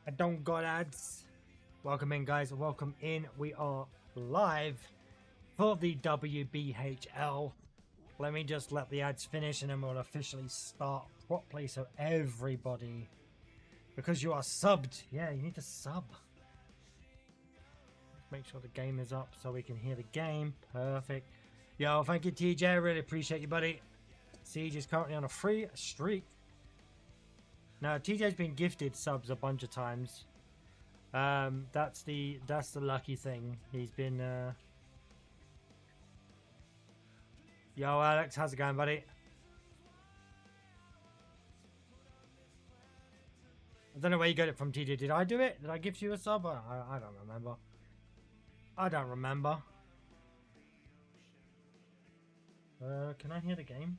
I don't got ads. Welcome in, guys. Welcome in. We are live for the WBHL. Let me just let the ads finish and then we'll officially start properly. So everybody, because you are subbed, yeah, you need to sub. Make sure the game is up so we can hear the game. Perfect. Yo, thank you, TJ. I really appreciate you, buddy. Siege is currently on a free streak. Now, TJ's been gifted subs a bunch of times. That's the lucky thing. He's been Yo, Alex, how's it going, buddy? I don't know where you got it from, TJ. Did I do it? Did I gift you a sub? I don't remember. I don't remember. Can I hear the game?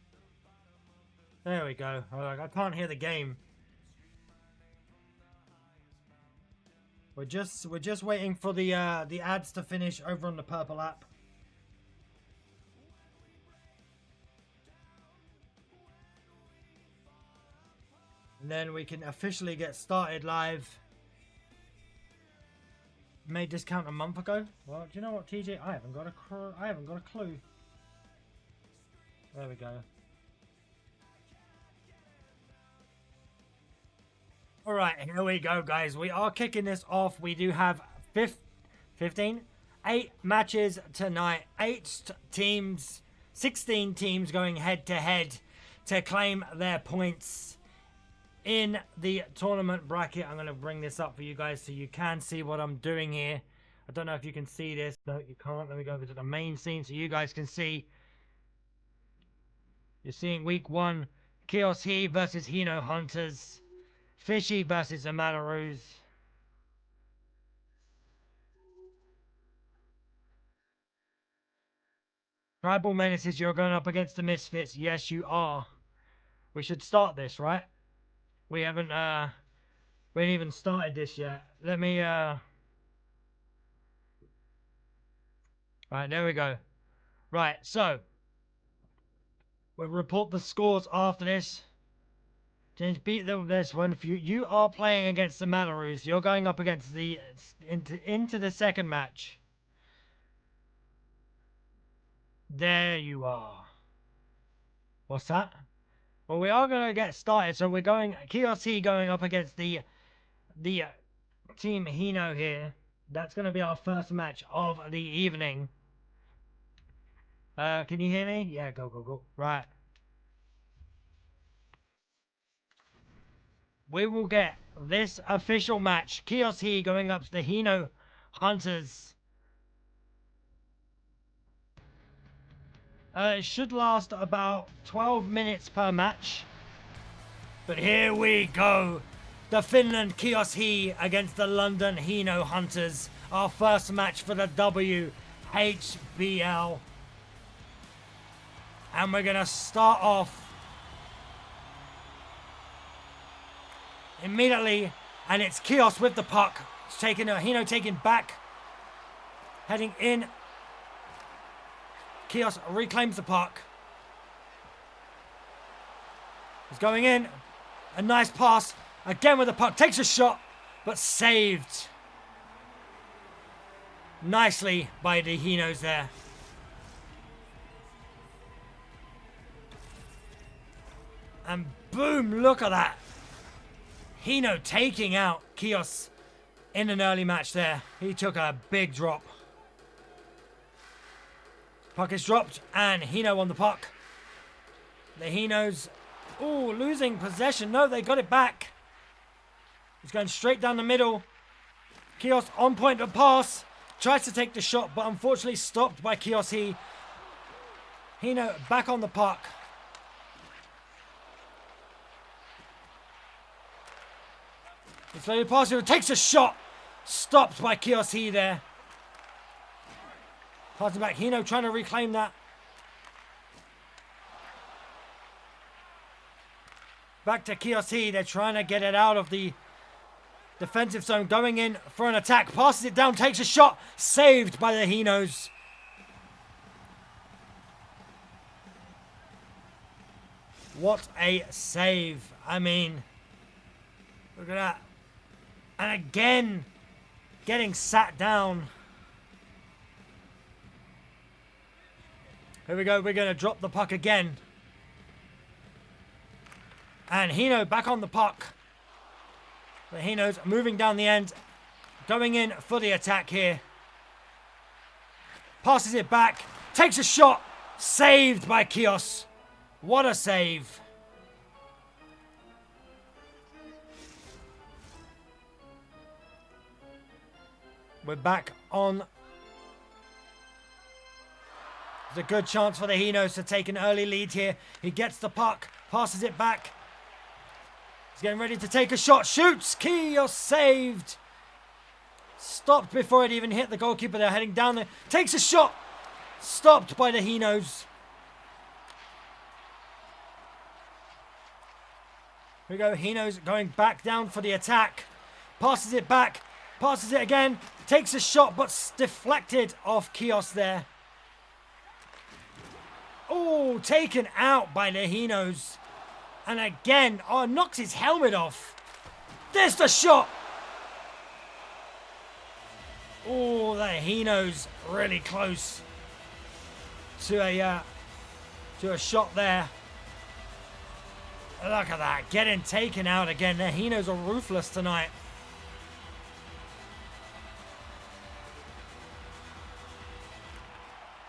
There we go. I can't hear the game. We're just waiting for the ads to finish over on the purple app. And then we can officially get started live. Made this count a month ago. Well, do you know what, TJ? I haven't got a clue. There we go. All right, here we go, guys. We are kicking this off. We do have 8 matches tonight. 8 teams, 16 teams going head to head to claim their points in the tournament bracket. I'm going to bring this up for you guys so you can see what I'm doing here. I don't know if you can see this. No, you can't. Let me go over to the main scene so you guys can see. You're seeing week 1, Chaos He versus Hino Hunters. Fishy versus the Malaroos. Tribal Menaces, you're going up against the Misfits. Yes, you are. We should start this, right? We haven't even started this yet. Let me Right, there we go. Right, so we'll report the scores after this. James, beat them this one. If you are playing against the Malaroos, you're going up against the into the second match. There you are. What's that? Well, we are going to get started. So we're going KRC going up against the team Hino here. That's going to be our first match of the evening. Can you hear me? Yeah, go. Right. We will get this official match. KRC going up to the Hino Hunters. It should last about 12 minutes per match. But here we go. The Finland Kios He against the London Hino Hunters. Our first match for the WBHL. And we're going to start off immediately. And it's Kios with the puck. It's taking Hino taking back. Heading in Kios reclaims the puck. He's going in. A nice pass. Again with the puck. Takes a shot, but saved nicely by the Hinos there. And boom, look at that. Hino taking out Kios in an early match there. He took a big drop. Puck is dropped and Hino on the puck. The Hinos, losing possession. No, they got it back. He's going straight down the middle. Kios on point to pass. Tries to take the shot, but unfortunately stopped by Kios. Hino back on the puck. He's slowly passing. Takes a shot. Stopped by Kios there. Passing back. Hino trying to reclaim that. Back to Kios. They're trying to get it out of the defensive zone. Going in for an attack. Passes it down. Takes a shot. Saved by the Hinos. What a save. I mean, look at that. And again, getting sat down. Here we go. We're going to drop the puck again. And Hino back on the puck. The Hinos moving down the end. Going in for the attack here. Passes it back. Takes a shot. Saved by Kios. What a save. We're back on. There's a good chance for the Hinos to take an early lead here. He gets the puck, passes it back. He's getting ready to take a shot. Shoots. Kios saved. Stopped before it even hit the goalkeeper. They're heading down there. Takes a shot. Stopped by the Hinos. Here we go. Hinos going back down for the attack. Passes it back. Passes it again. Takes a shot, but deflected off Kios there. Oh, taken out by the Hinos. And again, knocks his helmet off. There's the shot. Oh, the Hinos really close to a shot there. Look at that, getting taken out again. The Hinos are ruthless tonight.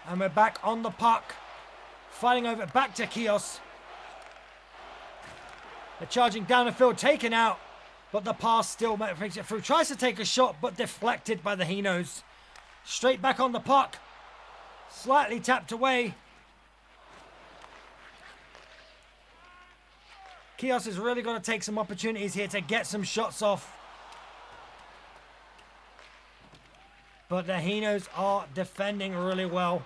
And we're back on the puck. Fighting over back to Kios. They're charging down the field, taken out. But the pass still makes it through. Tries to take a shot, but deflected by the Hinos. Straight back on the puck. Slightly tapped away. Kios is really going to take some opportunities here to get some shots off. But the Hinos are defending really well.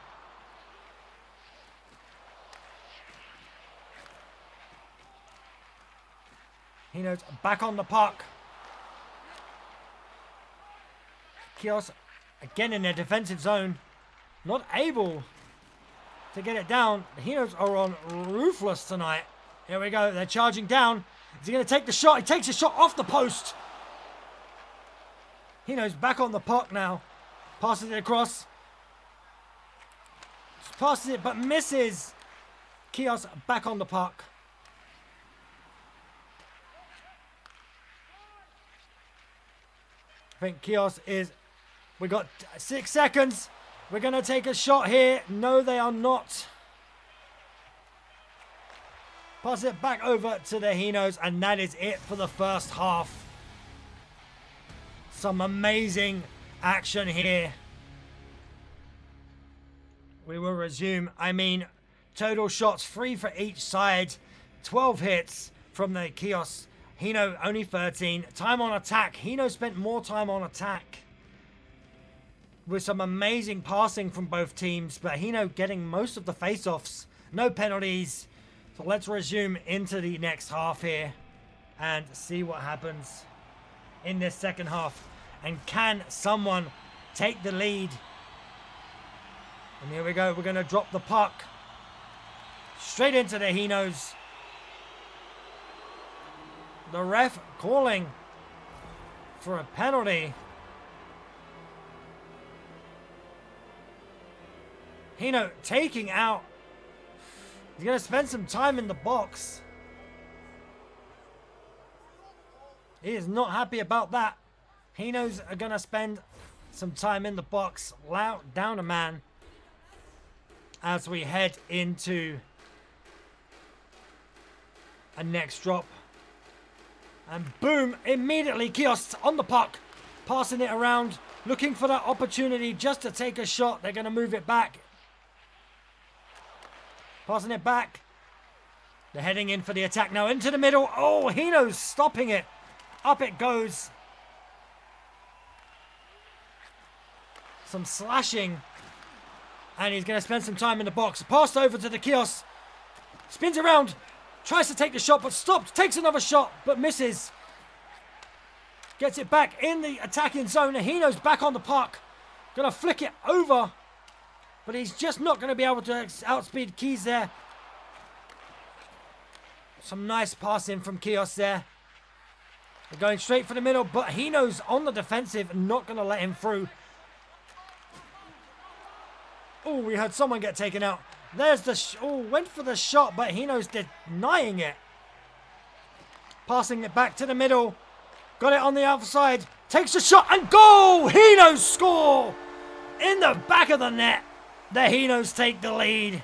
Hinos back on the puck. Kios again in their defensive zone. Not able to get it down. The Hinos are on ruthless tonight. Here we go. They're charging down. Is he going to take the shot? He takes a shot off the post. Hinos back on the puck now. Passes it across. Passes it but misses. Kios back on the puck. I think Kios is... We got 6 seconds. We're going to take a shot here. No, they are not. Pass it back over to the Hinos, and that is it for the first half. Some amazing action here. We will resume. I mean, total shots, 3 for each side. 12 hits from the Kios. Hino only 13. Time on attack. Hino spent more time on attack. With some amazing passing from both teams. But Hino getting most of the face-offs. No penalties. So let's resume into the next half here. And see what happens in this second half. And can someone take the lead And here we go. We're going to drop the puck straight into the Hinos. The ref calling for a penalty. Hino taking out. He's going to spend some time in the box. He is not happy about that. Hinos are going to spend some time in the box. Down a man. As we head into a next drop. And boom, immediately Kiosks on the puck. Passing it around. Looking for that opportunity just to take a shot. They're going to move it back. Passing it back. They're heading in for the attack now. Into the middle. Oh, Hino's stopping it. Up it goes. Some slashing. And he's going to spend some time in the box. Passed over to the Kiosk. Spins around. Tries to take the shot, but stopped. Takes another shot, but misses. Gets it back in the attacking zone. Hino's back on the puck. Going to flick it over. But he's just not going to be able to outspeed Keys there. Some nice passing from Kiosk there. They're going straight for the middle, but Hino's on the defensive and not going to let him through. Oh, we had someone get taken out. There's the... went for the shot, but Hino's denying it. Passing it back to the middle. Got it on the outside. Takes the shot and goal! Hino's score! In the back of the net. The Hinos take the lead.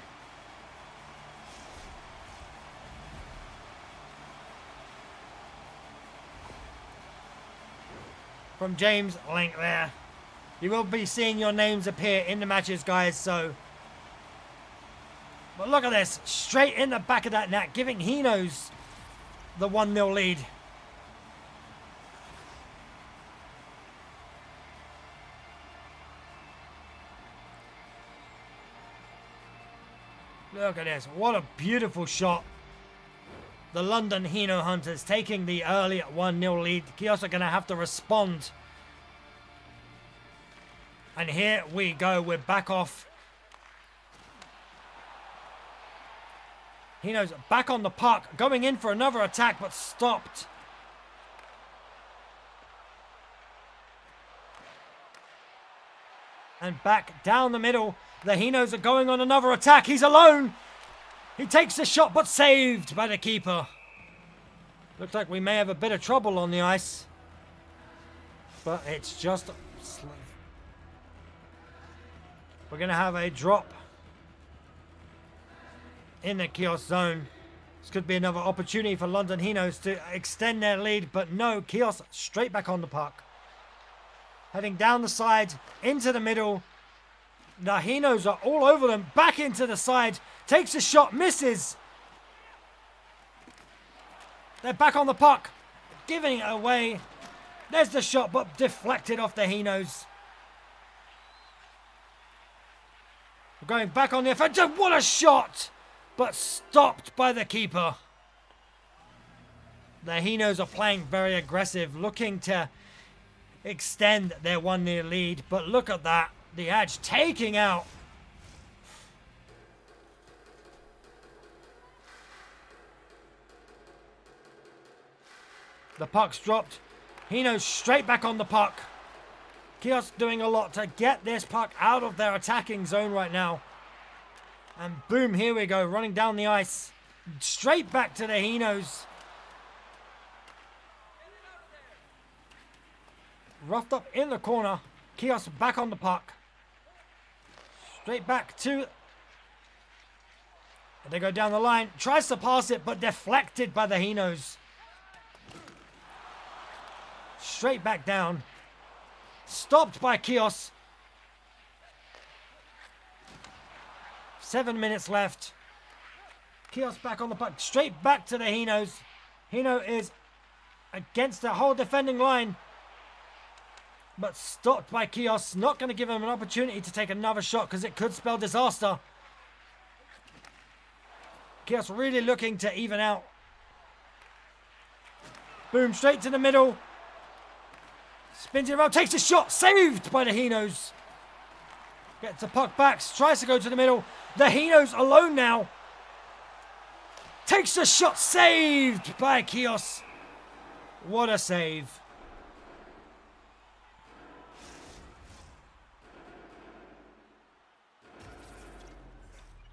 From James Link there. You will be seeing your names appear in the matches, guys, so... But look at this. Straight in the back of that net, giving Hinos the 1-0 lead. Look at this. What a beautiful shot. The London Hino Hunters taking the early 1-0 lead. Kiosks are going to have to respond. And here we go. We're back off. Hino's back on the puck. Going in for another attack, but stopped. And back down the middle. The Hinos are going on another attack. He's alone. He takes the shot, but saved by the keeper. Looks like we may have a bit of trouble on the ice. But it's just... We're going to have a drop in the Kiosk zone. This could be another opportunity for London Hinos to extend their lead. But no, Kiosk straight back on the puck. Heading down the side, into the middle. The Hinos are all over them. Back into the side. Takes a shot, misses. They're back on the puck. Giving it away. There's the shot, but deflected off the Hinos. We're going back on the offensive. What a shot! But stopped by the keeper. The Hinos are playing very aggressive, looking to extend their 1-0 lead. But look at that. The Edge taking out. The puck's dropped. Hino's straight back on the puck. Kiosk doing a lot to get this puck out of their attacking zone right now. And boom, here we go, running down the ice. Straight back to the Hinos. Roughed up in the corner. Kiosk back on the puck. Straight back to... They go down the line. Tries to pass it, but deflected by the Hinos. Straight back down. Stopped by Kiosk. 7 minutes left. Kiosk back on the puck. Straight back to the Hinos. Hino is against the whole defending line. But stopped by Kiosk. Not going to give him an opportunity to take another shot because it could spell disaster. Kiosk really looking to even out. Boom, straight to the middle. Spins it around, takes a shot. Saved by the Hinos. Gets the puck back. Tries to go to the middle. The Hinos alone now. Takes the shot. Saved by Kios. What a save.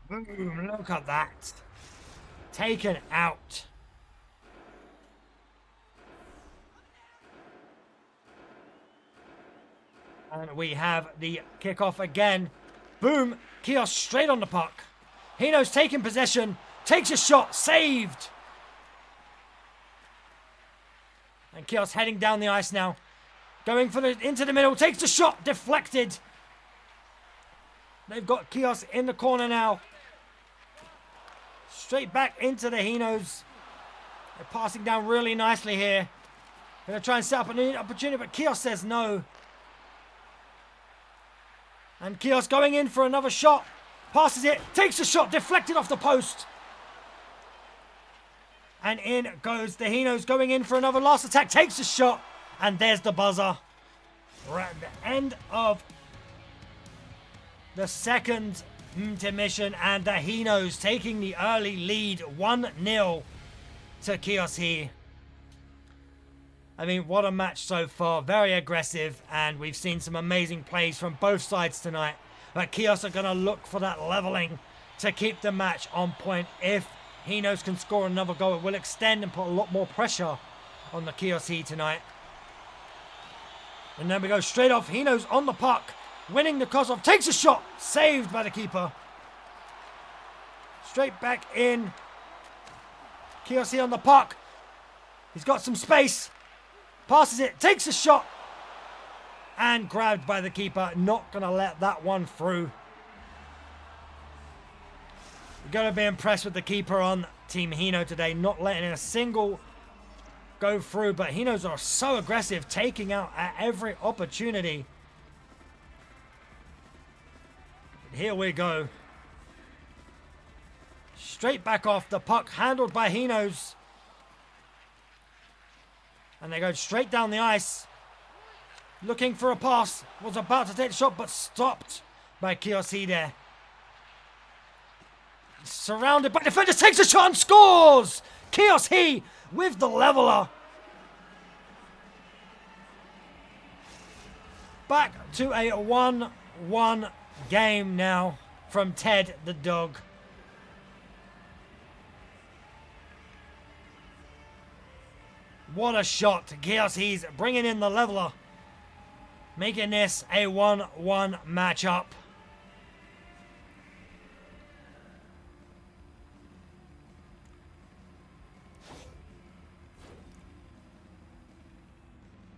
Boom. Look at that. Taken out. And we have the kickoff again. Boom. Kios straight on the puck. Hino's taking possession. Takes a shot. Saved. And Kios heading down the ice now. Going for into the middle. Takes the shot. Deflected. They've got Kios in the corner now. Straight back into the Hinos. They're passing down really nicely here. Going to try and set up an opportunity, but Kios says no. And Kios going in for another shot. Passes it. Takes the shot. Deflected off the post. And in goes the Hinos going in for another last attack. Takes the shot. And there's the buzzer. We're at the end of the second intermission. And the Hinos taking the early lead 1-0 to Kios here. I mean, what a match so far. Very aggressive. And we've seen some amazing plays from both sides tonight. But Kios are going to look for that leveling to keep the match on point. If Hinos can score another goal, it will extend and put a lot more pressure on the Kios Heat tonight. And then we go straight off. Hinos on the puck. Winning the cross-off. Takes a shot. Saved by the keeper. Straight back in. Kios Heat on the puck. He's got some space. Passes it. Takes a shot. And grabbed by the keeper. Not going to let that one through. You've got to be impressed with the keeper on Team Hino today. Not letting a single go through. But Hinos are so aggressive. Taking out at every opportunity. Here we go. Straight back off. The puck handled by Hinos. And they go straight down the ice. Looking for a pass. Was about to take the shot, but stopped by Kios Heat there. Surrounded by defenders. Takes a shot and scores! Kios Heat with the leveler. Back to a 1-1 game now from Ted the Dog. What a shot. Kios Heat bringing in the leveler. Making this a 1-1 matchup.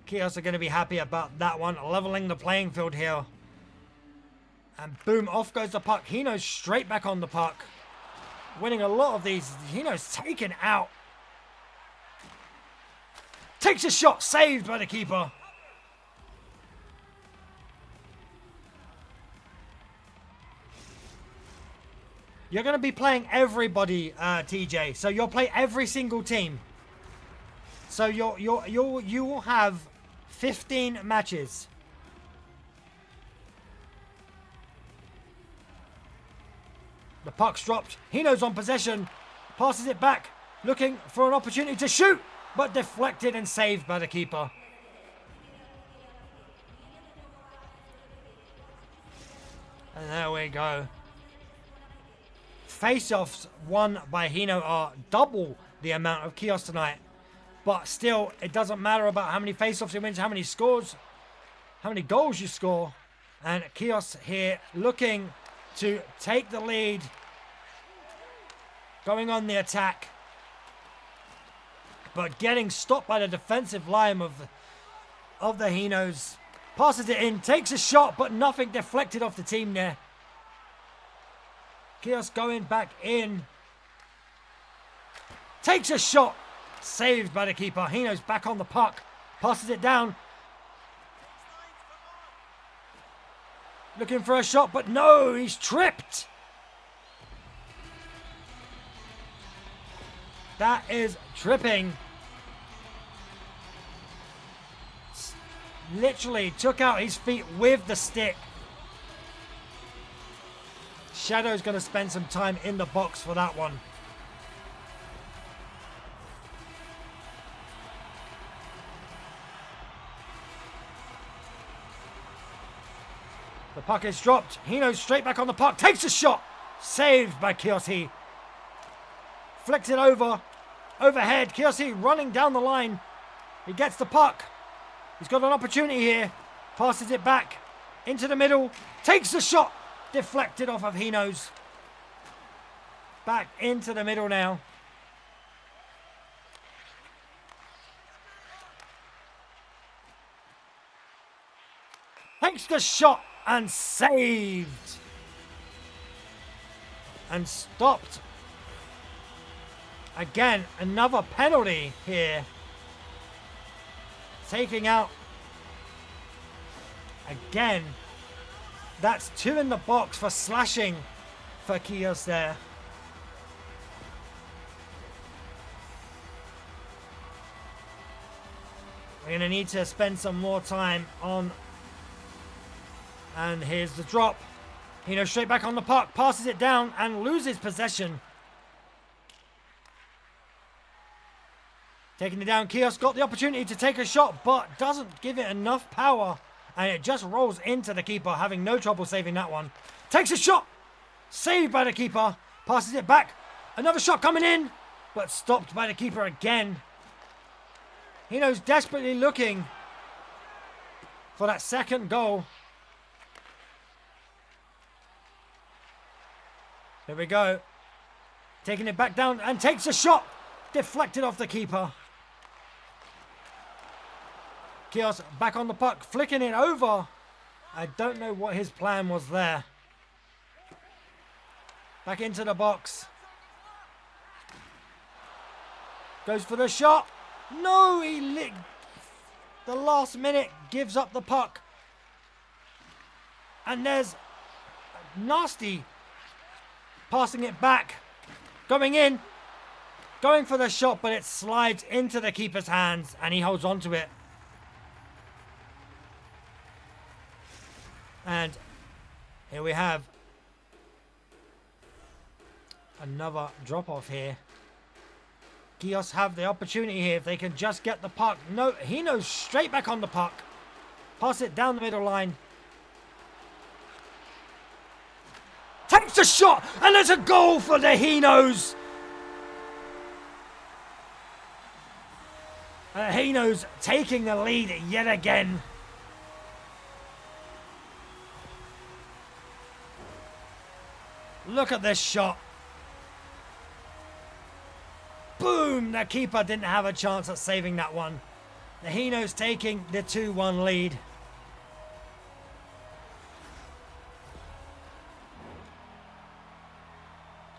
Kios are going to be happy about that one. Leveling the playing field here. And boom, off goes the puck. Hino's straight back on the puck. Winning a lot of these. Hino's taken out. Takes a shot. Saved by the keeper. You're going to be playing everybody, TJ. So you'll play every single team. So you will have 15 matches. The puck's dropped. Hino's on possession. Passes it back. Looking for an opportunity to shoot. But deflected and saved by the keeper. And there we go. Face-offs won by Hino are double the amount of Kios tonight. But still, it doesn't matter about how many face-offs you win, how many scores, how many goals you score. And Kios here looking to take the lead. Going on the attack. But getting stopped by the defensive line of the Hinos. Passes it in, takes a shot, but nothing deflected off the team there. Kios going back in. Takes a shot. Saved by the keeper. Hino's back on the puck. Passes it down. Looking for a shot, but no, he's tripped. That is tripping. Literally took out his feet with the stick. Shadow's going to spend some time in the box for that one. The puck is dropped. Hino straight back on the puck. Takes a shot. Saved by Kiyoshi. Flicks it over. Overhead. Kiyoshi running down the line. He gets the puck. He's got an opportunity here. Passes it back. Into the middle. Takes the shot. Deflected off of Hino's. Back into the middle now. Takes the shot and saved. And stopped. Again, another penalty here. Taking out. Again. That's 2 in the box for slashing for Kios there. We're going to need to spend some more time on. And here's the drop. Hino straight back on the puck. Passes it down and loses possession. Taking it down. Kios got the opportunity to take a shot, but doesn't give it enough power. And it just rolls into the keeper, having no trouble saving that one. Takes a shot. Saved by the keeper. Passes it back. Another shot coming in, but stopped by the keeper again. Hino's desperately looking for that second goal. Here we go. Taking it back down and takes a shot. Deflected off the keeper. Kios back on the puck, flicking it over. I don't know what his plan was there. Back into the box. Goes for the shot. No, the last minute gives up the puck. And there's Nasty passing it back. Going in. Going for the shot, but it slides into the keeper's hands and he holds on to it. And here we have another drop-off here. Kios have the opportunity here if they can just get the puck. No, Hino straight back on the puck. Pass it down the middle line. Takes a shot, and there's a goal for the Hinos. Hino's taking the lead yet again. Look at this shot. Boom! The keeper didn't have a chance at saving that one. The Hino's taking the 2-1 lead.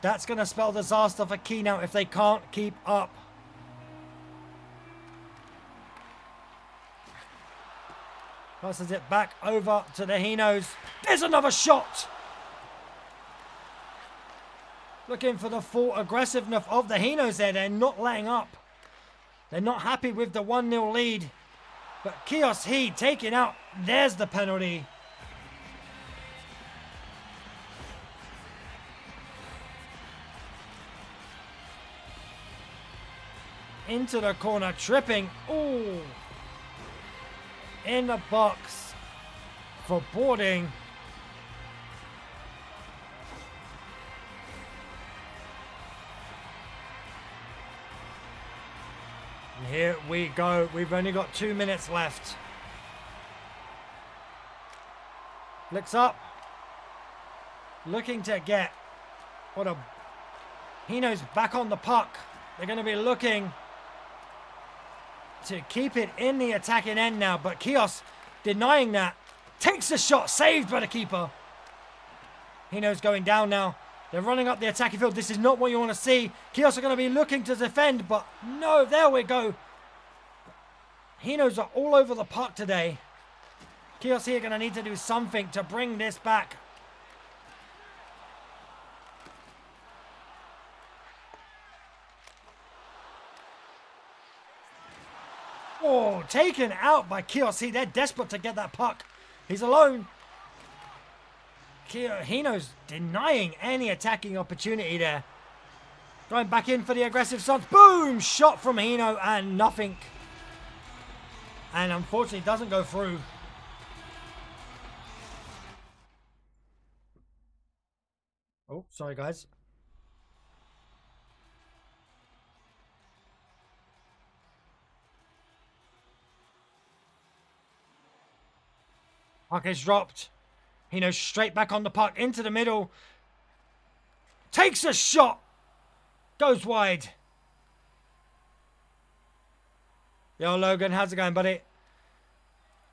That's going to spell disaster for Keynote if they can't keep up. Passes it back over to the Hinos. There's another shot! Looking for the full aggressiveness of the Hinos there. They're not letting up. They're not happy with the 1-0 lead. But Kios He taking out. There's the penalty. Into the corner, tripping. Ooh. In the box for boarding. And here we go. We've only got 2 minutes left. Flicks up. Looking to get Hino's back on the puck. They're going to be looking to keep it in the attacking end now, but Kios denying that. Takes the shot, saved by the keeper. Hino's going down now. They're running up the attacking field. This is not what you want to see. Kios are going to be looking to defend, but no, there we go. Hinos are all over the puck today. Kios here going to need to do something to bring this back. Oh, taken out by Kiyoshi. They're desperate to get that puck. He's alone. Hino's denying any attacking opportunity there. Going back in for the aggressive stance. Boom! Shot from Hino and nothing. And unfortunately doesn't go through. Oh, sorry guys. Puck is dropped. Hino straight back on the puck into the middle. Takes a shot. Goes wide. Yo, Logan, how's it going, buddy?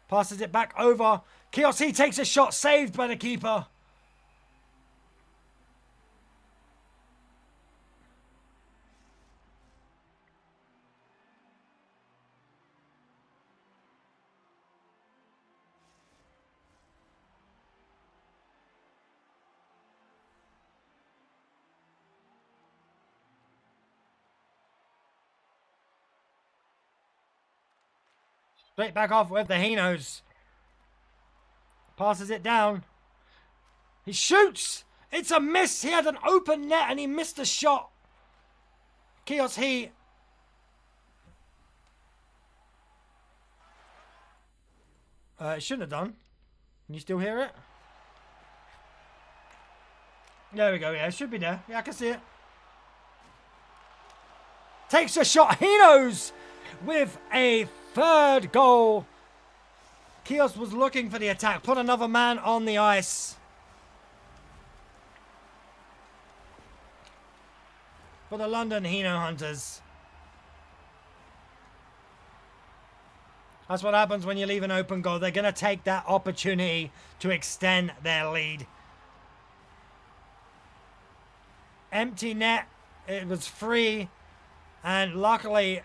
Passes it back over. Kiyoshi takes a shot. Saved by the keeper. Straight back off with the Hinos. Passes it down. He shoots. It's a miss. He had an open net and he missed a shot. Kiyoshi. It shouldn't have done. Can you still hear it? There we go. Yeah, it should be there. Yeah, I can see it. Takes a shot. Hinos with a third goal. Kios was looking for the attack. Put another man on the ice. For the London Hino Hunters. That's what happens when you leave an open goal. They're going to take that opportunity to extend their lead. Empty net. It was free. And luckily,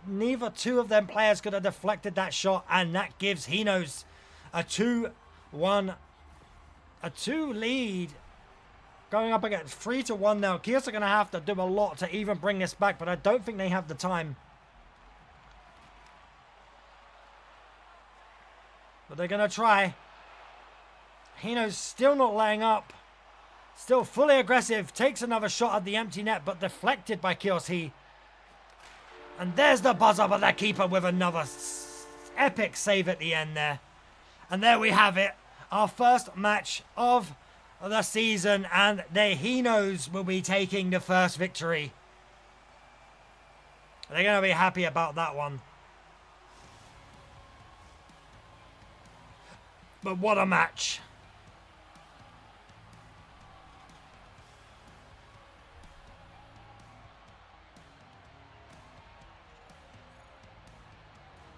neither two of them players could have deflected that shot. And that gives Hinos a 2-1. A 2 lead. Going up against 3-1 now. Kios are going to have to do a lot to even bring this back. But I don't think they have the time. But they're going to try. Hino's still not laying up. Still fully aggressive. Takes another shot at the empty net, but deflected by Kiyoshi. And there's the buzzer, but the keeper with another epic save at the end there. And there we have it. Our first match of the season. And the Hinos will be taking the first victory. They're going to be happy about that one. But what a match.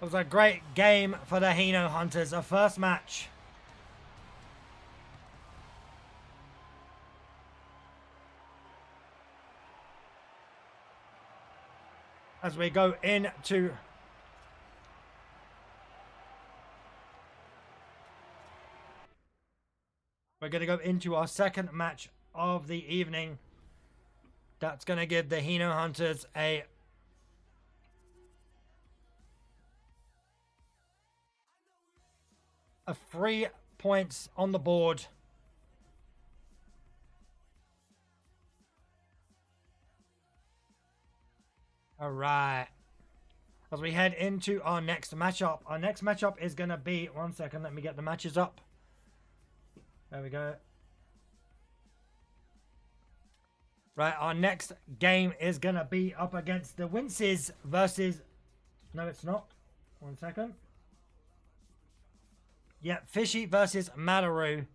It was a great game for the Hino Hunters. A first match. As we go into... We're going to go into our second match of the evening. That's going to give the Hino Hunters a 3 points on the board. All right. As we head into our next matchup. Our next matchup is going to be... One second, let me get the matches up. There we go. Right, our next game is going to be up against the Winces versus... No, it's not. One second. Yeah, Fishy versus Mataru.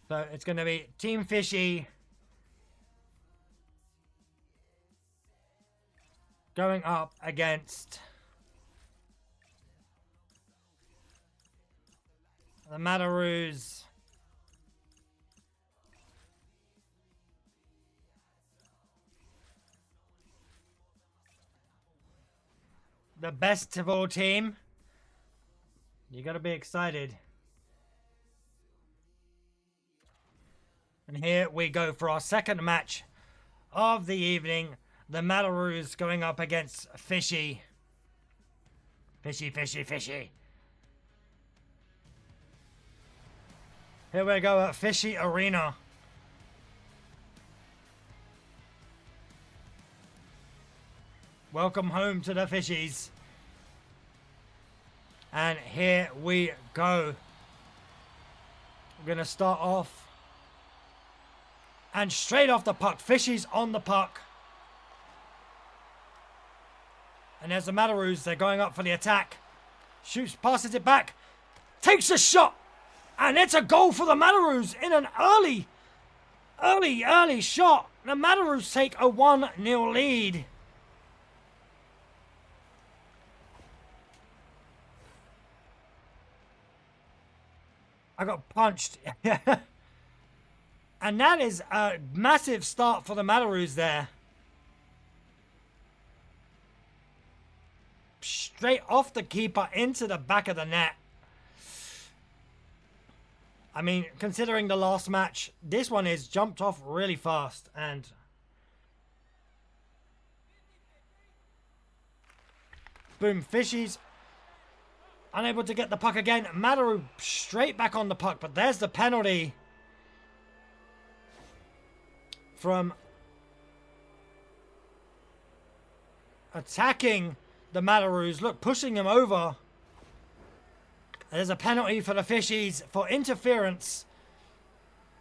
So it's going to be Team Fishy going up against the Matarus. The best of all team. You got to be excited. And here we go for our second match of the evening. the Mataroos going up against Fishy. Fishy, Fishy, Fishy. Here we go at Fishy Arena. Welcome home to the Fishies. And here we go. We're going to start off. And straight off the puck. Fishies on the puck. And there's the Mataroos. They're going up for the attack. Shoots, passes it back. Takes a shot. And it's a goal for the Mataroos in an early shot. The Mataroos take a 1-0 lead. I got punched. And that is a massive start for the Mataroos there. Straight off the keeper into the back of the net. I mean, considering the last match, this one is jumped off really fast. And boom, Fishies unable to get the puck again. Mataroo straight back on the puck, but there's the penalty from attacking the Mataroos. Look, pushing him over. There's a penalty for the Fishies for interference.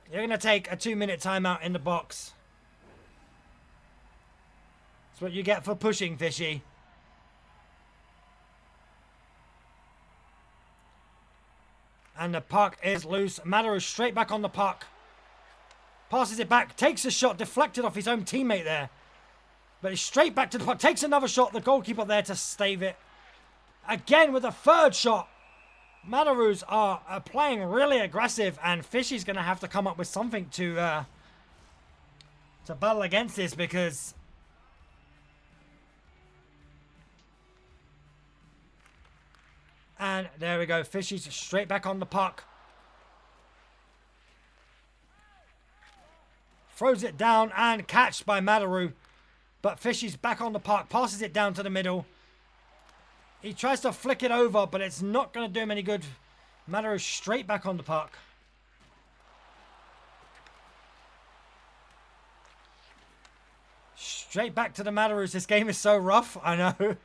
They're going to take a 2-minute timeout in the box. That's what you get for pushing, Fishy. And the puck is loose. Mataroo straight back on the puck. Passes it back. Takes a shot. Deflected off his own teammate there. But he's straight back to the puck. Takes another shot. The goalkeeper there to stave it. Again with a third shot. Mataroos are playing really aggressive. And Fishy's going to have to come up with something to battle against this. Because and there we go. Fishy's straight back on the puck. Throws it down and catched by Mataroo. But Fishy's back on the puck. Passes it down to the middle. He tries to flick it over, but it's not going to do him any good. Mataroo straight back on the puck. Straight back to the Mataroos. This game is so rough. I know.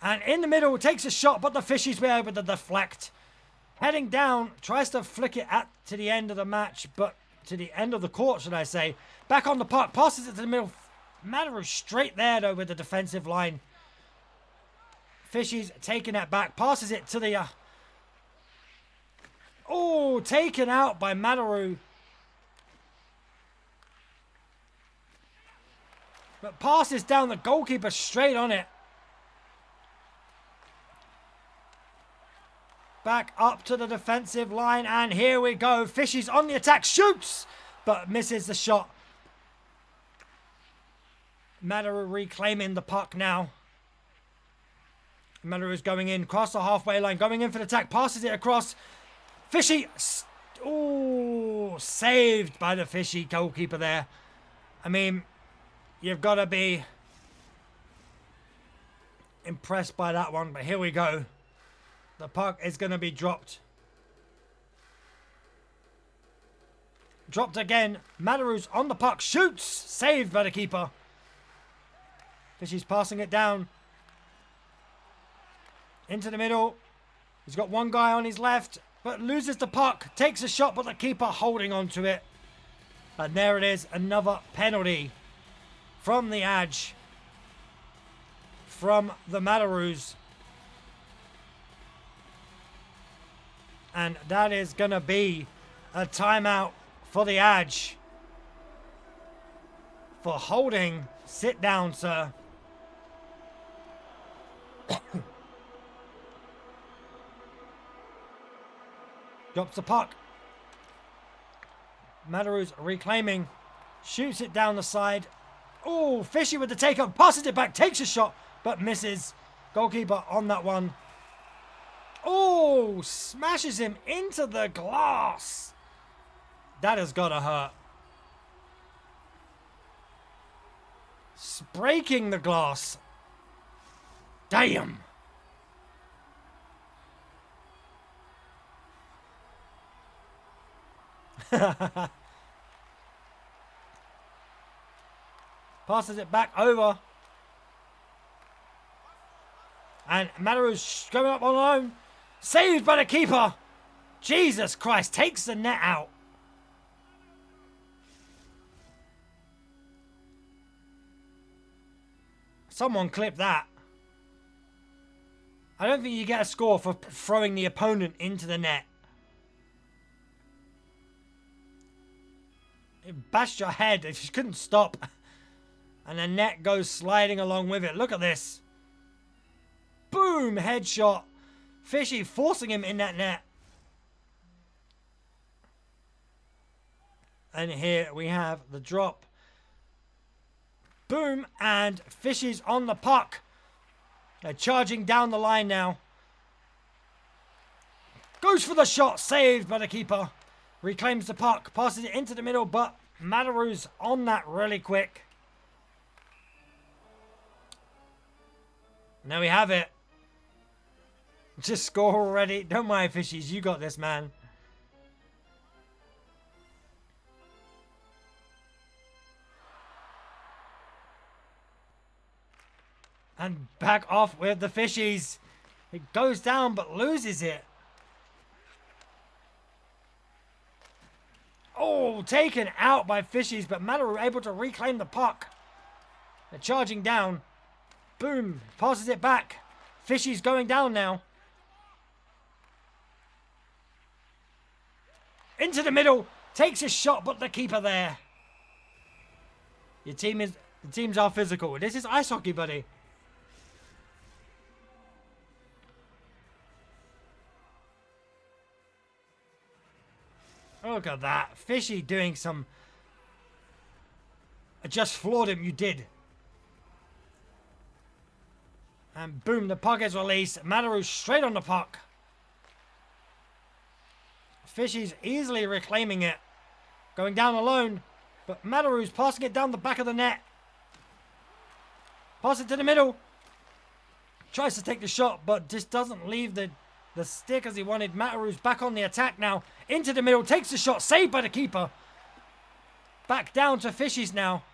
And in the middle, takes a shot, but the Fishies were able to deflect. Heading down, tries to flick it to the end of the match, but to the end of the court, should I say. Back on the puck, passes it to the middle. Mataroo straight there, though, with the defensive line. Fishies taking it back, passes it to the... Oh, taken out by Mataroo. But passes down the goalkeeper straight on it. Back up to the defensive line, and here we go. Fishy's on the attack, shoots, but misses the shot. Mataroo reclaiming the puck now. Mataroo's going in, across the halfway line, going in for the attack, passes it across. Fishy, oh, saved by the Fishy goalkeeper there. I mean, you've got to be impressed by that one, but here we go. The puck is going to be dropped. Dropped again. Mataroo's on the puck. Shoots. Saved by the keeper. Fishy's passing it down. Into the middle. He's got one guy on his left, but loses the puck. Takes a shot, but the keeper holding on to it. And there it is. Another penalty from the Edge. From the Mataroos. And that is going to be a timeout for the Edge. For holding. Sit down, sir. Drops the puck. Mataroo's reclaiming. Shoots it down the side. Oh, Fishy with the take-up. Passes it back. Takes a shot, but misses. Goalkeeper on that one. Oh, smashes him into the glass. That has got to hurt. breaking the glass. Damn. Passes it back over. And Mataru's going up on loan. Saved by the keeper. Jesus Christ. Takes the net out. Someone clip that. I don't think you get a score for throwing the opponent into the net. It bashed your head if you couldn't stop. And the net goes sliding along with it. Look at this. Boom! Headshot. Fishy forcing him in that net. And here we have the drop. Boom! And Fishy's on the puck. They're charging down the line now. Goes for the shot. Saved by the keeper. Reclaims the puck. Passes it into the middle. But Mataru's on that really quick. Now we have it. Just score already. Don't mind, Fishies. You got this, man. And back off with the Fishies. It goes down but loses it. Oh, taken out by Fishies, but Mataru able to reclaim the puck. They're charging down. Boom. Passes it back. Fishies going down now. Into the middle. Takes a shot, but the keeper there. The teams are physical. This is ice hockey, buddy. Look at that. Fishy doing some... I just floored him. You did. And boom, the puck is released. Mataru straight on the puck. Fishy's easily reclaiming it. Going down alone. But Mataru's passing it down the back of the net. Pass it to the middle. Tries to take the shot, but just doesn't leave the stick as he wanted. Mataru's back on the attack now. Into the middle. Takes the shot. Saved by the keeper. Back down to Fishies now.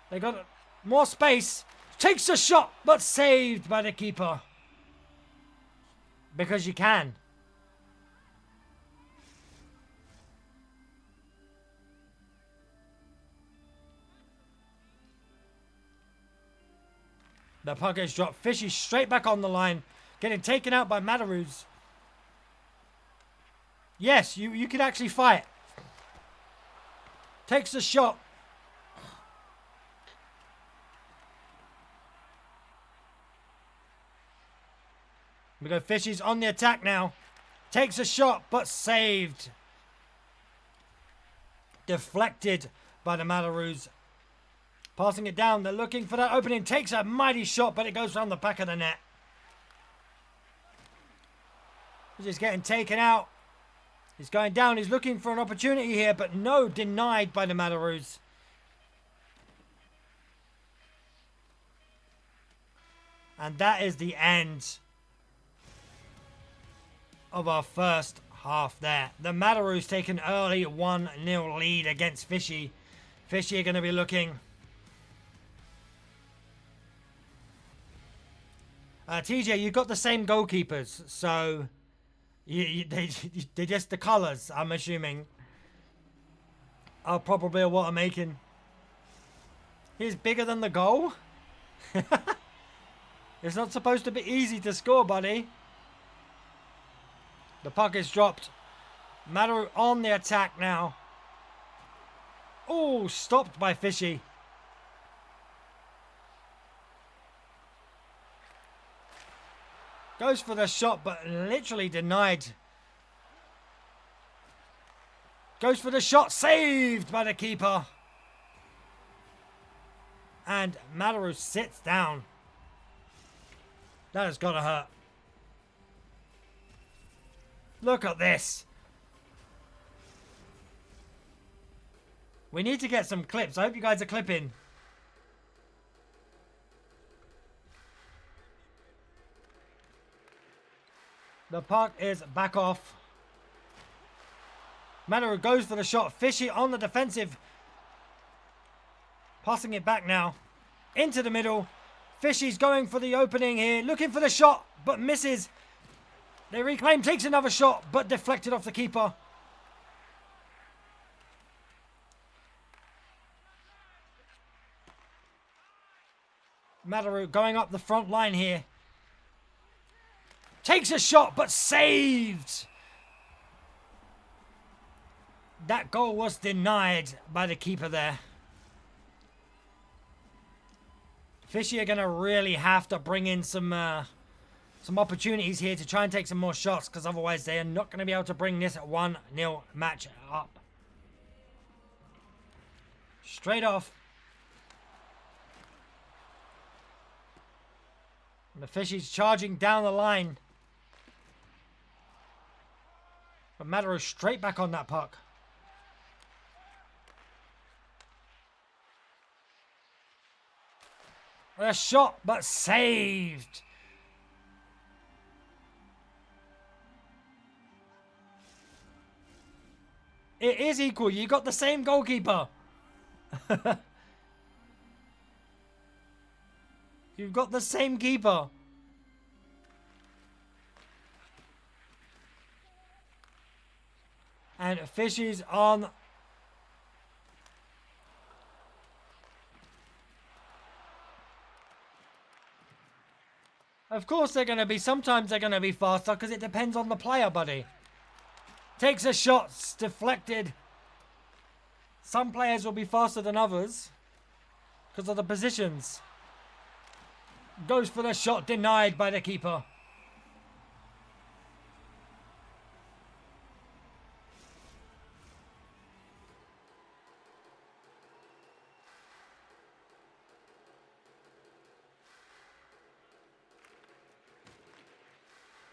They got more space. Takes a shot, but saved by the keeper. Because you can. The puck is dropped. Fishy straight back on the line. Getting taken out by Mataru's. Yes, you can actually fight. Takes the shot. We go Fishy's on the attack now. Takes a shot, but saved. Deflected by the Mataroos. Passing it down. They're looking for that opening. Takes a mighty shot, but it goes around the back of the net. He's getting taken out. He's going down. He's looking for an opportunity here, but no, denied by the Mataroos. And that is the end of our first half there. The Mataroos take an early 1-0 lead against Fishy. Fishy are going to be looking. TJ, you've got the same goalkeepers, so they're just the colours, I'm assuming, are probably what I'm making. He's bigger than the goal? It's not supposed to be easy to score, buddy. The puck is dropped. Mataru on the attack now. Oh, stopped by Fishy. Goes for the shot, but literally denied. Goes for the shot, saved by the keeper. And Mataru sits down. That has got to hurt. Look at this. We need to get some clips. I hope you guys are clipping. The puck is back off. Manaru goes for the shot. Fishy on the defensive. Passing it back now. Into the middle. Fishy's going for the opening here. Looking for the shot, but misses. They reclaim. Takes another shot, but deflected off the keeper. Manaru going up the front line here. Takes a shot, but saved. That goal was denied by the keeper there. Fishy are going to really have to bring in some opportunities here to try and take some more shots, because otherwise they are not going to be able to bring this 1-0 match up. Straight off. And the Fishies charging down the line. But Mataru straight back on that puck. A shot, but saved. It is equal. You got the same goalkeeper. You've got the same keeper. And Fishy's on. Of course they're going to be. Sometimes they're going to be faster because it depends on the player, buddy. Takes a shot. Deflected. Some players will be faster than others because of the positions. Goes for the shot. Denied by the keeper.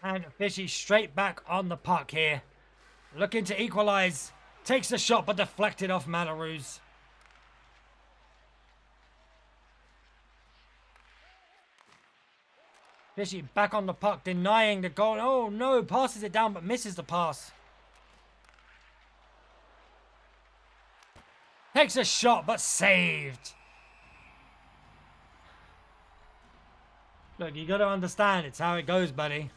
And Fishy straight back on the puck here. Looking to equalise. Takes the shot but deflected off Manaru's. Fishy back on the puck, denying the goal. Oh no, passes it down but misses the pass. Takes a shot but saved. Look, you got to understand, it's how it goes, buddy.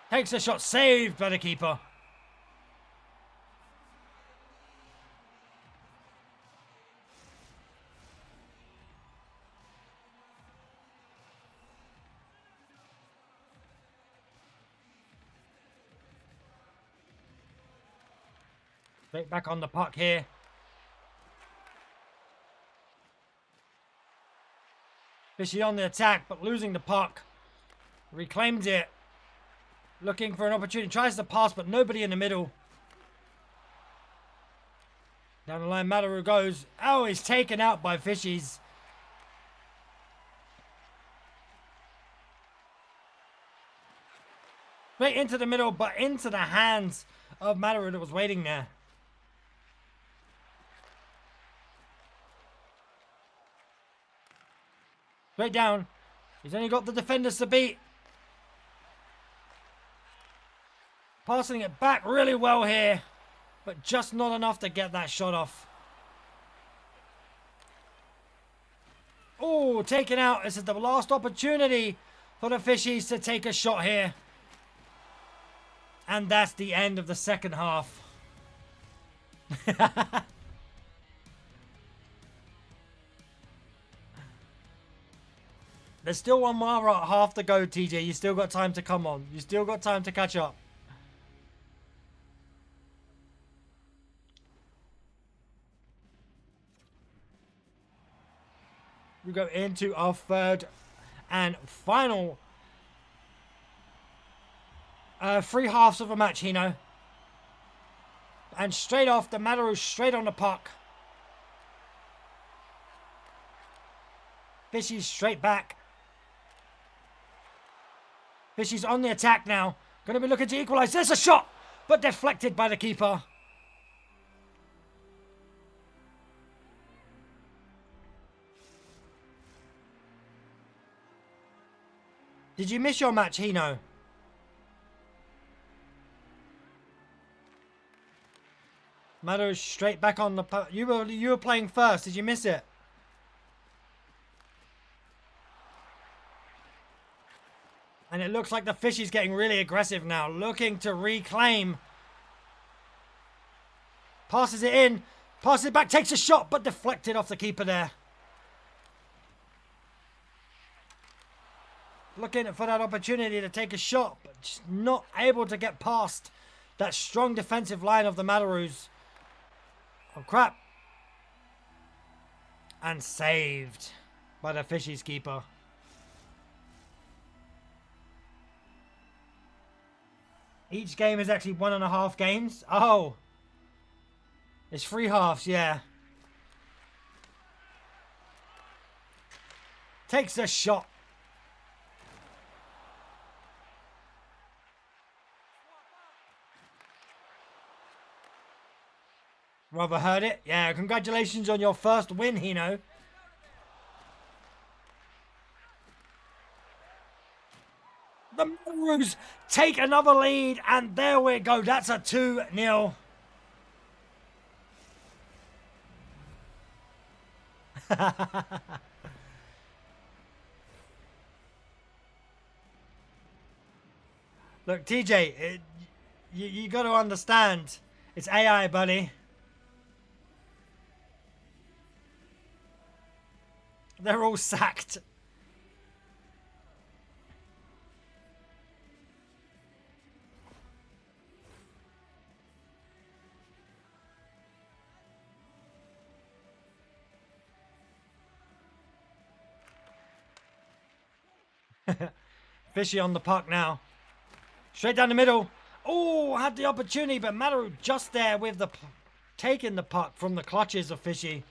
Takes a shot, saved by the keeper. Straight back on the puck here. Fishy on the attack, but losing the puck. Reclaims it. Looking for an opportunity. Tries to pass, but nobody in the middle. Down the line, Mataru goes. Oh, he's taken out by Fishies. Straight into the middle, but into the hands of Mataru that was waiting there. Straight down. He's only got the defenders to beat. Passing it back really well here, but just not enough to get that shot off. Oh, taken out. This is the last opportunity for the Fishies to take a shot here. And that's the end of the second half. There's still one more half to go, TJ. You still got time to come on. You still got time to catch up. We go into our third and final 3 halves of a match, Hino. And straight off, the Mataru straight on the puck. Fishy's straight back. Fishy's on the attack now. Going to be looking to equalise. There's a shot, but deflected by the keeper. Did you miss your match, Hino? Meadows straight back on the... You were playing first. Did you miss it? And it looks like the Fishies getting really aggressive now. Looking to reclaim. Passes it in. Passes it back. Takes a shot, but deflected off the keeper there. Looking for that opportunity to take a shot, but just not able to get past that strong defensive line of the Mataroos. Oh, crap. And saved by the Fishies keeper. Each game is actually 1.5 games. Oh. It's 3 halves, yeah. Takes a shot. Rather heard it. Yeah, congratulations on your first win, Hino. The Maroons take another lead, and there we go. That's a 2-0. Look, TJ, you got to understand. It's AI, buddy. They're all sacked. Fishy on the puck now. Straight down the middle. Oh, had the opportunity, but Mataru just there with the taking the puck from the clutches of Fishy.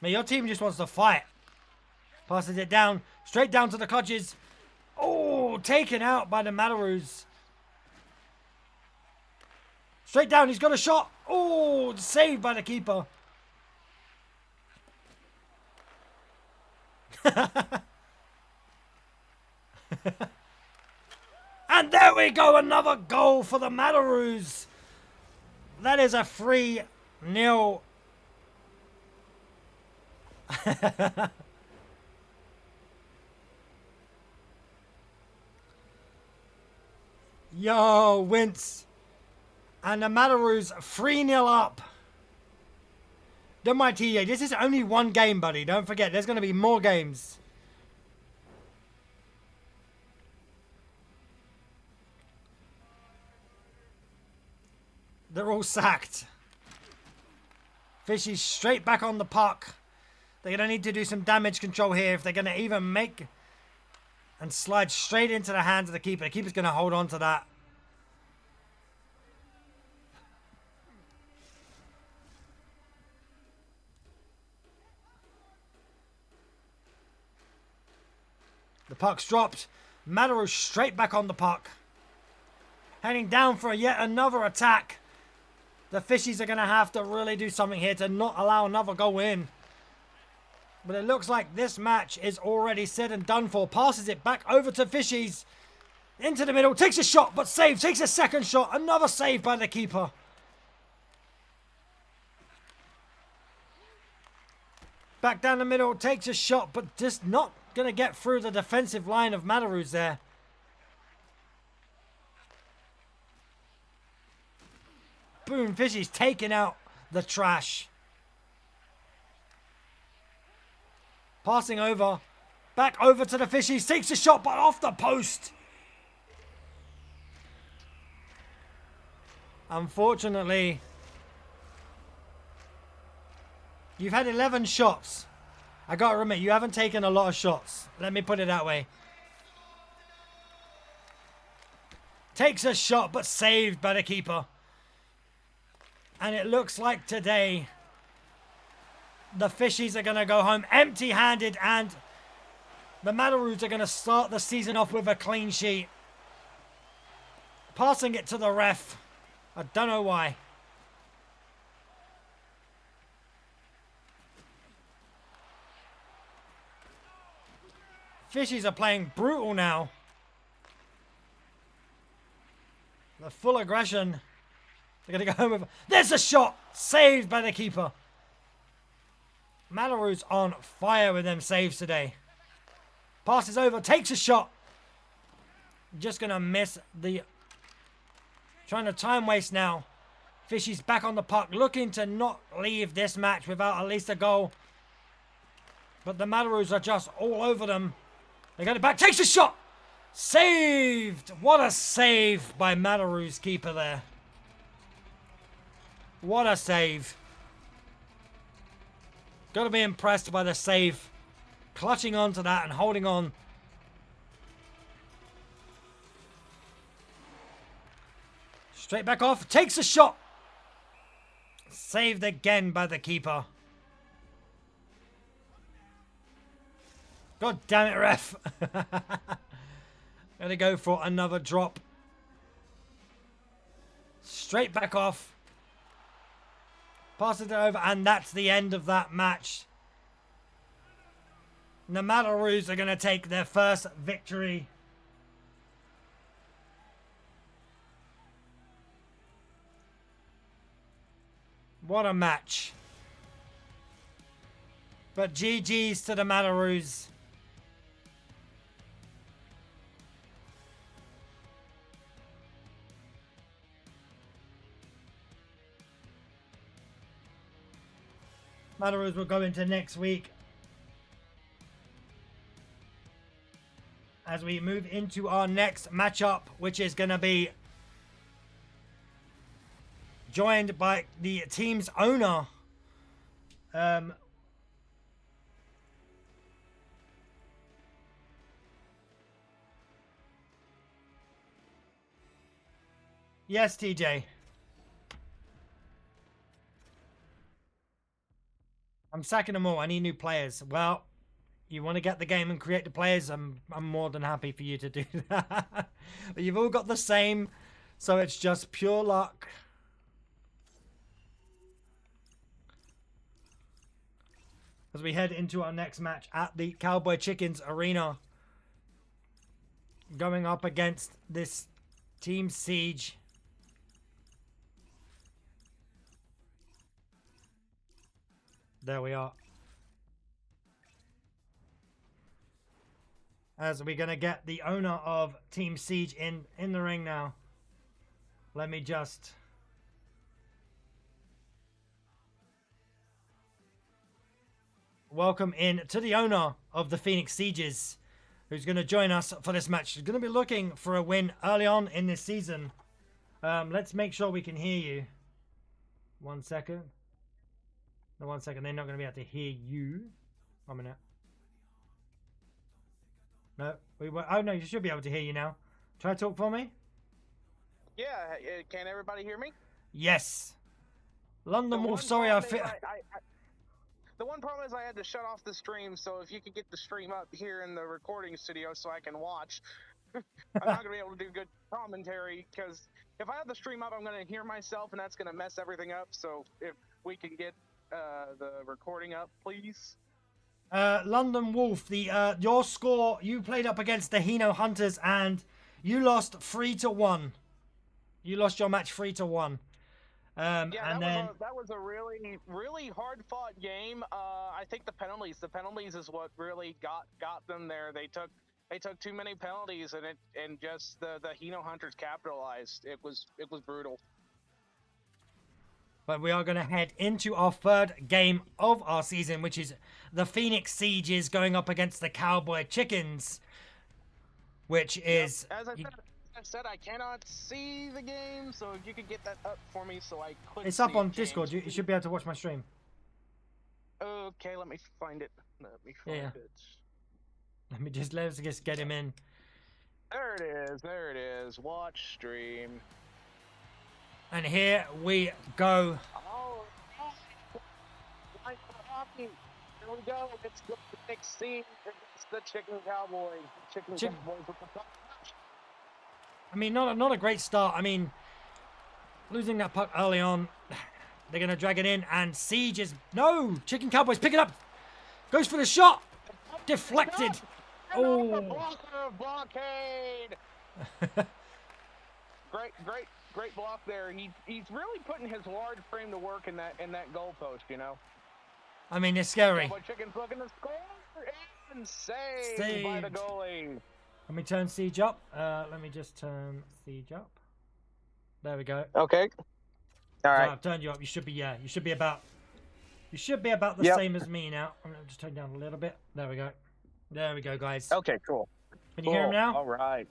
Now your team just wants to fight. Passes it down. Straight down to the clutches. Oh, taken out by the Mataroos. Straight down. He's got a shot. Oh, saved by the keeper. And there we go. Another goal for the Mataroos. That is a 3-0. Yo, Wince. And the Mataroos 3-0 up. Don't mind TJ, this is only one game, buddy. Don't forget, there's going to be more games. They're all sacked. Fishy's straight back on the puck. They're going to need to do some damage control here if they're going to even make and slide straight into the hands of the keeper. The keeper's going to hold on to that. The puck's dropped. Mataru straight back on the puck. Heading down for yet another attack. The Fishies are going to have to really do something here to not allow another goal in. But it looks like this match is already said and done for. Passes it back over to Fishies. Into the middle. Takes a shot, but saves. Takes a second shot. Another save by the keeper. Back down the middle. Takes a shot, but just not going to get through the defensive line of Mataroos there. Boom. Fishy's taking out the trash. Passing over. Back over to the Fishies. Takes a shot, but off the post. Unfortunately, you've had 11 shots. I gotta admit, you haven't taken a lot of shots. Let me put it that way. Takes a shot, but saved by the keeper. And it looks like today the Fishies are going to go home empty-handed, and the Mataroos are going to start the season off with a clean sheet. Passing it to the ref. I don't know why. Fishies are playing brutal now. The full aggression. They're going to go home with... There's a shot! Saved by the keeper. Mallaroo's on fire with them saves today. Passes over, takes a shot. Just going to miss the... Trying to time waste now. Fishy's back on the puck, looking to not leave this match without at least a goal. But the Malaroos are just all over them. They got it back, takes a shot! Saved! What a save by Malaroo's keeper there. What a save. Got to be impressed by the save. Clutching on to that and holding on. Straight back off. Takes a shot. Saved again by the keeper. God damn it, ref. Gonna go for another drop. Straight back off. Passes it over, and that's the end of that match. The Malaroos are going to take their first victory. What a match. But GG's to the Malaroos. Malaroos will go into next week as we move into our next matchup, which is going to be joined by the team's owner. Yes, TJ. I'm sacking them all. I need new players. Well, you want to get the game and create the players? I'm more than happy for you to do that. But you've all got the same, so it's just pure luck. As we head into our next match at the Cowboy Chickens Arena, going up against this Team Siege. There we are. As we're going to get the owner of Team Siege in the ring now. Let me just... welcome in to the owner of the Phoenix Sieges, who's going to join us for this match. He's going to be looking for a win early on in this season. Let's make sure we can hear you. 1 second. No, 1 second. They're not going to be able to hear you. 1 minute. No, oh no, you should be able to hear you now. Try to talk for me. Yeah, can everybody hear me? Yes. London Wolf, sorry, the one problem is I had to shut off the stream, so if you could get the stream up here in the recording studio so I can watch. I'm not going to be able to do good commentary, because if I have the stream up, I'm going to hear myself, and that's going to mess everything up. So if we can get the recording up, please. London Wolf, your score, you played up against the Hino Hunters, and you lost 3-1. You lost your match 3-1. Yeah, that was a really, really hard-fought game. I think the penalties is what really got them there. They took too many penalties, and just the Hino Hunters capitalized. It was brutal. But we are going to head into our third game of our season, which is the Phoenix Sieges going up against the Cowboy Chickens, which is... As I said, I cannot see the game, so if you could get that up for me so I could It's up on Discord. You should be able to watch my stream. Okay, let me find it. It. Let's just get him in. There it is. Watch stream. And here we go. Oh, nice hockey. Here we go. It's the next scene. It's the Chicken Cowboys. Cowboys with the puck. I mean, not a great start. I mean, losing that puck early on. They're going to drag it in, and Siege is... No! Chicken Cowboys pick it up. Goes for the shot. Deflected. Another Oh. blocker of blockade. Great block there. He's really putting his large frame to work in that goalpost, you know. I mean, it's scary. Cowboy Chicken's looking to score and saved by the goalie. Let me turn Siege up. Let me just turn Siege up. There we go. Okay. All right. So I've turned you up. You should be about the Yep. same as me now. I'm gonna just turn down a little bit. There we go. There we go, guys. Okay, cool. Can you hear him now? All right.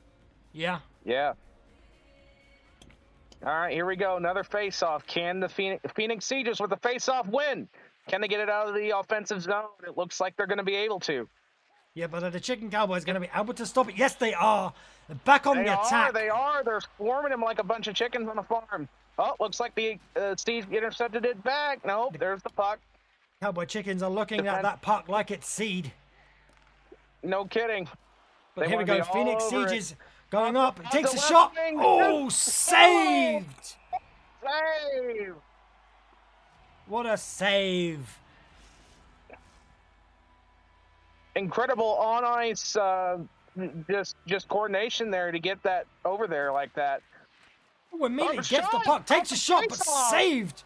Yeah. Yeah. All right, here we go. Another face-off. Can the Phoenix Sieges with the face-off win? Can they get it out of the offensive zone? It looks like they're going to be able to. Yeah, but are the Chicken Cowboys going to be able to stop it? Yes, they are. They're back on the attack. They are. They're swarming them like a bunch of chickens on a farm. Oh, looks like the Siege intercepted it back. No, there's the puck. Cowboy Chickens are looking at that puck like it's seed. No kidding. But here we go. Phoenix Sieges going up. It takes a shot. Oh, saved. Save. What a save. Incredible on ice just coordination there to get that over there like that. Oh, immediately gets the puck, takes a shot, but saved.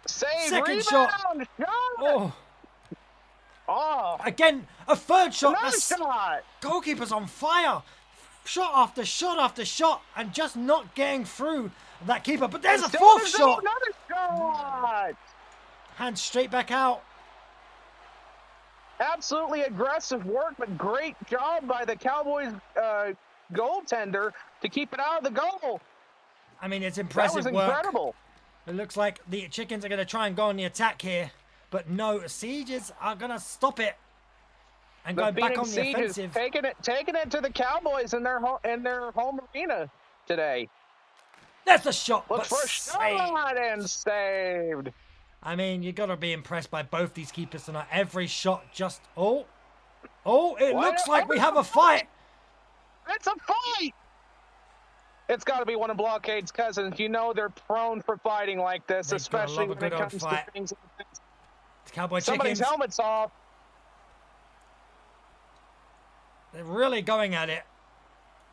Save. Second shot. Oh. Oh. Again, a third shot. Another shot. Goalkeeper's on fire. Shot after shot after shot, and just not getting through that keeper. But there's a fourth shot. Another shot. Hand straight back out. Absolutely aggressive work, but great job by the Cowboys goaltender to keep it out of the goal. I mean, it's impressive work. That was incredible. Work. It looks like the Chickens are going to try and go on the attack here. But no, Sieges are going to stop it. And go back on the offensive. Taking it to the Cowboys in their home arena today. That's a shot, Looks but for a shot and saved. I mean, you got to be impressed by both these keepers tonight. Every shot just... it looks like we have a fight. It's a fight. It's got to be one of Blockade's cousins. You know they're prone for fighting like this, especially when it comes to things like this. Cowboy Somebody's Chickens. helmet's off. They're really going at it.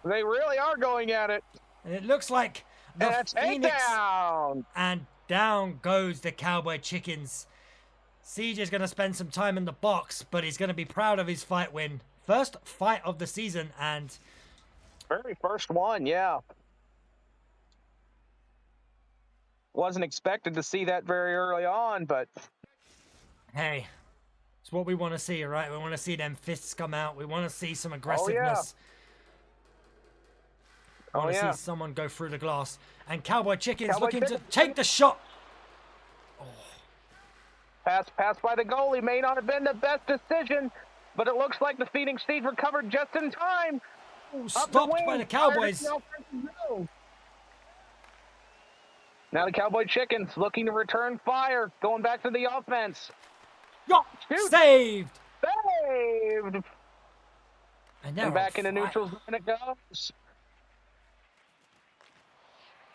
They really are going at it. And it looks like the Phoenix... Down. And down goes the Cowboy Chickens. Siege is going to spend some time in the box, but he's going to be proud of his fight win. First fight of the season, and... Very first one, yeah. Wasn't expected to see that very early on, but... Hey, it's what we want to see, right? We want to see them fists come out. We want to see some aggressiveness. I want to see someone go through the glass. And Cowboy Chickens looking to take the shot. Oh. Pass by the goalie may not have been the best decision, but it looks like the Phoenix Siege recovered just in time. Oh, stopped by the Cowboys. Now the Cowboy Chickens looking to return fire, going back to the offense. Saved. Saved. And back into neutral zone it goes.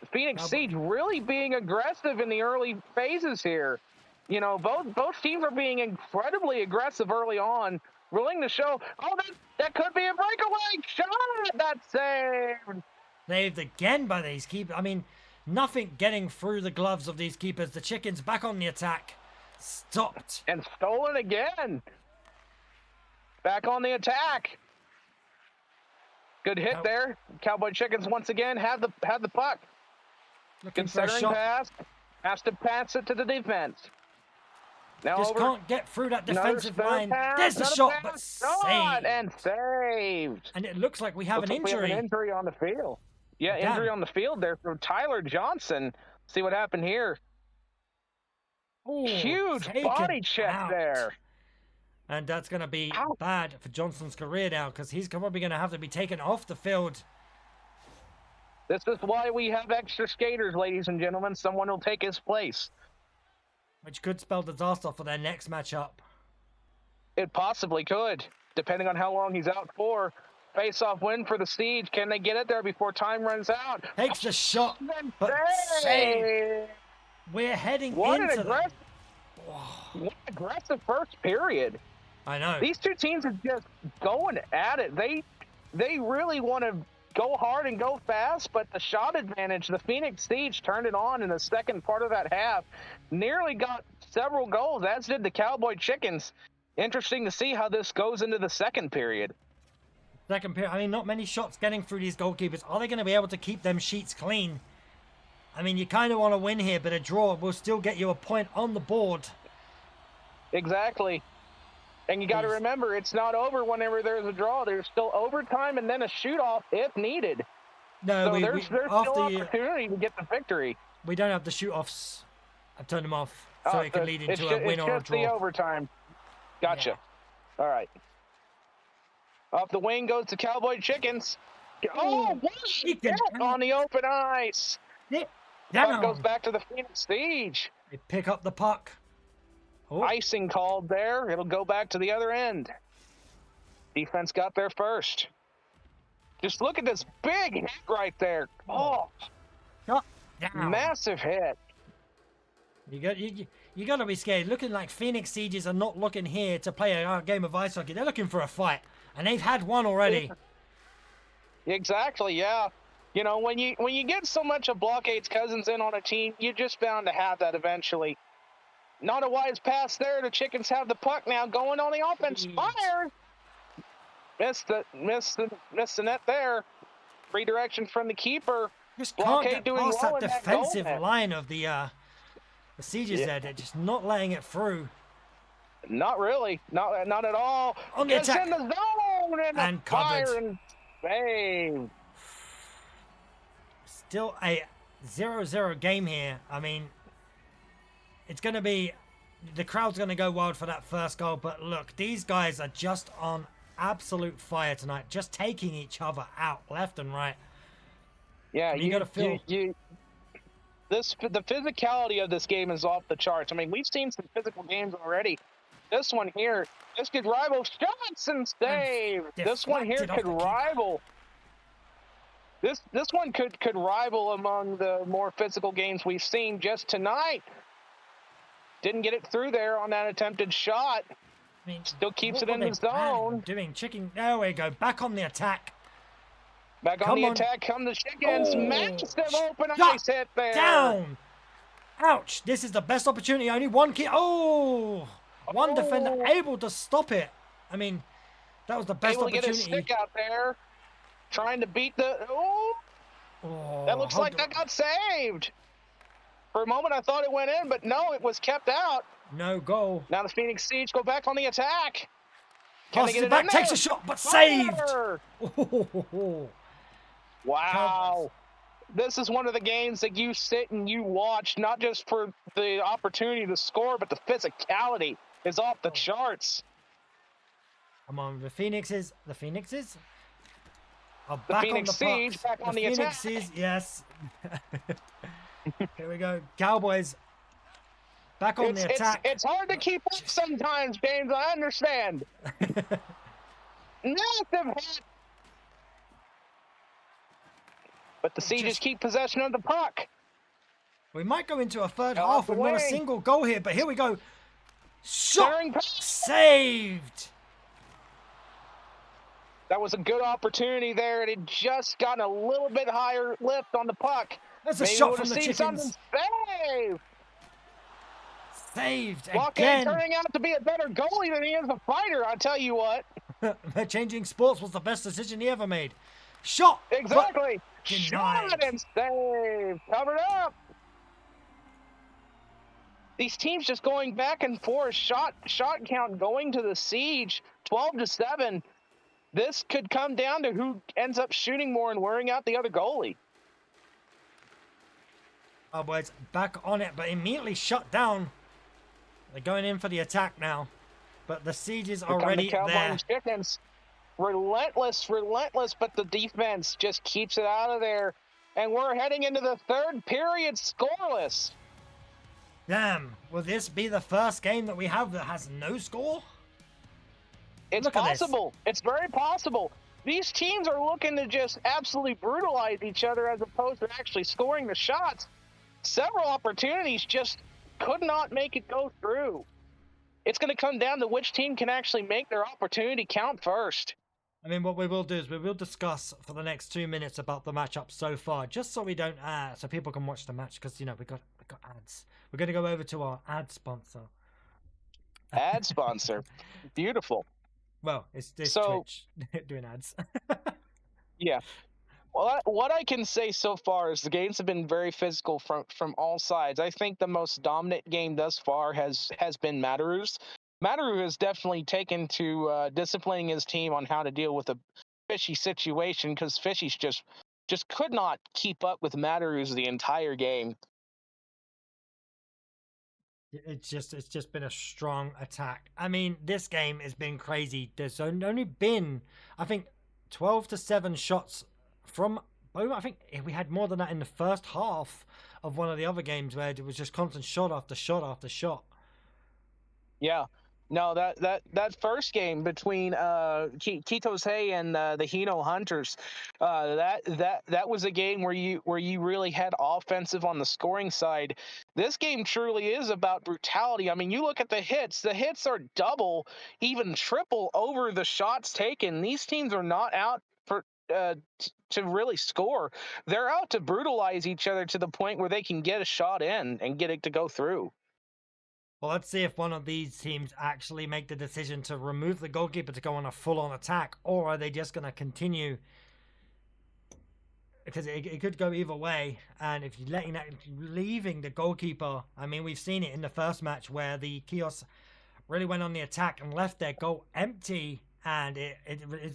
The Phoenix Siege really being aggressive in the early phases here. You know, both teams are being incredibly aggressive early on, willing to show, that could be a breakaway shot. That's saved. Saved again by these keepers. I mean, nothing getting through the gloves of these keepers. The Chickens back on the attack. Stopped. And stolen again. Back on the attack. Good hit there. Cowboy Chickens once again have the puck. Looking for a shot. Pass. Has to pass it to the defense. Now just can't get through that defensive line. There's the shot, but saved. And saved. And it looks like we have an injury. We have an injury on the field. Yeah, injury on the field there from Tyler Johnson. See what happened here. Ooh, huge body check there. And that's going to be bad for Johnson's career now, because he's probably going to have to be taken off the field. This is why we have extra skaters, ladies and gentlemen. Someone will take his place. Which could spell disaster for their next matchup. It possibly could, depending on how long he's out for. Face-off win for the Siege. Can they get it there before time runs out? Takes the shot, but saved. We're heading into what an aggressive first period. I know. These two teams are just going at it. They really want to go hard and go fast, but the shot advantage, the Phoenix Siege turned it on in the second part of that half, nearly got several goals, as did the Cowboy Chickens. Interesting to see how this goes into the second period. Second period, I mean, not many shots getting through these goalkeepers. Are they going to be able to keep them sheets clean? I mean, you kind of want to win here, but a draw will still get you a point on the board. Exactly. And you got to remember, it's not over whenever there's a draw. There's still overtime and then a shoot-off if needed. No, so there's still opportunity to get the victory. We don't have the shoot-offs. I've turned them off, so it can lead into a win or a draw. It's just the overtime. Gotcha. Yeah. All right. Off the wing goes the Cowboy Chickens. Oh, what on the open ice. Puck goes back to the Phoenix Siege. They pick up the puck. Oh. Icing called there. It'll go back to the other end. Defense got there first. Just look at this big hit right there. Oh, massive hit. You got to be scared. Looking like Phoenix Sieges are not looking here to play a game of ice hockey. They're looking for a fight, and they've had one already. Exactly. Yeah. You know, when you get so much of Blockade's cousins in on a team, you're just bound to have that eventually. Not a wise pass there. The Chickens have the puck now, going on the offense. Fire! Missed the net there. Redirection from the keeper. Just can't get past that defensive line of the Sieges there. They're just not letting it through. Not really. Not at all. On the attack. In the zone and covered. Fire and save. Still a 0-0 game here. I mean, it's going to be, the crowd's going to go wild for that first goal. But look, these guys are just on absolute fire tonight, just taking each other out left and right. Yeah, you got to feel the physicality of this game is off the charts. I mean, we've seen some physical games already. This one here, this could rival shots and save. This one here could rival. This one could rival among the more physical games we've seen just tonight. Didn't get it through there on that attempted shot. I mean, still keeps it in the zone. Doing chicken. There we go. Back on the attack. Back on the attack come the Chickens. Oh, massive open ice hit there. Down. Ouch. This is the best opportunity. Only one key. One defender able to stop it. I mean, that was the best opportunity. Able to get a stick out there. Trying to beat the... that looks like that got saved. For a moment, I thought it went in, but no, it was kept out. No goal. Now the Phoenix Siege go back on the attack. Passes it back, takes a shot, but saved. Wow. This is one of the games that you sit and you watch, not just for the opportunity to score, but the physicality is off the charts. Come on, the Phoenixes are the back Phoenix on the Siege, back on the attack. Phoenixes, yes. Here we go. Cowboys back on the attack. It's hard to keep up sometimes, James. I understand. Massive hit. But the Sieges keep possession of the puck. We might go into a third half with not a single goal here, but here we go. Shot saved. That was a good opportunity there, and it just got a little bit higher lift on the puck. That's a shot from the Chickens. Saved again. Turning out to be a better goalie than he is a fighter, I tell you what. Changing sports was the best decision he ever made. Shot. Exactly. Shot and save. Covered up. These teams just going back and forth. Shot count going to the Siege. 12-7. This could come down to who ends up shooting more and wearing out the other goalie. Cowboys back on it, but immediately shut down. They're going in for the attack now. But the Sieges are already there. Chickens. Relentless, but the defense just keeps it out of there. And we're heading into the third period scoreless. Damn, will this be the first game that we have that has no score? It's possible. It's very possible. These teams are looking to just absolutely brutalize each other as opposed to actually scoring the shots. Several opportunities just could not make it go through. it's going to come down to which team can actually make their opportunity count first. I mean, what we will do is we will discuss for the next 2 minutes about the matchup so far, just so we don't so people can watch the match, because we got ads. We're going to go over to our ad sponsor. Ad sponsor, beautiful. Well, it's So, Twitch doing ads. yeah. Well, what I can say so far is the games have been very physical from all sides. I think the most dominant game thus far has been Mataru's. Mataru has definitely taken to disciplining his team on how to deal with a fishy situation, because Fishy's just could not keep up with Mataru's the entire game. It's just been a strong attack. I mean, this game has been crazy. There's only been, I think, 12 to 7 shots from both. I think we had more than that in the first half of one of the other games, where it was just constant shot after shot after shot. Yeah. No, that first game between Kitose and the Hino Hunters, that was a game where you really had offensive on the scoring side. This game truly is about brutality. I mean, you look at the hits. The hits are double, even triple over the shots taken. These teams are not out for to really score. They're out to brutalize each other to the point where they can get a shot in and get it to go through. Well, let's see if one of these teams actually make the decision to remove the goalkeeper to go on a full-on attack, or are they just going to continue? Because it could go either way, and if you're leaving the goalkeeper, I mean, we've seen it in the first match where the Kios really went on the attack and left their goal empty, and it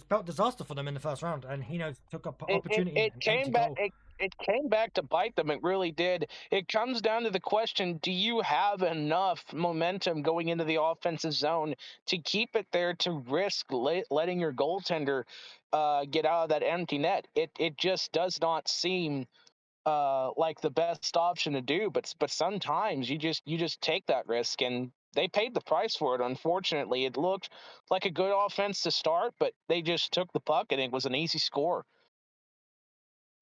felt disaster for them in the first round, and Hino took up opportunity. It came back. It came back to bite them. It really did. It comes down to the question: do you have enough momentum going into the offensive zone to keep it there to risk letting your goaltender get out of that empty net? It just does not seem like the best option to do. But sometimes you just take that risk, and they paid the price for it. Unfortunately, it looked like a good offense to start, but they just took the puck, and it was an easy score.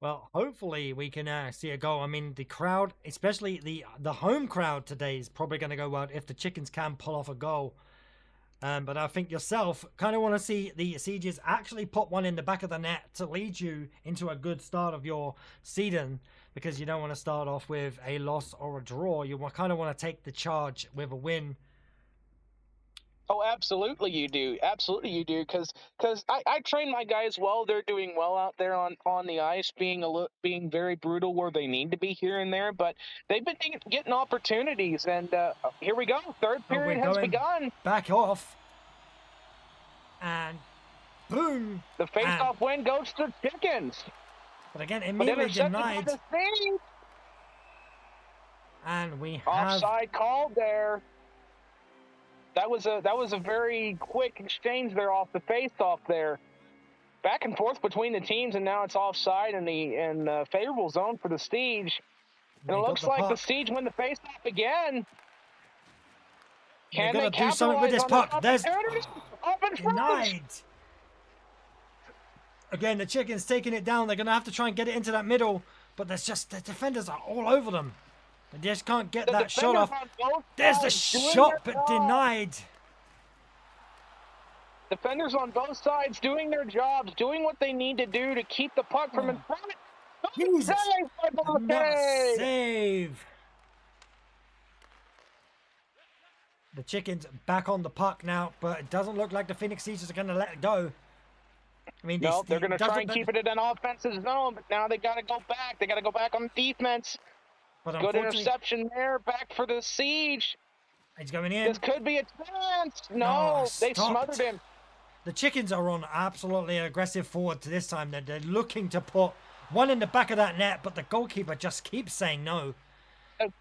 Well, hopefully we can see a goal. I mean, the crowd, especially the home crowd today, is probably going to go wild if the Chickens can pull off a goal. But I think yourself kind of want to see the Sieges actually put one in the back of the net to lead you into a good start of your season, because you don't want to start off with a loss or a draw. You kind of want to take the charge with a win. Oh, absolutely you do. Absolutely you do. Because I train my guys well. They're doing well out there on the ice, being very brutal where they need to be here and there. But they've been getting opportunities, and here we go. Third period has begun. Back off, and boom. The face-off win goes to Chickens. But again, immediately denied. And we have offside called there. That was a very quick exchange there off the face-off there. Back and forth between the teams, and now it's offside in the favorable zone for the Siege. And it looks like the Siege win the face-off again. Can they do something with this puck? There's denied. Again, the Chickens taking it down. They're going to have to try and get it into that middle, but there's just the defenders are all over them. They just can't get that shot off. There's the shot, but denied. Defenders on both sides doing their jobs, doing what they need to do to keep the puck from in front. Jesus. Save. The Chickens back on the puck now, but it doesn't look like the Phoenix Sieges are going to let it go. I mean, no, they're going to try and keep it in an offensive zone, but now they got to go back. They got to go back on defense. But good interception there, back for the Siege. He's going in. This could be a chance. No, they smothered him. The Chickens are on absolutely aggressive forward to this time. They're looking to put one in the back of that net, but the goalkeeper just keeps saying no.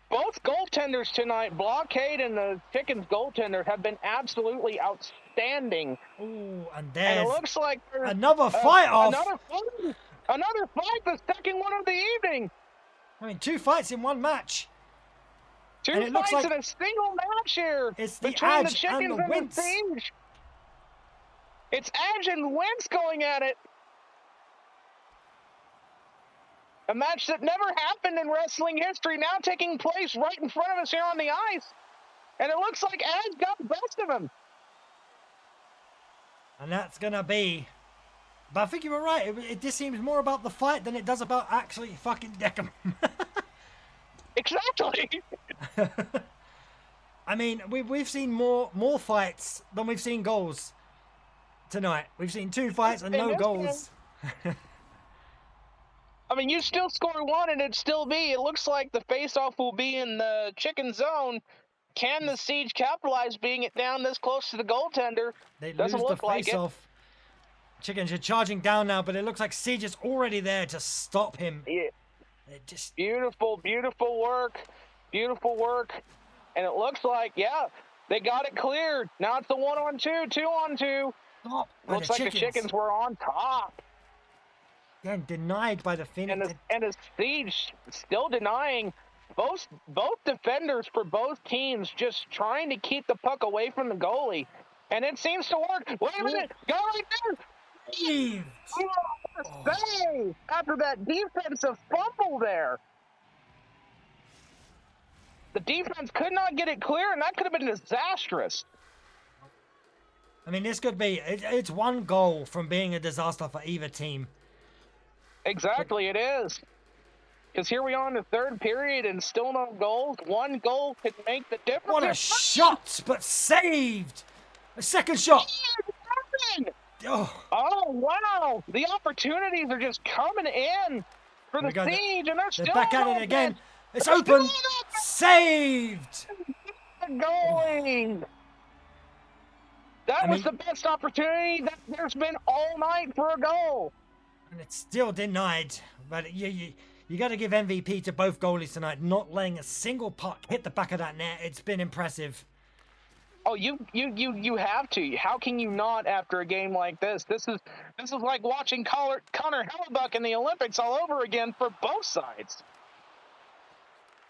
Both goaltenders tonight, Blockade and the Chickens goaltender, have been absolutely outstanding. Ooh, and there's it looks like another fight off. Another fight, the second one of the evening. I mean, 2 fights in one match. Two fights in a single match here. It's the Edge and the Wince. It's Edge and Wince going at it. A match that never happened in wrestling history, now taking place right in front of us here on the ice. And it looks like Ed's got the best of him. And that's going to be... But I think you were right. It just seems more about the fight than it does about actually fucking Deckham. Exactly. I mean, we've seen more fights than we've seen goals tonight. We've seen 2 fights and no goals. I mean, you still score one and it'd still be. It looks like the face-off will be in the chicken zone. Can the Siege capitalize being it down this close to the goaltender? They Doesn't lose the look like it. face-off. Chickens are charging down now, but it looks like Siege is already there to stop him. Yeah. It just... Beautiful, beautiful work. Beautiful work. And it looks like, yeah, they got it cleared. Now it's the 1-on-2, 2-on-2. Stop by Looks the like the chickens were on top. Again, denied by the Phoenix. And the Siege still denying. Both defenders for both teams just trying to keep the puck away from the goalie. And it seems to work. Wait a minute. Go right there. Save! Save after that defensive fumble there. The defense could not get it clear, and that could have been disastrous. I mean, this could be... It's 1 goal from being a disaster for either team. Exactly, it is. Because here we are in the 3rd period and still no goals. 1 goal could make the difference. What a shot, but saved! A second shot! Oh, wow! The opportunities are just coming in for the Siege, and they're still back at it again. It's open. Saved! Going. That was the best opportunity that there's been all night for a goal. And it's still denied. But you got to give MVP to both goalies tonight, not letting a single puck hit the back of that net. It's been impressive. Oh, you have to. How can you not after a game like this? This is like watching Connor Hellebuck in the Olympics all over again for both sides.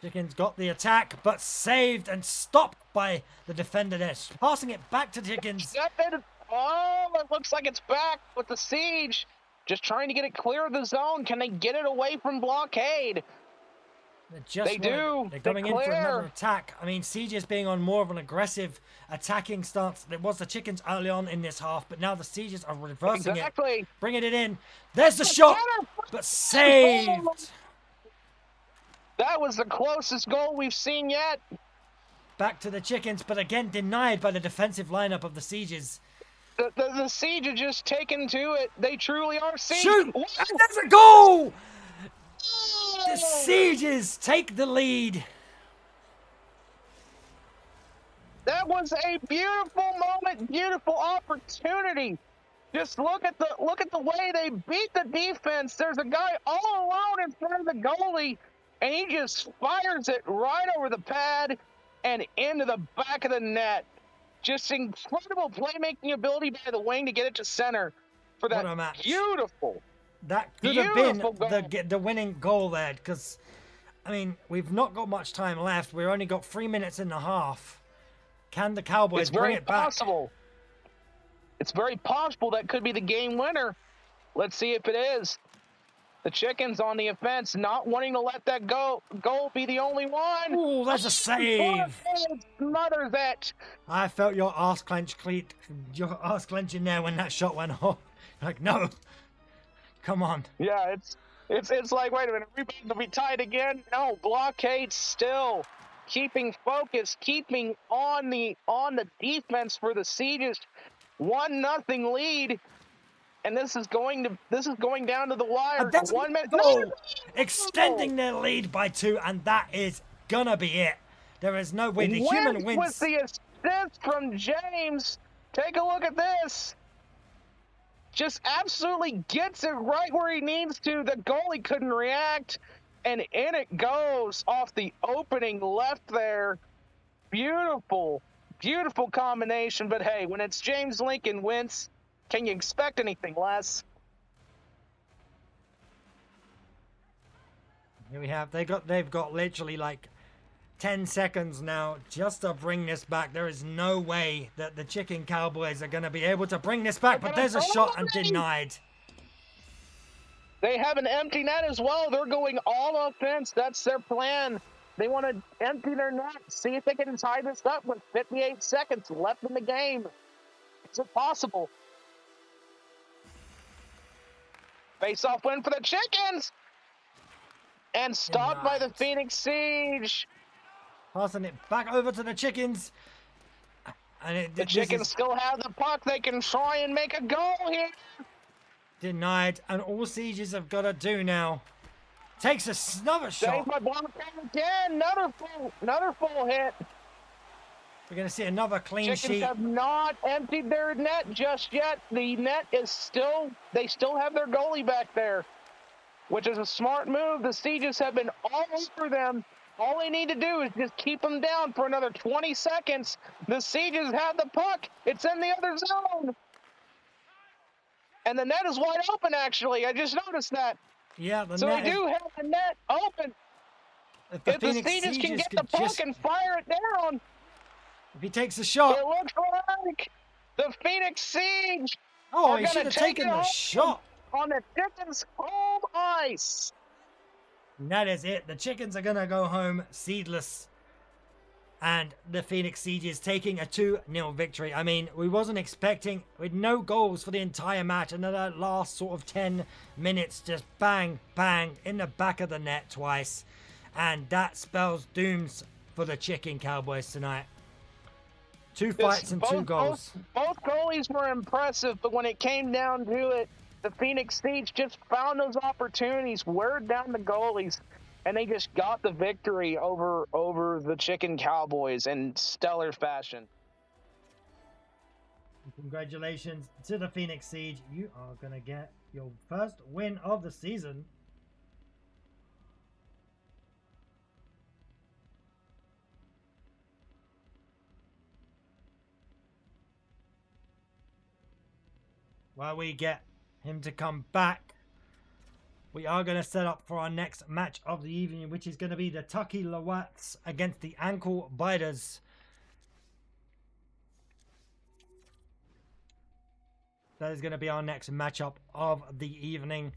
Chickens got the attack, but saved and stopped by the defender there. Passing it back to Chickens. Oh, it looks like it's back with the Siege. Just trying to get it clear of the zone. Can they get it away from blockade? They do. They're coming in for another attack. I mean, Siege is being on more of an aggressive attacking stance. It was the Chickens early on in this half, but now the Sieges are reversing it. Bringing it in. There's the shot, but saved. That was the closest goal we've seen yet. Back to the Chickens, but again denied by the defensive lineup of the Sieges. The Siege are just taken to it. They truly are Siege. Shoot! And there's a goal! The Sieges take the lead. That was a beautiful moment, beautiful opportunity. Just look at the way they beat the defense. There's a guy all alone in front of the goalie, and he just fires it right over the pad and into the back of the net. Just incredible playmaking ability by the wing to get it to center for that beautiful. That could have been the winning goal there, because, I mean, we've not got much time left. We've only got 3 minutes and a half. Can the Cowboys bring it back? It's very possible that could be the game winner. Let's see if it is. The Chickens on the offense, not wanting to let that goal be the only one. Ooh, that's a save. Smothers it. I felt your arse clenching there when that shot went off. Like, no. Come on. Yeah, it's like, wait a minute, rebound to be tied again. No, blockade still keeping focus, keeping on the defense for the Sieges. 1-0 lead, and this is going down to the wire. 1 minute. No! Extending their lead by 2, and that is gonna be it. There is no way the human wins. With the assist from James, take a look at this. Just absolutely gets it right where he needs to. The goalie couldn't react, and in it goes off the opening left there. Beautiful, beautiful combination. But hey, when it's James Lincoln wins, can you expect anything less? Here we have, they've got literally like 10 seconds now just to bring this back. There is no way that the Chicken Cowboys are going to be able to bring this back, but there's a shot and denied. They have an empty net as well. They're going all offense. That's their plan. They want to empty their net, see if they can tie this up with 58 seconds left in the game. Is it possible? Face-off win for the Chickens! And stopped by the Phoenix Siege. Passing it back over to the Chickens. And the Chickens still have the puck. They can try and make a goal here. Denied. And all Sieges have got to do now. Takes another shot. Save my block again. Another full hit. We're going to see another clean sheet. Chickens have not emptied their net just yet. The net is still, they still have their goalie back there, which is a smart move. The Sieges have been all over them. All they need to do is just keep them down for another 20 seconds. The Sieges have the puck. It's in the other zone. And the net is wide open, actually. I just noticed that. Yeah, the so net they do have the net open. If the Sieges can get the puck and fire it down. If he takes a shot. It looks like the Phoenix Siege. Oh, he should have taken the shot. On the Chickens' home ice. And that is it. The Chickens are going to go home seedless. And the Phoenix Siege is taking a 2-0 victory. I mean, we wasn't expecting, with no goals for the entire match, and then that last sort of 10 minutes, just bang, bang, in the back of the net twice. And that spells dooms for the Chicken Cowboys tonight. 2 fights and 2 goals. Both goalies were impressive, but when it came down to it, the Phoenix Siege just found those opportunities, wore down the goalies, and they just got the victory over the Chicken Cowboys in stellar fashion. Congratulations to the Phoenix Siege. You are going to get your first win of the season. While we get him to come back, we are going to set up for our next match of the evening, which is going to be the Tucky Lawats against the Ankle Biters. That is going to be our next matchup of the evening.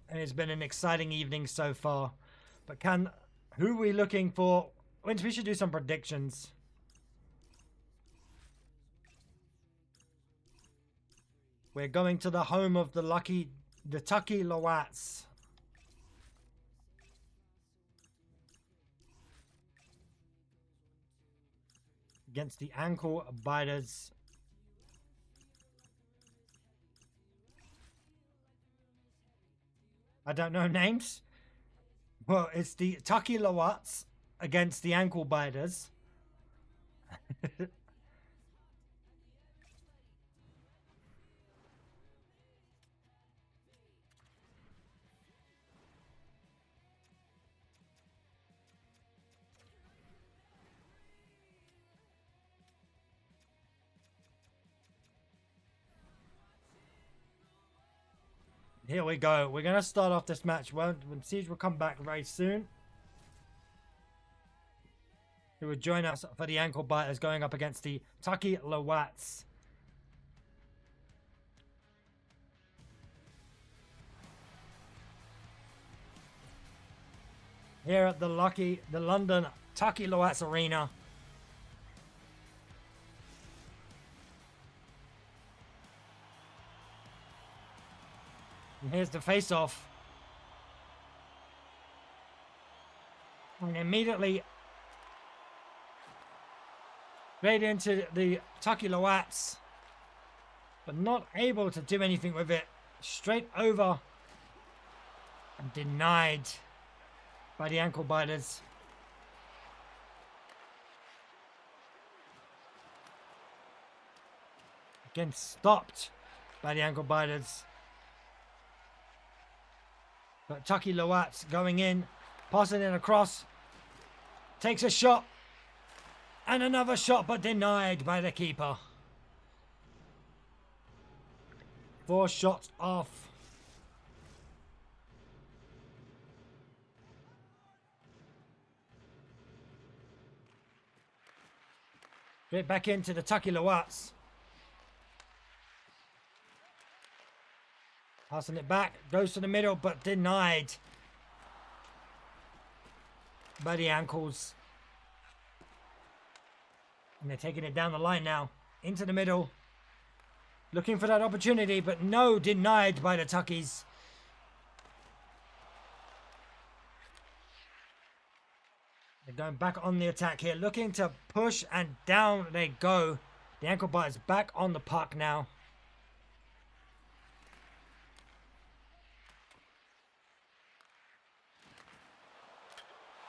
And it's been an exciting evening so far. But who are we looking for? We should do some predictions. We're going to the home of the Tucky Lawats. Against the Ankle Biters. I don't know names. Well, it's the Tucky Lawats against the Ankle Biters. Here we go. We're going to start off this match. When Siege will come back very soon. He will join us for the Ankle Biters going up against the Tucky Lawats. Here at the London Tucky Lawats Arena. And here's the face-off. And immediately straight into the Tucky Lawats. But not able to do anything with it. Straight over. And denied by the Ankle Biters. Again stopped by the Ankle Biters. But Tucky Lawats going in, passing it across, takes a shot, and another shot, but denied by the keeper. 4 shots off. Straight back into the Tucky Lawats. Passing it back, goes to the middle, but denied by the ankles. And they're taking it down the line now, into the middle. Looking for that opportunity, but no, denied by the Tuckies. They're going back on the attack here, looking to push, and down they go. The ankle biters back on the puck now.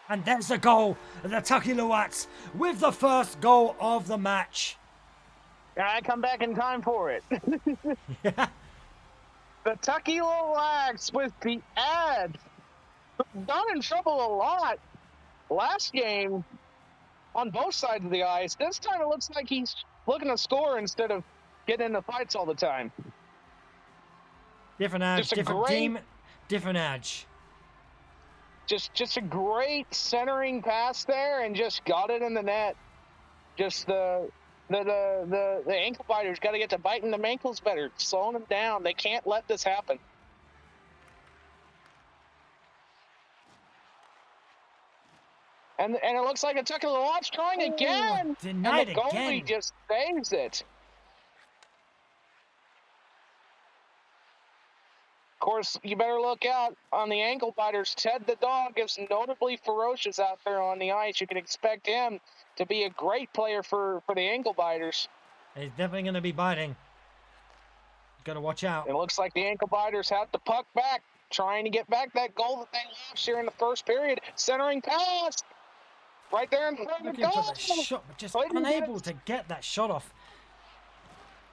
And there's the goal. The Tucky Lowats with the first goal of the match. I come back in time for it. Yeah. The Tucky Lilacs with the ad. Got in trouble a lot last game on both sides of the ice. This time it looks like he's looking to score instead of getting into fights all the time. Different edge, different team, different edge. Just a great centering pass there, and just got it in the net. Just the ankle biters got to get to biting the ankles better, slowing them down. They can't let this happen. And it looks like Kentucky Lowats trying again, denied and the goalie again. just saves it. Of course, you better look out on the ankle biters. Ted the dog is notably ferocious out there on the ice. You can expect him to be a great player for the ankle biters. He's definitely going to be biting. Got to watch out. It looks like the ankle biters have the puck back, trying to get back that goal that they lost here in the first period. Centering pass right there in front of the goal. For the shot, but just unable to get that shot off.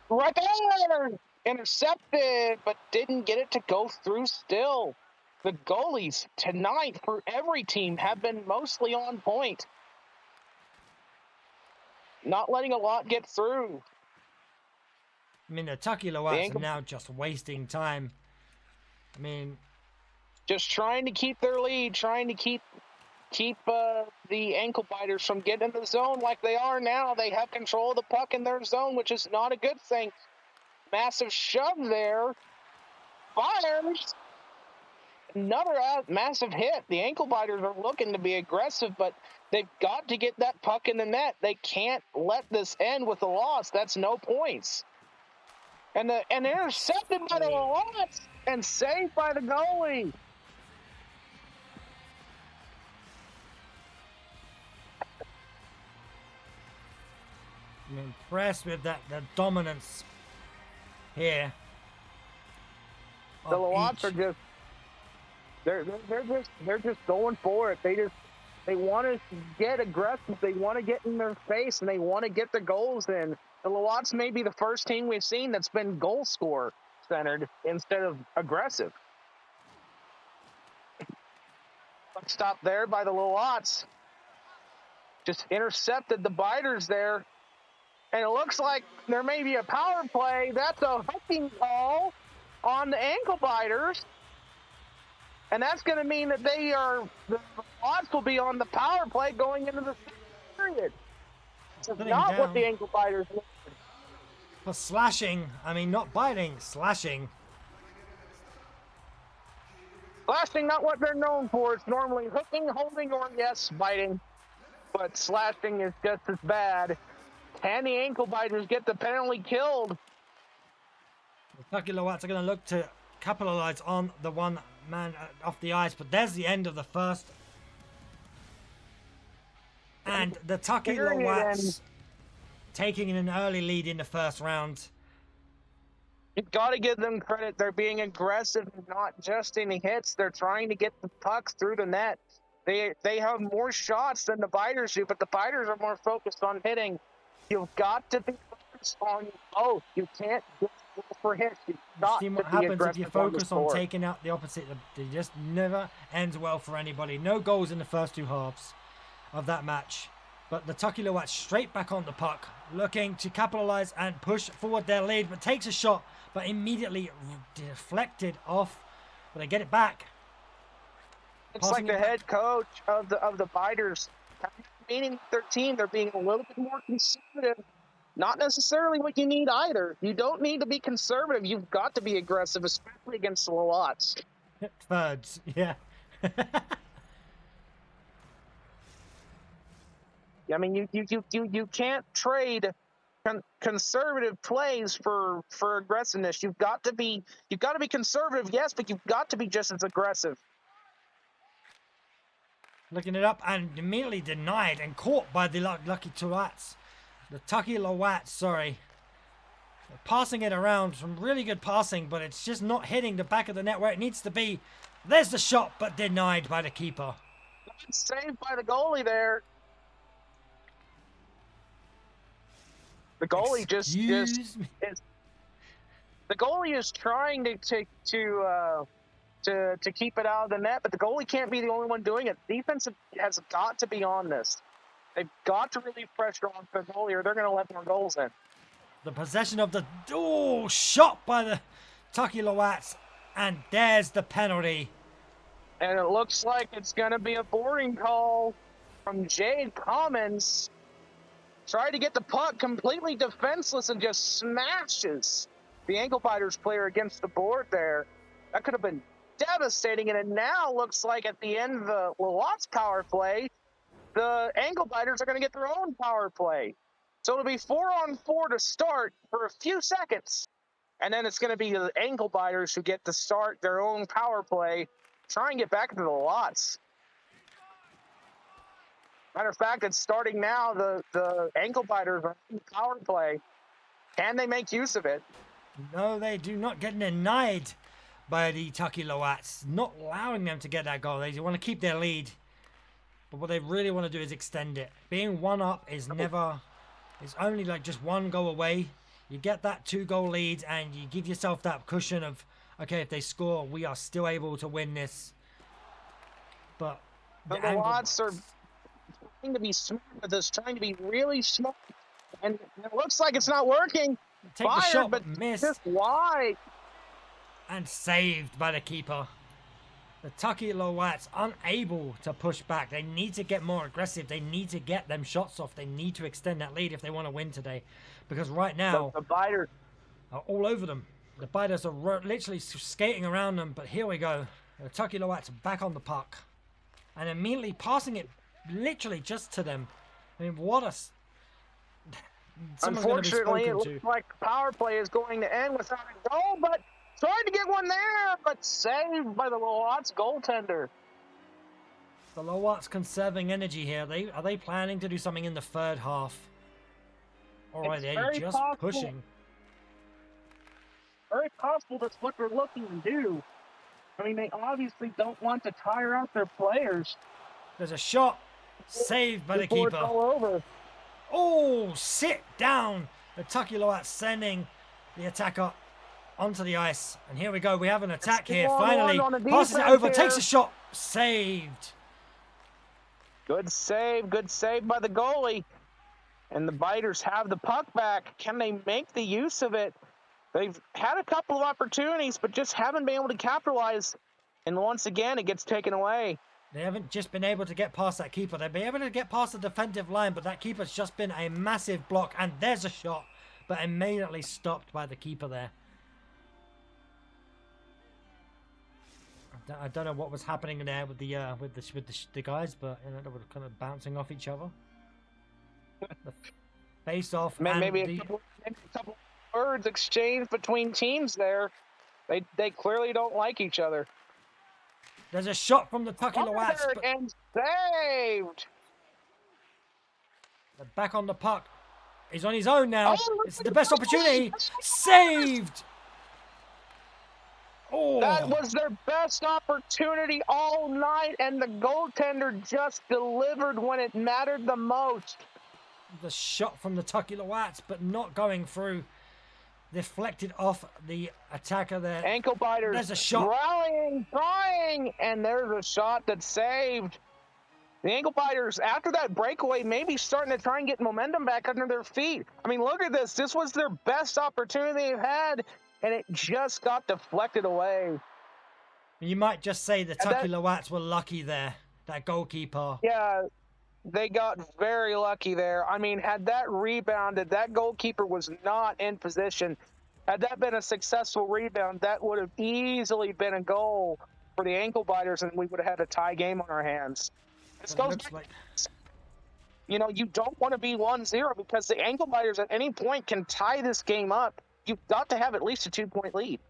Right there! Intercepted, but didn't get it to go through still. The goalies tonight for every team have been mostly on point. Not letting a lot get through. I mean, the Tucky Lowats are now just wasting time. I mean, just trying to keep their lead, trying to keep the ankle biters from getting into the zone like they are now. They have control of the puck in their zone, which is not a good thing. Massive shove there. Fires. Another massive hit. The ankle biters are looking to be aggressive, but they've got to get that puck in the net. They can't let this end with a loss. That's no points. And intercepted by the Lowats and saved by the goalie. I'm impressed with the dominance here. The Lowats are just they're just going for it. They want to get aggressive. They want to get in their face, and they want to get the goals in. The Lowats may be the first team we've seen that's been goal score centered instead of aggressive. Stop there by the Lowats. Just intercepted the biters there. And it looks like there may be a power play. That's a hooking call on the ankle biters. And that's going to mean that the Lowats will be on the power play going into the period. That's not what the ankle biters did. For slashing, I mean, not biting, slashing. Slashing, not what they're known for. It's normally hooking, holding, or yes, biting. But slashing is just as bad. Can the ankle biters get the penalty killed? The Tucky Lowats are going to look to capitalize on the one man off the ice, but there's the end of the first. And the Tucky Lowats taking an early lead in the first round. You've got to give them credit. They're being aggressive, not just in hits. They're trying to get the pucks through the net. They have more shots than the biters do, but the biters are more focused on hitting. You've got to be focused on both. You can't just go for hits. You've got See to what be happens if aggressive you focus on score. taking out the opposite. It just never ends well for anybody. No goals in the first two halves of that match. But the Tucky Lowats straight back on the puck, looking to capitalize and push forward their lead, but takes a shot, but immediately deflected off. But they get it back. It's like the head coach of the biters, meaning their team, they're being a little bit more conservative not necessarily what you need either. You don't need to be conservative. You've got to be aggressive, especially against the Lots. Thirds, yeah. I mean, you can't trade conservative plays for aggressiveness. You've got to be conservative, yes, but you've got to be just as aggressive. Looking it up and immediately denied and caught by the lucky Tuats. The Tucky Lowats, sorry. They're passing it around, some really good passing, but it's just not hitting the back of the net where it needs to be. There's the shot, but denied by the keeper. Saved by the goalie there. The goalie the goalie is trying to keep it out of the net, but the goalie can't be the only one doing it. Defense has got to be on this. They've got to relieve pressure on the goalie, or they're going to let more goals in. The possession of the shot by the Tucky Lowats, and there's the penalty. And it looks like it's going to be a boarding call from Jade Commons. Tried to get the puck completely defenseless and just smashes the Ankle Biters player against the board there. That could have been devastating, and it now looks like at the end of the Lots power play, the Ankle Biters are going to get their own power play. So it'll be 4-on-4 to start for a few seconds, and then it's going to be the Ankle Biters who get to start their own power play, try and get back into the Lots. Matter of fact, it's starting now. The Ankle Biters are in power play. Can they make use of it? No, they do not, get denied by the Tucky Lowats, not allowing them to get that goal. They want to keep their lead, but what they really want to do is extend it. Being one up is only like just one goal away. You get that 2-goal lead and you give yourself that cushion of, okay, if they score, we are still able to win this. But the Lots are trying to be smart with this, trying to be really smart, and it looks like it's not working. Take the shot, but missed. Just wide. And saved by the keeper. The Tucky Lowats unable to push back. They need to get more aggressive. They need to get them shots off. They need to extend that lead if they want to win today. Because right now, the Biters are all over them. The Biters are literally skating around them. But here we go. The Tucky Lowats back on the puck. And immediately passing it literally just to them. I mean, what a... Unfortunately, it looks like the power play is going to end without a goal, but tried to get one there, but saved by the Lots goaltender. The Lowats conserving energy here. Are they planning to do something in the third half? Or are they just pushing? Very possible that's what they're looking to do. I mean, they obviously don't want to tire out their players. There's a shot. Saved by the keeper. It's all over. Oh, sit down. The Tucky Lowats sending the attacker onto the ice. And here we go. We have an attack here. Finally, passes it over, takes a shot. Saved. Good save by the goalie. And the Biters have the puck back. Can they make the use of it? They've had a couple of opportunities, but just haven't been able to capitalize. And once again, it gets taken away. They haven't just been able to get past that keeper. They've been able to get past the defensive line, but that keeper's just been a massive block. And there's a shot, but immediately stopped by the keeper there. I don't know what was happening there with the guys, but you know, they were kind of bouncing off each other. The face off. Maybe a couple words exchanged between teams there. They clearly don't like each other. There's a shot from the Tucky Lowats. And saved. They're back on the puck. He's on his own now. It's the best opportunity. Saved. Oh. That was their best opportunity all night, and the goaltender just delivered when it mattered the most. The shot from the Tucky Lowats, but not going through. Deflected off the attacker there. Ankle Biters. There's a shot. Rallying, trying, and there's a shot that saved. The Ankle Biters, after that breakaway, maybe starting to try and get momentum back under their feet. I mean, look at this. This was their best opportunity they've had, and it just got deflected away. You might just say the Tucky Lowats were lucky there. That goalkeeper. Yeah, They got very lucky there. I mean, had that rebounded, that goalkeeper was not in position. Had that been a successful rebound, that would have easily been a goal for the ankle biters, and we would have had a tie game on our hands. This But it goes looks back, like you don't want to be 1-0 because the ankle biters at any point can tie this game up. You've got to have at least a 2-point lead.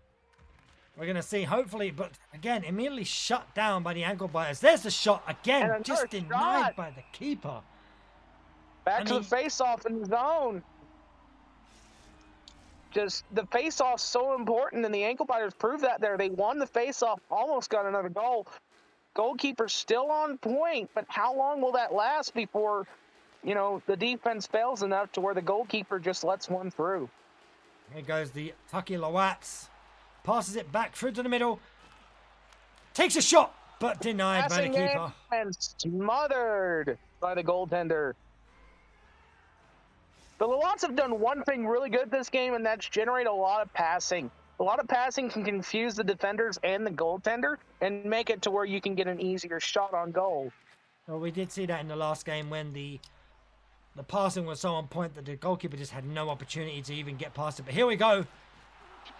we're going to see, hopefully, but again, immediately shut down by the ankle biters. There's the shot again, And just another denied shot. by the keeper. Back to the face-off in the zone. Just the face-off's so important, and the ankle biters proved that there. They won the face-off, almost got another goal. Goalkeeper still on point, but how long will that last before, the defense fails enough to where the goalkeeper just lets one through? Here goes the Tucky Lawats. Passes it back through to the middle. Takes a shot, but denied by the keeper. And smothered by the goaltender. The Lawats have done one thing really good this game, and that's generate a lot of passing. A lot of passing can confuse the defenders and the goaltender and make it to where you can get an easier shot on goal. Well, we did see that in the last game when the passing was so on point that the goalkeeper just had no opportunity to even get past it. But here we go.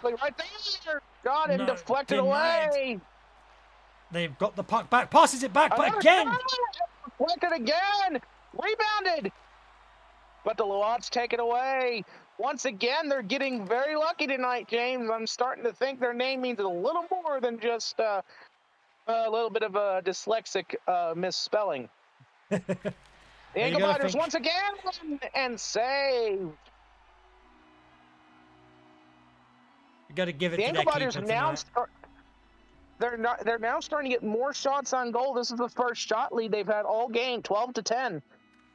Right there. Got it, deflected denied. away. They've got the puck back. Passes it back, but again. Deflected again. Rebounded. But the Lawats take it away. Once again, they're getting very lucky tonight, James. I'm starting to think their name means a little more than just a little bit of a dyslexic misspelling. The ankle biters once again and saved. You got to give it the to ankle that biters keeper now tonight. they're now starting to get more shots on goal. This is the first shot lead they've had all game, 12-10.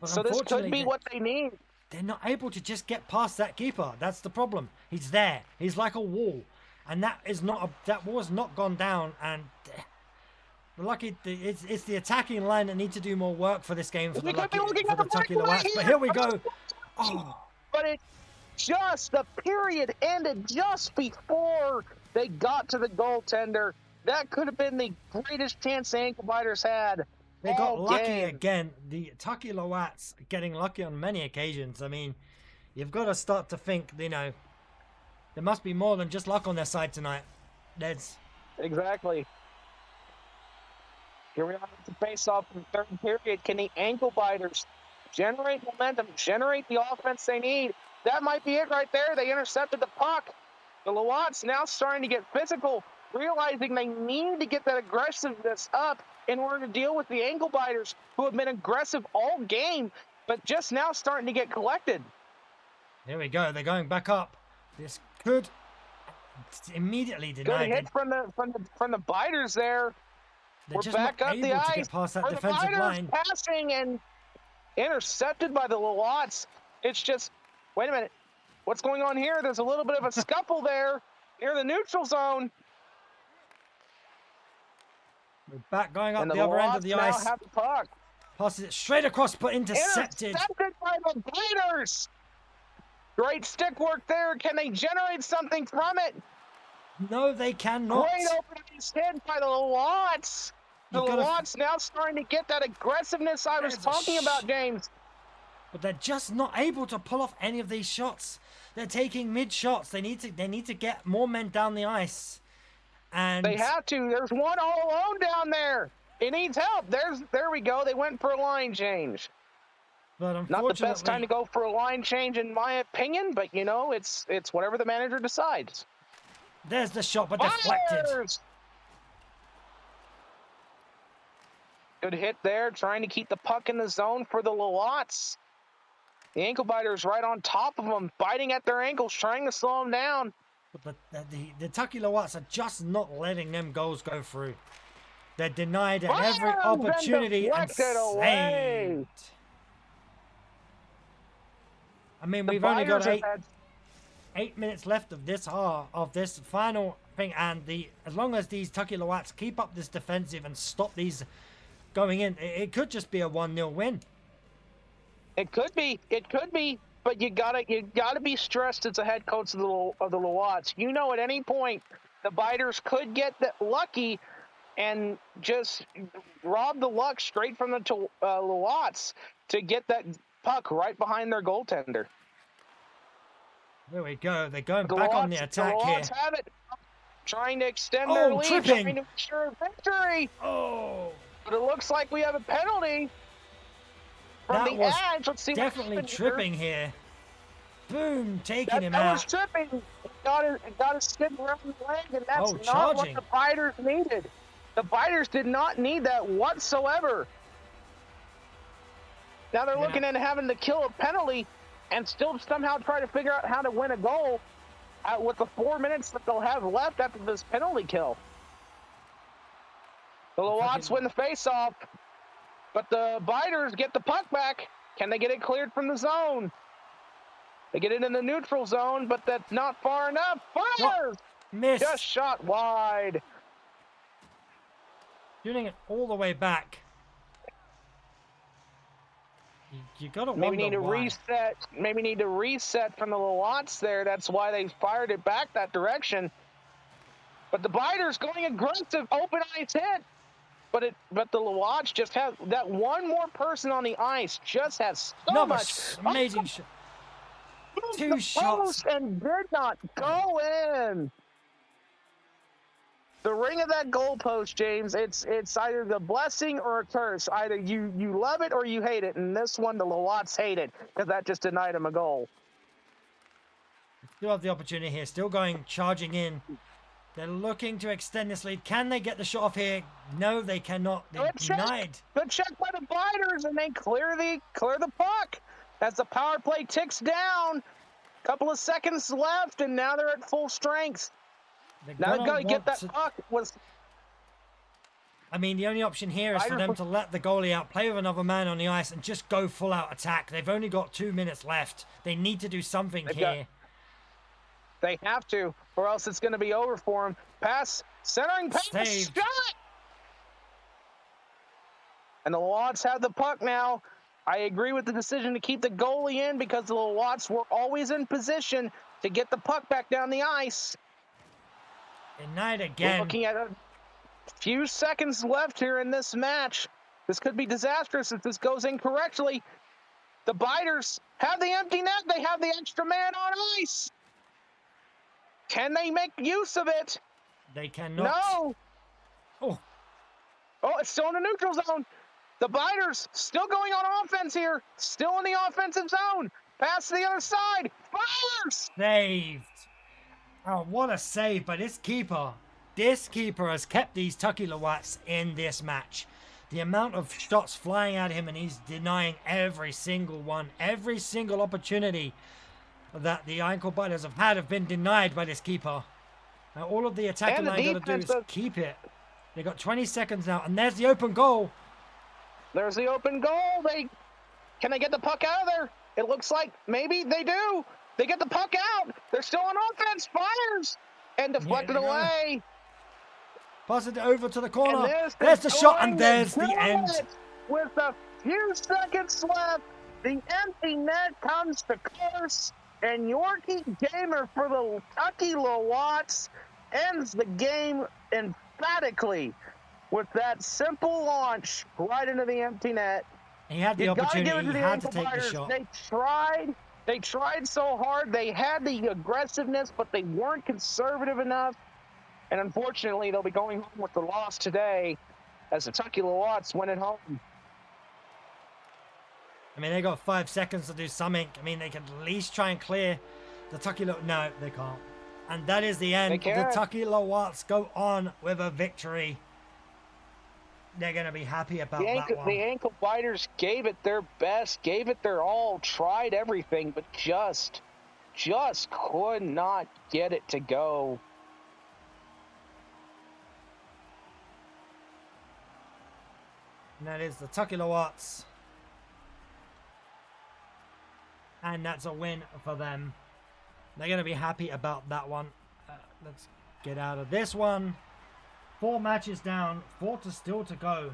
So this could be what they need. They're not able to just get past that keeper. That's the problem. He's there. He's like a wall, and that wall has not gone down. And lucky, it's the attacking line that need to do more work for this game for the Tucky Lawats. But here we go. Oh. But the period ended just before they got to the goaltender. That could have been the greatest chance the ankle biters had. They got lucky again. The Tucky Lawats getting lucky on many occasions. I mean, you've got to start to think, there must be more than just luck on their side tonight. Exactly. Here we are at the face-off in the third period. Can the ankle biters generate momentum, generate the offense they need? That might be it right there. They intercepted the puck. The Lawats now starting to get physical, realizing they need to get that aggressiveness up in order to deal with the ankle biters who have been aggressive all game, but just now starting to get collected. Here we go. They're going back up. This could immediately deny. Good hit from the biters there. We're back up the ice. Past that defensive line. Passing and intercepted by the Lawats. It's just, wait a minute. What's going on here? There's a little bit of a scuffle there near the neutral zone. We're back going up the other end of the ice. Have the puck. Passes it straight across, but intercepted. Intercepted by the biters. Great stick work there. Can they generate something from it? No, they cannot. Great opening hit by the Lawats. The Lawats now starting to get that aggressiveness I was talking about, James. But they're just not able to pull off any of these shots. They're taking mid shots. They need to get more men down the ice. And they have to. There's one all alone down there. He needs help. There we go. They went for a line change. But unfortunately, not the best time to go for a line change, in my opinion. But it's whatever the manager decides. There's the shot, but deflected. Good hit there, trying to keep the puck in the zone for the Lawats. The ankle biters right on top of them, biting at their ankles, trying to slow them down. But the Tucky Lawats are just not letting them goals go through. They're denied at every opportunity and saved. I mean, we've only got 8 minutes left of this final thing, and as long as these Tucky Lawats keep up this defensive and stop these going in, it could just be a 1-0 win. It could be, but you gotta be stressed as a head coach of the Lawats. At any point the biters could get that lucky and just rob the luck straight from the Lawats to get that puck right behind their goaltender. There we go. They're going The back on Lawats, the attack here. have it, trying to extend their lead, tripping. trying to ensure victory. Oh, But it looks like we have a penalty from that the was edge. Let's see definitely what tripping here. Boom, taking him that out. was tripping. It got his stick around the leg, and that's not charging. what the Biters needed. The Biters did not need that whatsoever. Now they're looking at having to kill a penalty and still somehow try to figure out how to win a goal with the 4 minutes that they'll have left after this penalty kill. The Lawats win the face-off, but the Biters get the puck back. Can they get it cleared from the zone? They get it in the neutral zone, but that's not far enough. Fires! Missed. Just shot wide. Shooting it all the way back. You gotta maybe need to why. reset. Maybe need to reset from the Lawats there. That's why they fired it back that direction. But the Biters going aggressive, open ice hit. But the Lawats just have that one more person on the ice. Just has so much amazing shot. 2 shots and did not go in. The ring of that goalpost, James, it's either the blessing or a curse. Either you love it or you hate it. And this one, the Lawats hate it because that just denied him a goal. Still have the opportunity here. Still charging in. They're looking to extend this lead. Can they get the shot off here? No, they cannot. They're denied. Good check by the Biters, and they clear the puck as the power play ticks down. Couple of seconds left, and now they're at full strength. Now they've got to get that puck. I mean, the only option here is for them to let the goalie out, play with another man on the ice, and just go full-out attack. They've only got 2 minutes left. They need to do something here. They have to, or else it's going to be over for them. Pass, centering pass, shot! And the Lawats have the puck now. I agree with the decision to keep the goalie in because the Lawats were always in position to get the puck back down the ice. Denied again. We're looking at a few seconds left here in this match. This could be disastrous if this goes incorrectly. The Biters have the empty net. They have the extra man on ice. Can they make use of it? They cannot. No. Oh, it's still in the neutral zone. The Biters still going on offense here. Still in the offensive zone. Pass to the other side. Fires! Saved. Oh, what a save by this keeper. This keeper has kept these Tucky Lawats in this match. The amount of shots flying at him, and he's denying every single one. Every single opportunity that the ankle biters have been denied by this keeper. Now all of the attacking line got to do is keep it. They got 20 seconds now, and there's the open goal. There's the open goal. Can they get the puck out of there? It looks like maybe they do. They get the puck out. They're still on offense. Fires and deflected away. Pass it over to the corner. There's the shot, and there's the end. With a few seconds left, the empty net comes to curse, and Yorkie Gamer for the Tucky Lawats ends the game emphatically with that simple launch right into the empty net. He had the opportunity. He had to take the shot. They tried so hard. They had the aggressiveness, but they weren't conservative enough. And unfortunately, they'll be going home with the loss today as the Tucky Lawats win at home. I mean, they got 5 seconds to do something. I mean, they could at least try and clear the Tucky Lawats. No, they can't. And that is the end. The Tucky Lawats go on with a victory. They're going to be happy about that one. The ankle biters gave it their best, gave it their all, tried everything, but just could not get it to go. And that is the Tucky Lawats. And that's a win for them. They're going to be happy about that one. Let's get out of this one. 4 matches down, 4 still to go.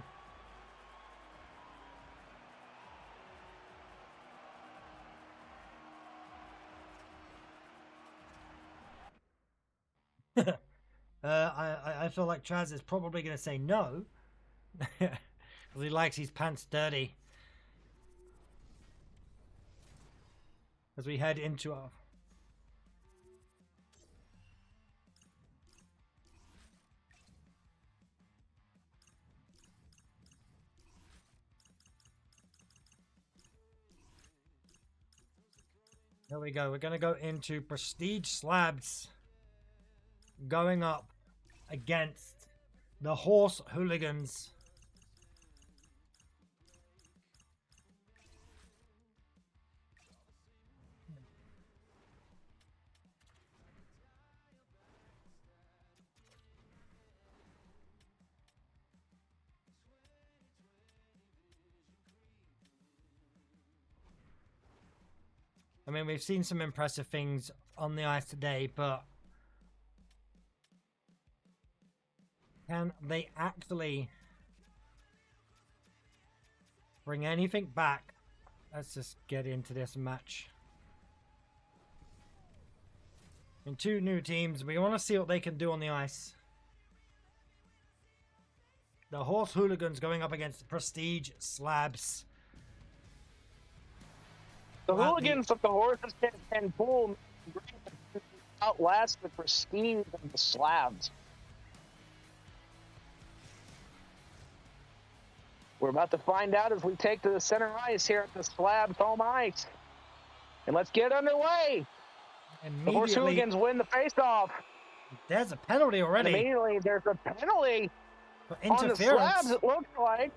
I feel like Chaz is probably going to say no. Because he likes his pants dirty. As we head into our... There we go. We're going to go into Prestige Slabs. Going up against the Horse Hooligans. I mean, we've seen some impressive things on the ice today, but can they actually bring anything back? Let's just get into this match. In two new teams, we want to see what they can do on the ice. The Horse Hooligans going up against Prestige Slabs. The hooligans of the horses can pull outlast the Prestige of the Slabs. We're about to find out as we take to the center ice here at the Slabs home ice. And let's get underway. The Horse Hooligans win the faceoff. There's a penalty already. And immediately there's a penalty for on the Slabs, it looks like.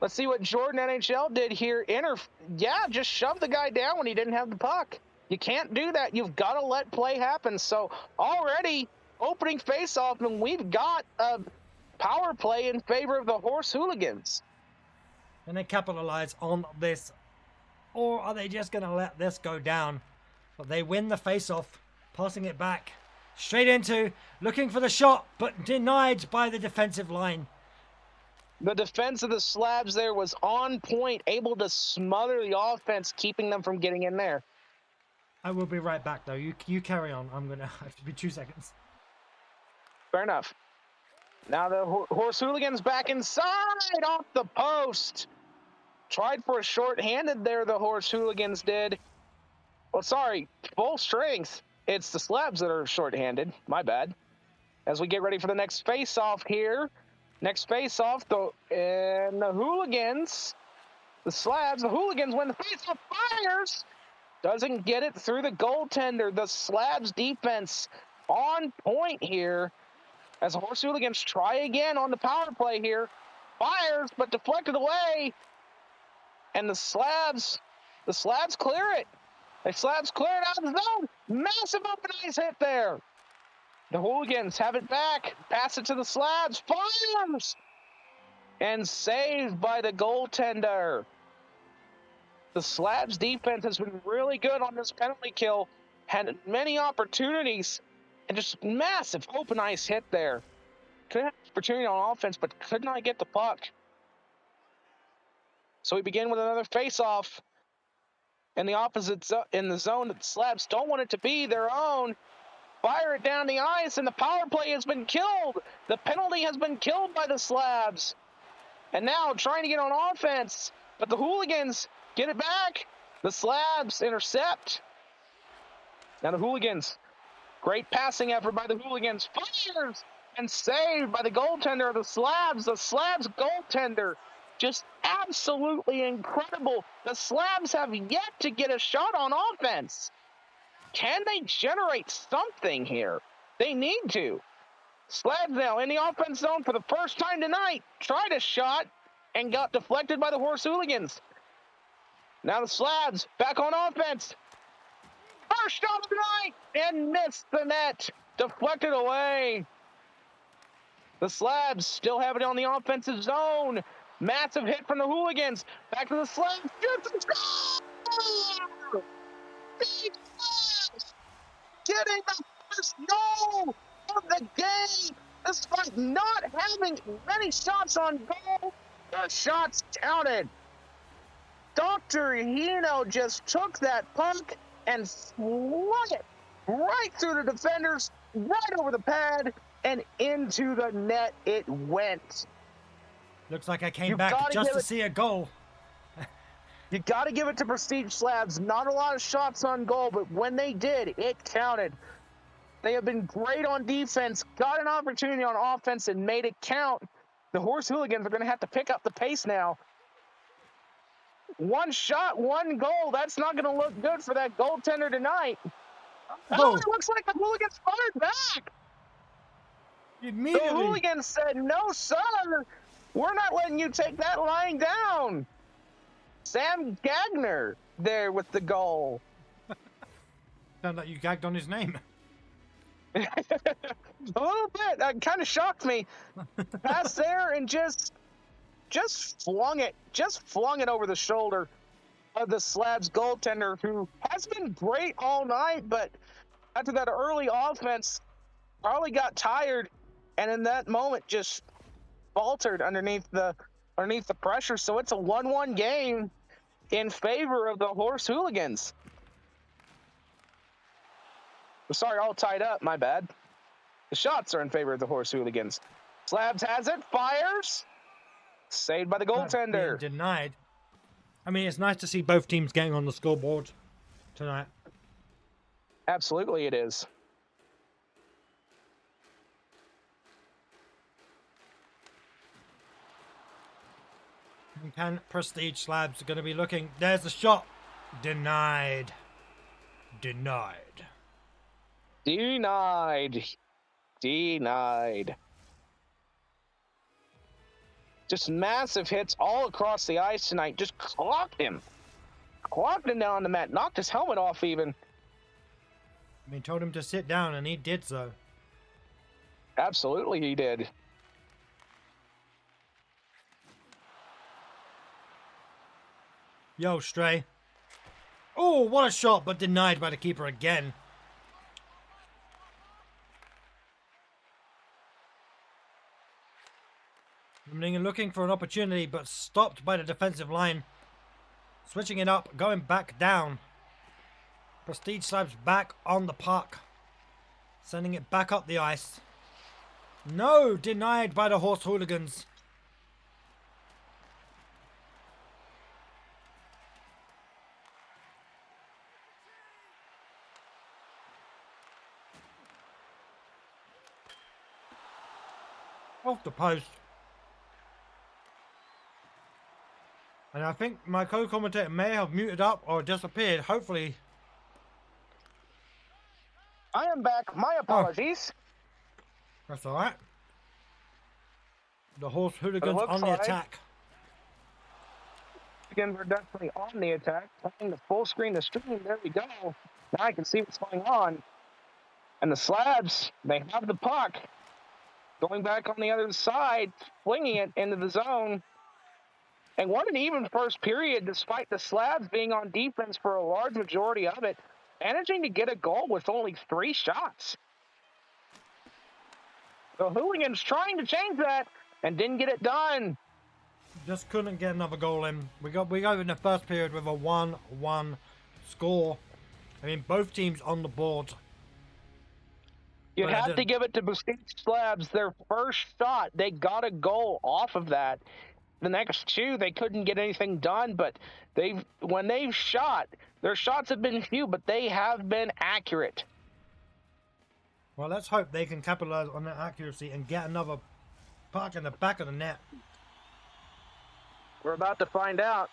Let's see what Jordan NHL did here. Just shoved the guy down when he didn't have the puck. You can't do that. You've got to let play happen. So already opening faceoff, and we've got a power play in favor of the Horse Hooligans. Can they capitalize on this, or are they just going to let this go down? But they win the faceoff, passing it back straight into, looking for the shot, but denied by the defensive line. The defense of the Slabs there was on point, able to smother the offense, keeping them from getting in there. I will be right back, though. You carry on. I'm going to have to be 2 seconds. Fair enough. Now the Horse Hooligans back inside, off the post. Tried for a short-handed there, the Horse Hooligans did. Well, sorry, full strength. It's the Slabs that are short-handed. My bad. As we get ready for the next face-off here. Next face-off, the Hooligans, the Slabs, the Hooligans win the face-off, fires! Doesn't get it through the goaltender. The Slabs defense on point here. As the Horse Hooligans try again on the power play here. Fires, but deflected away. And the Slabs clear it. The Slabs clear it out of the zone. Massive open ice hit there. The Hooligans have it back. Pass it to the Slabs. Fires! And saved by the goaltender. The Slabs defense has been really good on this penalty kill. Had many opportunities. And just massive open ice hit there. Could have opportunity on offense, but could not get the puck. So we begin with another face-off. In the opposite in the zone that the Slabs don't want it to be their own. Fire it down the ice, and the power play has been killed. The penalty has been killed by the Slabs. And now trying to get on offense, but the Hooligans get it back. The Slabs intercept. Now the Hooligans, great passing effort by the Hooligans. Fires and saved by the goaltender of the Slabs. The Slabs goaltender, just absolutely incredible. The Slabs have yet to get a shot on offense. Can they generate something here? They need to. Slabs now in the offense zone for the first time tonight. Tried a shot and got deflected by the Horse Hooligans. Now the Slabs back on offense. First shot of the night and missed the net. Deflected away. The Slabs still have it on the offensive zone. Massive hit from the Hooligans. Back to the Slabs. Getting the first goal of the game. Despite not having many shots on goal, the shots counted. Dr. Hino just took that puck and slung it right through the defenders, right over the pad, and into the net it went. Looks like I came You back gotta just give to it. see a goal. You got to give it to Prestige Slabs. Not a lot of shots on goal, but when they did, it counted. They have been great on defense, got an opportunity on offense, and made it count. The Horse Hooligans are going to have to pick up the pace now. One shot, one goal. That's not going to look good for that goaltender tonight. Oh, it looks like the Hooligans fired back. The Immediately. Hooligans said, "No, sir. We're not letting you take that lying down." Sam Gagner there with the goal. Sounds like you gagged on his name. A little bit. That kind of shocked me. Pass there and just flung it over the shoulder of the Slabs goaltender, who has been great all night, but after that early offense, probably got tired, and in that moment just faltered underneath the pressure. So it's a 1-1 game in favor of the Horse Hooligans. Sorry, all tied up. My bad. The shots are in favor of the Horse Hooligans. Slabs has it, fires. Saved by the goaltender. Being denied. I mean, it's nice to see both teams getting on the scoreboard tonight. Absolutely, it is. Can Prestige Slabs are going to be looking? There's the shot. Denied. Denied. Denied. Denied. Just massive hits all across the ice tonight. Just clocked him. Clocked him down on the mat. Knocked his helmet off even. I mean, told him to sit down, and he did so. Absolutely, he did. Yo, Stray. Oh, what a shot, but denied by the keeper again. Looking for an opportunity, but stopped by the defensive line. Switching it up, going back down. Prestige Slabs back on the puck. Sending it back up the ice. No, denied by the Horse Hooligans. Off the post. And I think my co-commentator may have muted up or disappeared. Hopefully. I am back. My apologies. That's alright. The Horse Hooligans on the attack. Again, we're definitely on the attack. Playing the full screen the stream. There we go. Now I can see what's going on. And the Slabs, they have the puck. Going back on the other side, flinging it into the zone. And what an even first period, despite the Slabs being on defense for a large majority of it, managing to get a goal with only 3 shots. The Hooligans trying to change that and didn't get it done. Just couldn't get another goal in. We go in the first period with a 1-1 score. I mean, both teams on the board. You have to give it to Prestige Slabs. Their first shot, they got a goal off of that. The next 2, they couldn't get anything done, but when they've shot, their shots have been few, but they have been accurate. Well, let's hope they can capitalize on that accuracy and get another puck in the back of the net. We're about to find out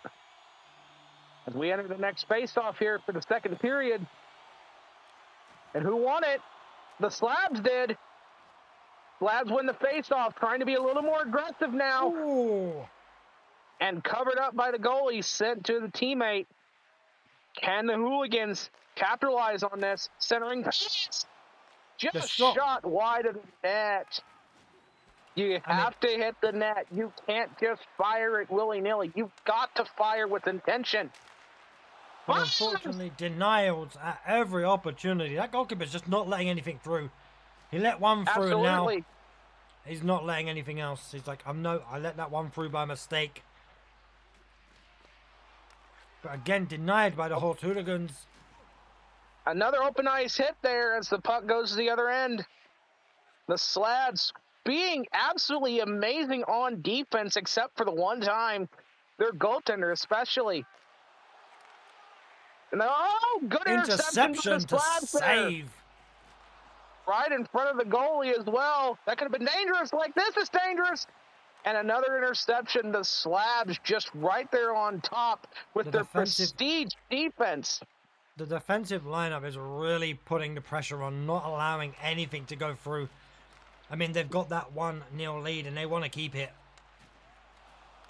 as we enter the next face-off here for the second period. And who won it? The Slabs did. Slabs win the face-off, trying to be a little more aggressive now. Ooh. And covered up by the goalie, sent to the teammate. Can the Hooligans capitalize on this? Centering pass. Just shot wide of the net. You have to hit the net. You can't just fire it willy-nilly. You've got to fire with intention. But unfortunately, denials at every opportunity. That goalkeeper's just not letting anything through. He let one through, and now he's not letting anything else. He's like, I let that one through by mistake. But again, denied by the Horse Hooligans. Another open ice hit there as the puck goes to the other end. The Slabs being absolutely amazing on defense, except for the one time their goaltender especially. And good interception by the Interception to Slabs there. save. Right in front of the goalie as well. That could have been dangerous. Like, this is dangerous. And another interception. The Slabs just right there on top with their prestige defense. The defensive lineup is really putting the pressure on, not allowing anything to go through. I mean, they've got that 1-0 lead, and they want to keep it.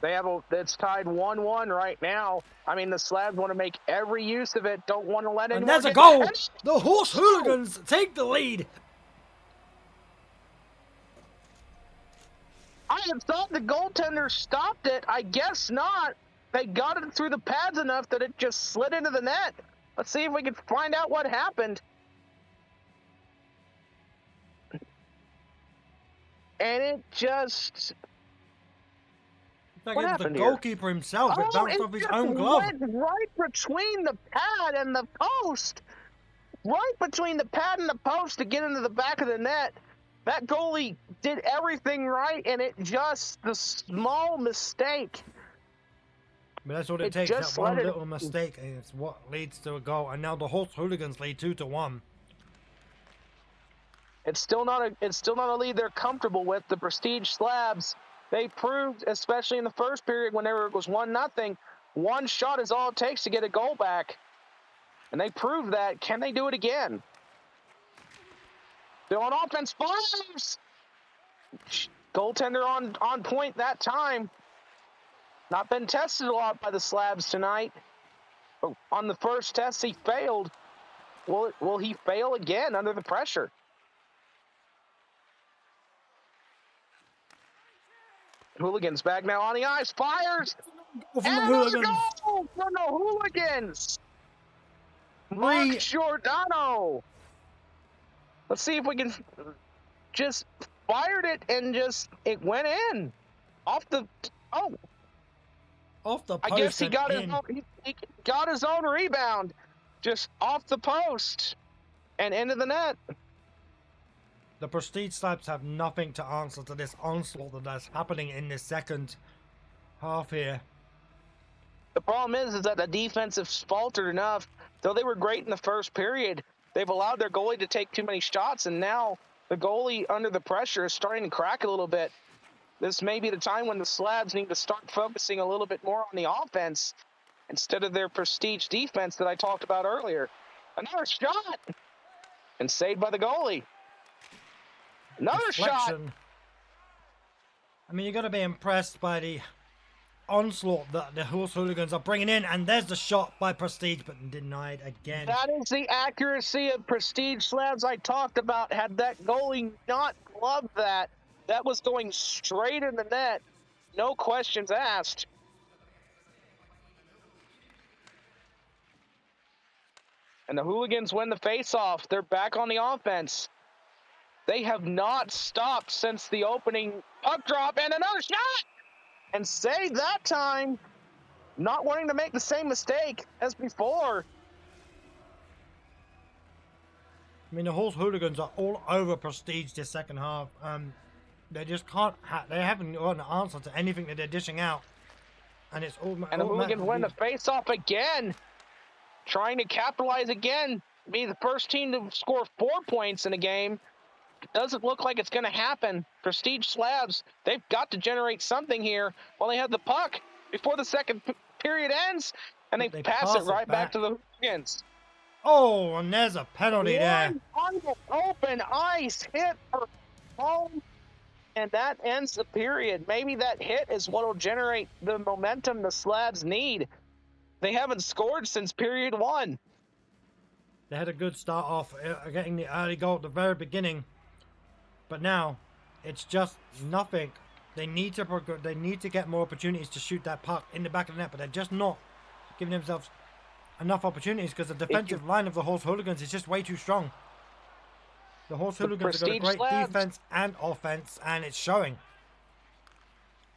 It's tied 1-1 right now. I mean, the Slabs want to make every use of it. Don't want to let anyone. And there's a goal. The Horse Hooligans take the lead. I had thought the goaltender stopped it. I guess not. They got it through the pads enough that it just slid into the net. Let's see if we can find out what happened. And it just... What happened the goalkeeper himself. It bounced off his own glove. It went right between the pad and the post. Right between the pad and the post to get into the back of the net. That goalie did everything right, and it just, the small mistake. But that's what it takes, that one little mistake, and it's what leads to a goal. And now the Horse Hooligans lead 2-1. It's still not a lead they're comfortable with. The Prestige Slabs, they proved, especially in the first period, whenever it was 1-0, one shot is all it takes to get a goal back. And they proved that. Can they do it again? They're on offense. Fires! Goaltender on point that time. Not been tested a lot by the Slabs tonight. But on the first test, he failed. Will he fail again under the pressure? Hooligans back now on the ice. Fires! And another goal for the Hooligans! Mark Giordano! Let's see if we can just fired it and it went in. Off the post. I guess he got his own rebound. Just off the post and into the net. The Prestige Slabs have nothing to answer to this onslaught that's happening in this second half here. The problem is that the defense has faltered enough. Though they were great in the first period, they've allowed their goalie to take too many shots, and now the goalie under the pressure is starting to crack a little bit. This may be the time when the Slabs need to start focusing a little bit more on the offense instead of their prestige defense that I talked about earlier. Another shot! And saved by the goalie. Another shot! I mean, you got to be impressed by the onslaught that the Horse Hooligans are bringing in, and there's the shot by Prestige, but denied again. That is the accuracy of Prestige Slabs I talked about. Had that goalie not gloved that, that was going straight in the net. No questions asked. And the Hooligans win the faceoff. They're back on the offense. They have not stopped since the opening puck drop, and another shot! And saved that time, not wanting to make the same mistake as before. I mean, the Horse Hooligans are all over Prestige this second half. They just can't. They haven't got an answer to anything that they're dishing out, and it's all. And the Hooligans win the face-off again, trying to capitalize again. Be the first team to score 4 points in a game. Doesn't look like it's going to happen. Prestige Slabs, they've got to generate something here while they have the puck before the second period ends, and they pass it right back to the Hooligans. Oh, and there's a penalty there. On the open ice hit for home, and that ends the period. Maybe that hit is what will generate the momentum the Slabs need. They haven't scored since period 1. They had a good start off, getting the early goal at the very beginning. But now, it's just nothing. They need to get more opportunities to shoot that puck in the back of the net, but they're just not giving themselves enough opportunities because the defensive line of the Horse Hooligans is just way too strong. The Horse Hooligans have got a great defense and offense, and it's showing.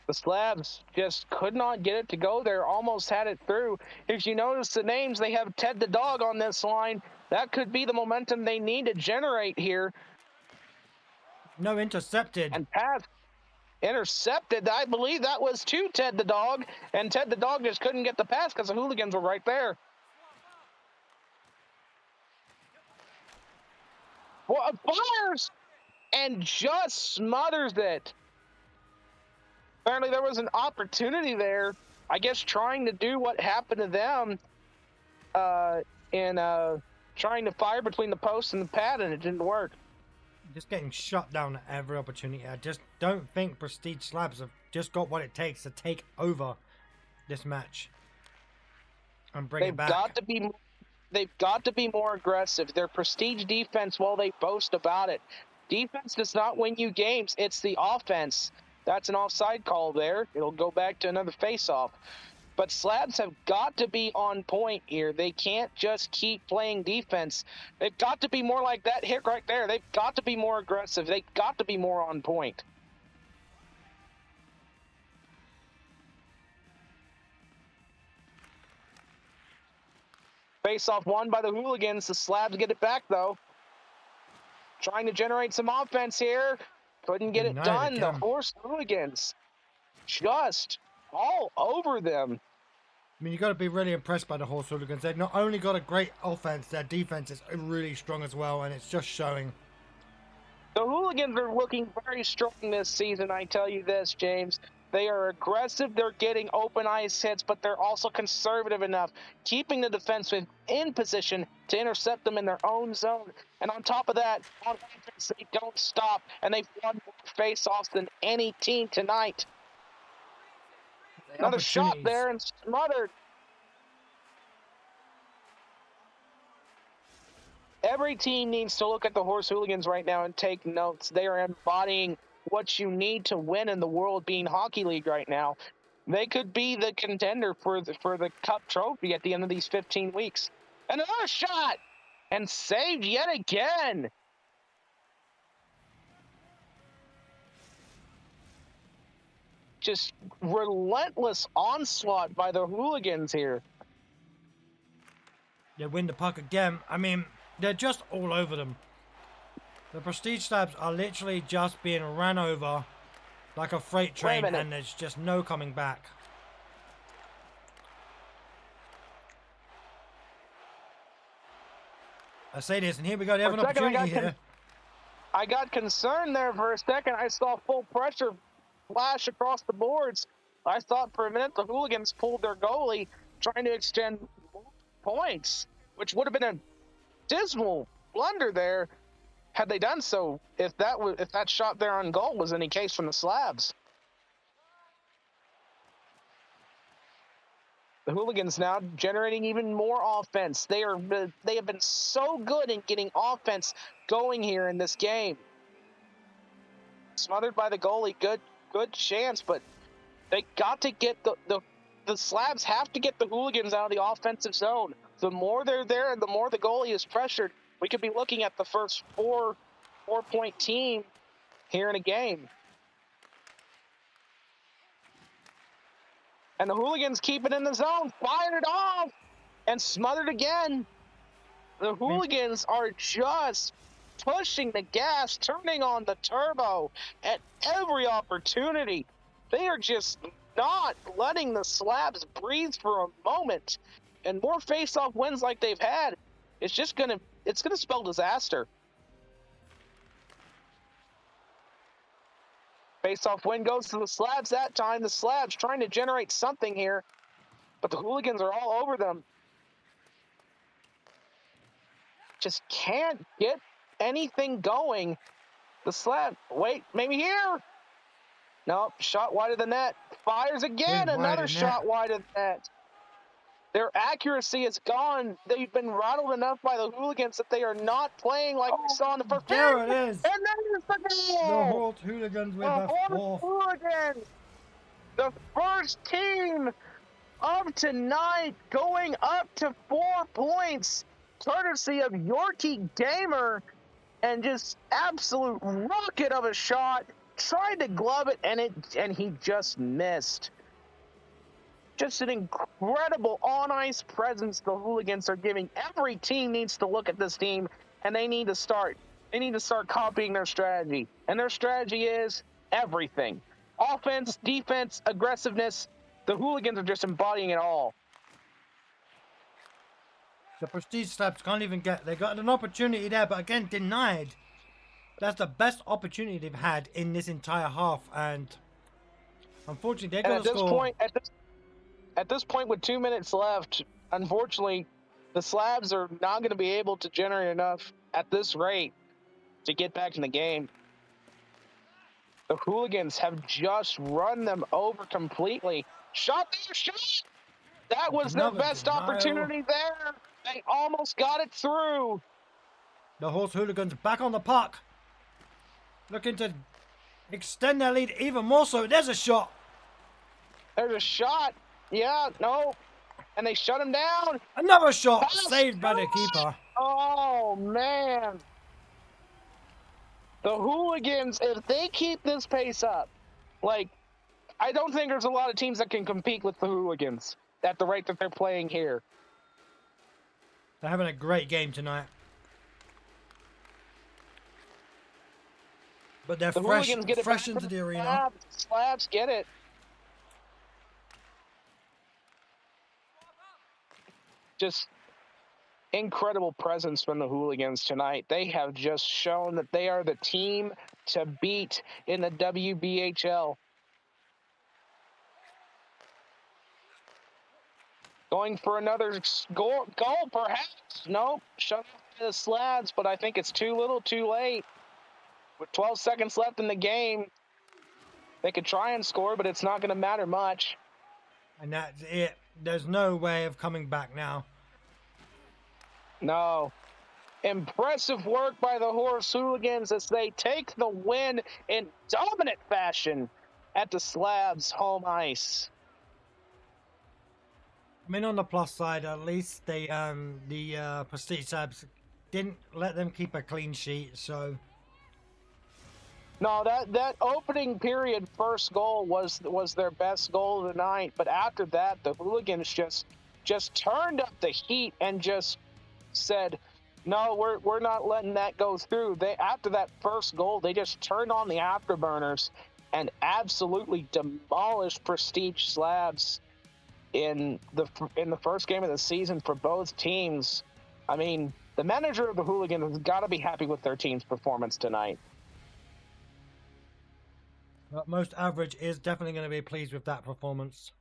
The Slabs just could not get it to go there, almost had it through. If you notice the names, they have Ted the Dog on this line. That could be the momentum they need to generate here. No, intercepted. And pass intercepted. I believe that was to Ted the Dog, and Ted the Dog just couldn't get the pass because the hooligans were right there. Well, fires and just smothers it. Apparently there was an opportunity there, I guess, trying to do what happened to them in trying to fire between the post and the pad, and it didn't work. Just getting shut down at every opportunity. I just don't think Prestige Slabs have just got what it takes to take over this match and bring it back. They've got to be more aggressive. Their prestige defense, while they boast about it, defense does not win you games. It's the offense. That's an offside call there. It'll go back to another face-off. But Slabs have got to be on point here. They can't just keep playing defense. They've got to be more like that hit right there. They've got to be more aggressive. They've got to be more on point. Face-off won by the hooligans. The Slabs get it back, though. Trying to generate some offense here. Couldn't get it done. The Horse Hooligans just all over them. I mean, you got to be really impressed by the Horse Hooligans. They've not only got a great offense, their defense is really strong as well, and it's just showing. The Hooligans are looking very strong this season, I tell you this, James. They are aggressive, they're getting open ice hits, but they're also conservative enough, keeping the defenseman in position to intercept them in their own zone. And on top of that, on offense, they don't stop, and they've won more face-offs than any team tonight. Another shot there and smothered. Every team needs to look at the Horse Hooligans right now and take notes. They are embodying what you need to win in the World Bean Hockey League right now. They could be the contender for the Cup trophy at the end of these 15 weeks. And another shot! And saved yet again! Just relentless onslaught by the Hooligans here. They win the puck again. I mean, they're just all over them. The Prestige Slabs are literally just being ran over like a freight train, and there's just no coming back. I say this, and here we go. They have an opportunity here. I got concerned there for a second. I saw full pressure flash across the boards. I thought for a minute the Hooligans pulled their goalie, trying to extend points, which would have been a dismal blunder there had they done so, if that shot there on goal was any case from the Slabs. The Hooligans now generating even more offense. They have been so good in getting offense going here in this game. Smothered by the goalie, good chance, but they got to get the Slabs have to get the Hooligans out of the offensive zone. The more they're there and the more the goalie is pressured, we could be looking at the first four-point team here in a game. And the Hooligans keep it in the zone, fired it off, and smothered again. The Hooligans are just pushing the gas, turning on the turbo at every opportunity. They are just not letting the Slabs breathe for a moment. And more face-off wins like they've had, it's gonna spell disaster. Face-off win goes to the Slabs that time. The Slabs trying to generate something here, but the Hooligans are all over them. Just can't get anything going. The Slab, wait, maybe here? Nope, shot wide of the net. Fires again, another shot wide of the net. Their accuracy is gone. They've been rattled enough by the Hooligans that they are not playing like we saw in the first. There it is. And there's the goal. The Horse Hooligans with the fourth. Hooligans, the first team of tonight, going up to 4 points, courtesy of Yorkie Gamer, and just absolute rocket of a shot. Tried to glove it, and he just missed. Just an incredible on-ice presence the Hooligans are giving. Every team needs to look at this team, and they need to start They need to start copying their strategy. And their strategy is everything. Offense, defense, aggressiveness. The Hooligans are just embodying it all. The Prestige Slabs can't even get... They got an opportunity there, but again, denied. That's the best opportunity they've had in this entire half, and unfortunately, they're going to score. At this point, with 2 minutes left, unfortunately, the Slabs are not going to be able to generate enough at this rate to get back in the game. The Hooligans have just run them over completely. Shot there, shot! That was their best opportunity there. They almost got it through. The Horse Hooligans back on the puck. Looking to extend their lead even more so. There's a shot. There's a shot. Yeah, no. And they shut him down. Another shot saved by the keeper. Oh, man. The Hooligans, if they keep this pace up, like, I don't think there's a lot of teams that can compete with the Hooligans at the rate that they're playing here. They're having a great game tonight. But they're fresh into the arena. Slabs get it. Just incredible presence from the Hooligans tonight. They have just shown that they are the team to beat in the WBHL. Going for another goal perhaps. Nope, shut off by the Slabs, but I think it's too little too late. With 12 seconds left in the game, they could try and score, but it's not going to matter much. And that's it. There's no way of coming back now. No. Impressive work by the Horse Hooligans as they take the win in dominant fashion at the Slabs home ice. I mean, on the plus side, at least they the Prestige Slabs didn't let them keep a clean sheet, so... No, that opening period first goal was their best goal of the night. But after that, the Hooligans just turned up the heat and just said, "No, we're not letting that go through." After that first goal, they just turned on the afterburners and absolutely demolished Prestige Slabs in the first game of the season for both teams. I mean, the manager of the Hooligans has got to be happy with their team's performance tonight. But most average is definitely going to be pleased with that performance.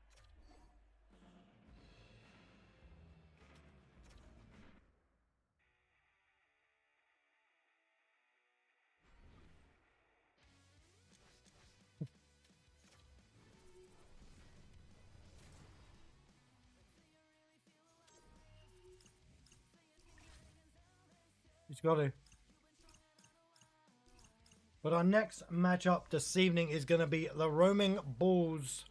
He's got to. But our next matchup this evening is going to be the Roaming Bulls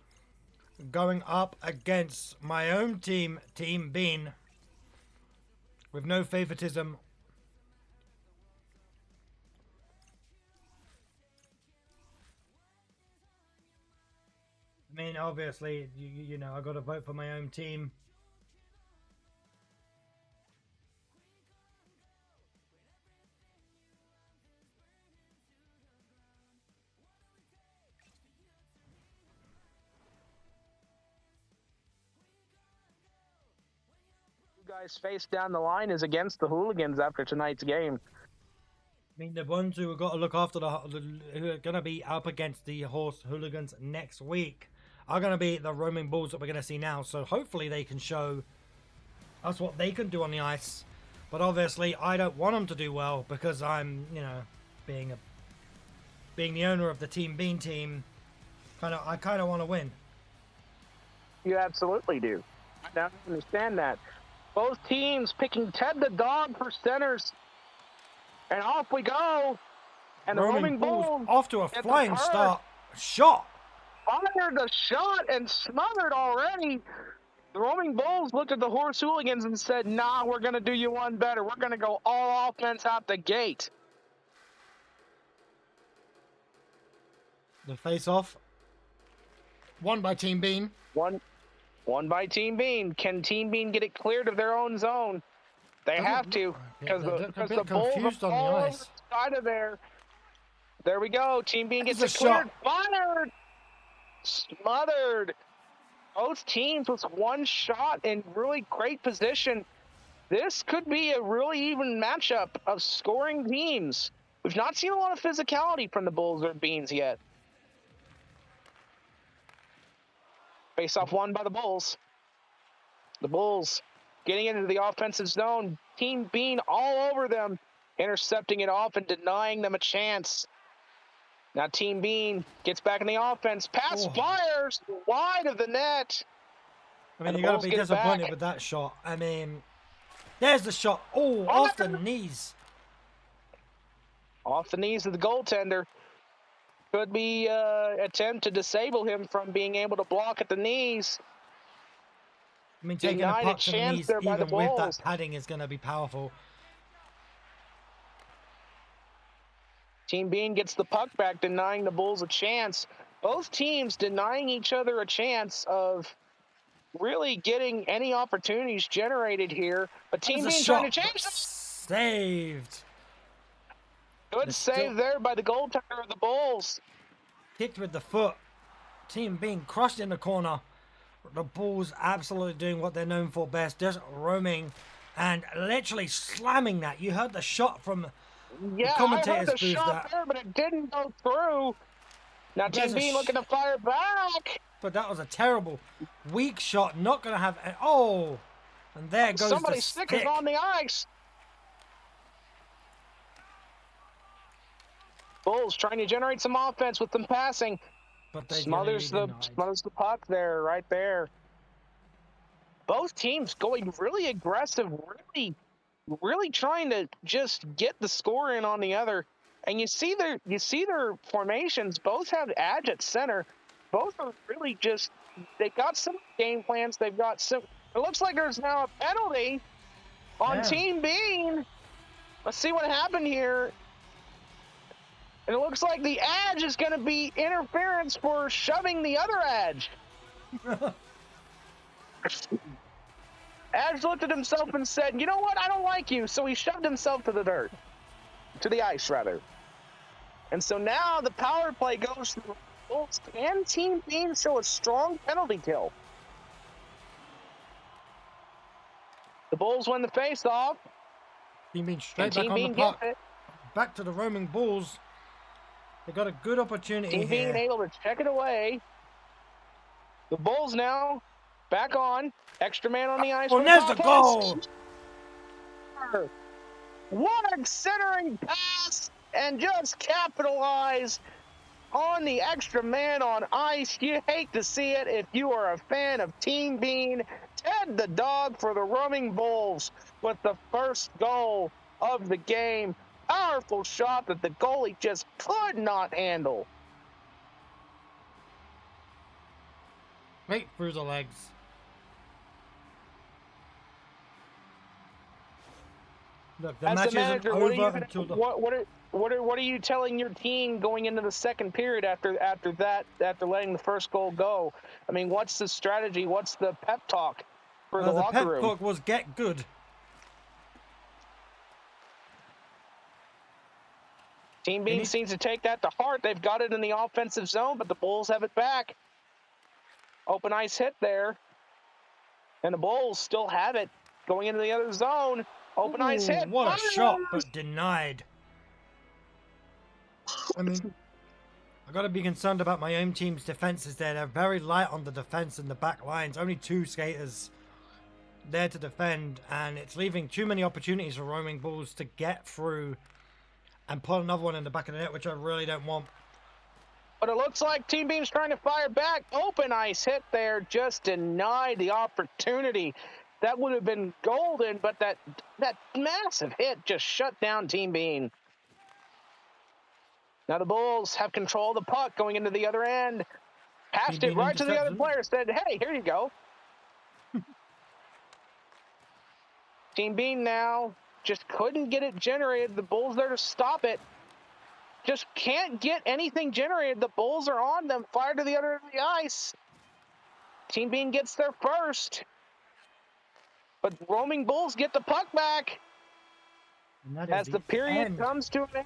going up against my own team, Team Bean, with no favoritism. I mean, obviously, you know, I got to vote for my own team. Guys face down the line is against the Hooligans after tonight's game. I mean, the ones who have got to look after who are going to be up against the Horse Hooligans next week are going to be the Roaming Bulls that we're going to see now. So hopefully they can show us what they can do on the ice. But obviously, I don't want them to do well because I'm, you know, being the owner of the Team Bean team. I kind of want to win. You absolutely do. I don't understand that. Both teams picking Ted the Dog for centers. And off we go. And the Roaming Bulls off to a flying start. Shot. Fired the shot and smothered already. The Roaming Bulls looked at the Horse Hooligans and said, "Nah, we're going to do you one better. We're going to go all offense out the gate." The face-off. Won by Team Bean. One by Team Bean. Can Team Bean get it cleared of their own zone? They have to, because the Bulls are all over the side of there. There we go. Team Bean gets There's it a cleared. shot. Fired. Smothered. Both teams with one shot in really great position. This could be a really even matchup of scoring teams. We've not seen a lot of physicality from the Bulls or Beans yet. Face off won by the Bulls. The Bulls getting into the offensive zone. Team Bean all over them, intercepting it off and denying them a chance. Now Team Bean gets back in the offense. Pass fires wide of the net. I mean, you got to be disappointed with that shot. I mean, there's the shot. Oh, off the knees. Off the knees of the goaltender. Could be attempt to disable him from being able to block at the knees. I mean, taking a puck to the knees, even with that padding, is going to be powerful. Team Bean gets the puck back, denying the Bulls a chance. Both teams denying each other a chance of really getting any opportunities generated here. But Team Bean trying to change this. Saved. Good save there by the goaltender of the Bulls. Kicked with the foot. Team Bean crushed in the corner. The Bulls absolutely doing what they're known for best, just roaming and literally slamming that. You heard the shot from the commentator's booth. Yeah, I heard the shot there, but it didn't go through. Now Team Bean looking to fire back. But that was a terrible, weak shot. Not going to have... Oh! And there goes somebody's stick is on the ice. Bulls trying to generate some offense with them passing. But they smothers the puck there, right there. Both teams going really aggressive, really trying to just get the score in on the other. And you see their formations. Both have edge at center. Both are really just, they got some game plans. They've got some. It looks like there's now a penalty on Team Bean. Let's see what happened here. And it looks like the edge is going to be interference for shoving the other edge. Edge looked at himself and said, you know what? I don't like you. So he shoved himself to the dirt. To the ice, rather. And so now the power play goes to the Bulls and Team Bean show a strong penalty kill. The Bulls win the face-off. Team Bean straight back on the puck. Back to the roaming Bulls. They got a good opportunity here. Team Bean able to check it away. The Bulls now back on. Extra man on the ice. Oh, there's the goal! What a centering pass, and just capitalize on the extra man on ice. You hate to see it if you are a fan of Team Bean. Ted the dog for the roaming Bulls with the first goal of the game. Powerful shot that the goalie just could not handle. Right through the legs. Look, the match isn't over until the... What are you telling your team going into the second period after letting the first goal go? I mean, what's the strategy? What's the pep talk for the locker room? The pep talk was get good. Team Bean seems to take that to heart. They've got it in the offensive zone, but the Bulls have it back. Open ice hit there. And the Bulls still have it going into the other zone. Open ice hit. What a shot, but denied. I mean, I got to be concerned about my own team's defenses there. They're very light on the defense and the back lines. Only 2 skaters there to defend, and it's leaving too many opportunities for roaming Bulls to get through and put another one in the back of the net, which I really don't want. But it looks like Team Bean's trying to fire back. Open ice hit there, just denied the opportunity. That would have been golden, but that massive hit just shut down Team Bean. Now the Bulls have control of the puck going into the other end. Passed it right to the other player, said, hey, here you go. Team Bean now just couldn't get it generated. The Bulls there to stop it. Just can't get anything generated. The Bulls are on them. Fire to the other end of the ice. Team Bean gets there first. But roaming Bulls get the puck back. As the period comes to an end.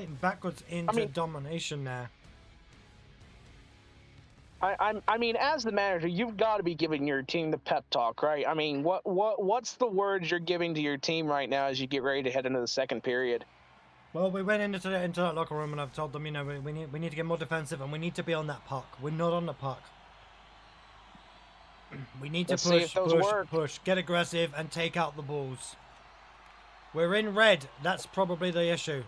getting backwards into domination there. I mean, as the manager, you've got to be giving your team the pep talk, right? I mean, what's the words you're giving to your team right now as you get ready to head into the second period? Well, we went into that locker room and I've told them, you know, we need to get more defensive and we need to be on that puck. We're not on the puck. We need to push, get aggressive, and take out the balls. We're in red. That's probably the issue.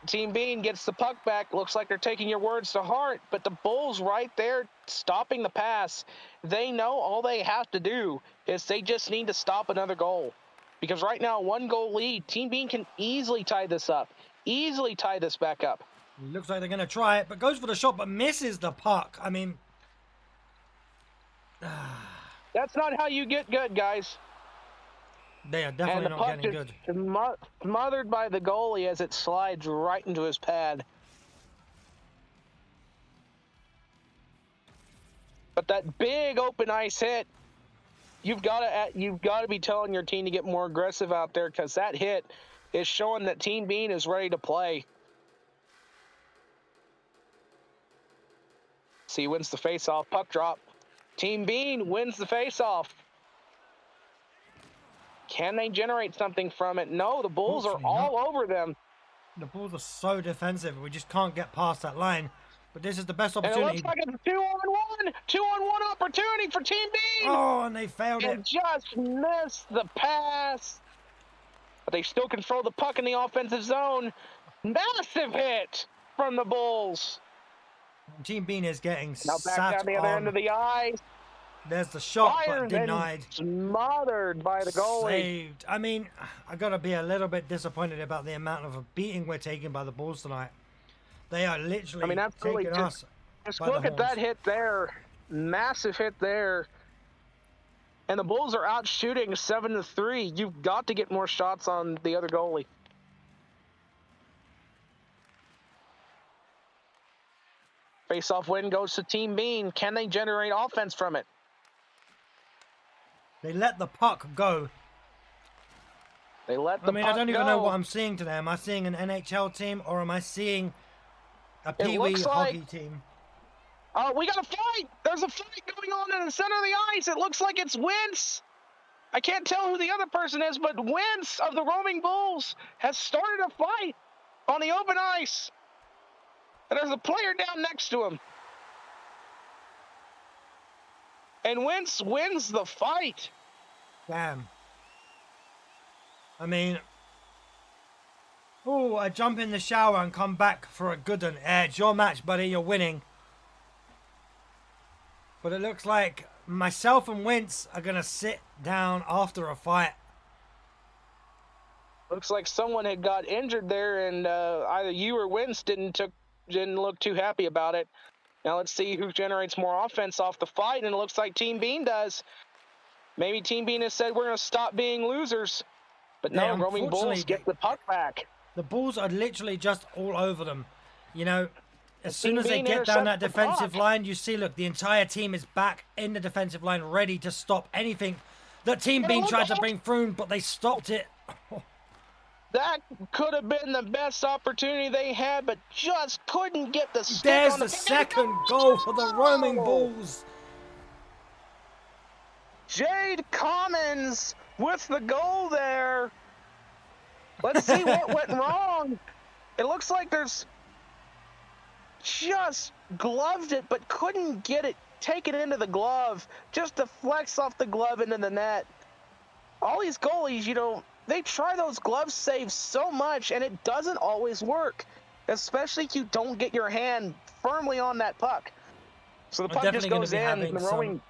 Team Bean gets the puck back. Looks like they're taking your words to heart, but the Bulls right there stopping the pass. They know all they have to do is they just need to stop another goal. Because right now, 1-goal lead, Team Bean can easily tie this up. Easily tie this back up. Looks like they're going to try it, but goes for the shot, but misses the puck. I mean... That's not how you get good, guys. They are definitely not getting good. Smothered by the goalie as it slides right into his pad. But that big open ice hit, you've got to be telling your team to get more aggressive out there, because that hit is showing that Team Bean is ready to play. See, wins the face-off, puck drop. Team Bean wins the face-off. Can they generate something from it? No, the Bulls are all over them. The Bulls are so defensive. We just can't get past that line. But this is the best opportunity. And it looks like it's a 2-on-1 opportunity for Team Bean. Oh, and they failed it. And just missed the pass. But they still control the puck in the offensive zone. Massive hit from the Bulls. Team Bean is getting now back down the other end of the ice. There's the shot, but denied. Smothered by the goalie. Saved. I mean, I got to be a little bit disappointed about the amount of a beating we're taking by the Bulls tonight. They are literally taking us. Just look at that hit there. Massive hit there. And the Bulls are out shooting 7-3. You've got to get more shots on the other goalie. Face-off win goes to Team Bean. Can they generate offense from it? They let the puck go. They let the puck go. I don't even know what I'm seeing today. Am I seeing an NHL team or am I seeing a Pee-wee hockey team? We got a fight. There's a fight going on in the center of the ice. It looks like it's Wentz. I can't tell who the other person is, but Wentz of the Roaming Bulls has started a fight on the open ice. And there's a player down next to him. And Wentz wins the fight. Damn. I mean... Oh, I jump in the shower and come back for a good one. It's your match, buddy. You're winning. But it looks like myself and Wentz are going to sit down after a fight. Looks like someone had got injured there, and either you or Wentz didn't look too happy about it. Now let's see who generates more offense off the fight, and it looks like Team Bean does. Maybe Team Bean has said we're going to stop being losers. But no, Roaming Bulls get the puck back. The Bulls are literally just all over them. You know, as soon as they get down that defensive line, you see, look, the entire team is back in the defensive line, ready to stop anything that Team Bean tried to bring through, but they stopped it. That could have been the best opportunity they had, but just couldn't get the stick There's on the second goal for the Roaming Bulls. Jade Commons with the goal there. Let's see what went wrong. It looks like there's just gloved it, but couldn't get it, take it into the glove, just to flex off the glove into the net. All these goalies, you know, they try those glove saves so much, and it doesn't always work, especially if you don't get your hand firmly on that puck. So the puck just goes in. The Roaming...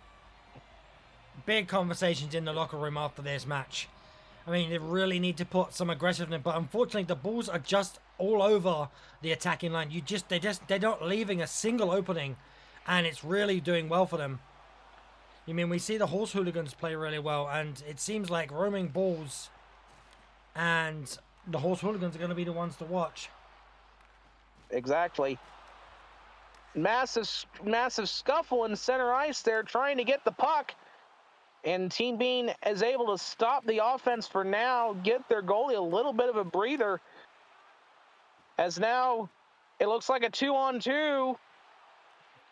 Big conversations in the locker room after this match. I mean, they really need to put some aggressiveness, but unfortunately, the Bulls are just all over the attacking line. They're not leaving a single opening, and it's really doing well for them. I mean, we see the Horse Hooligans play really well, and it seems like Roaming Bulls and the Horse Hooligans are going to be the ones to watch. Exactly. Massive scuffle in center ice there, trying to get the puck. And Team Bean is able to stop the offense for now, get their goalie a little bit of a breather. As now it looks like a 2-on-2.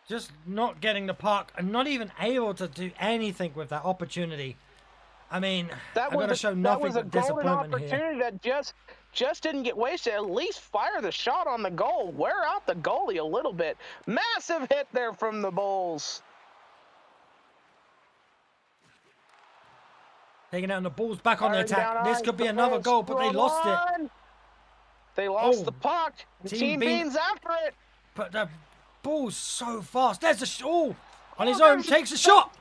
Just not getting the puck and not even able to do anything with that opportunity. I mean, I've got to show nothing but disappointment here. That was a golden opportunity that just didn't get wasted. At least fire the shot on the goal. Wear out the goalie a little bit. Massive hit there from the Bulls. Taking out the Bulls back on the attack. This could be another goal, but they lost it. They lost the puck. Team Bean's after it. But the Bulls so fast. There's a on his own. Takes a shot.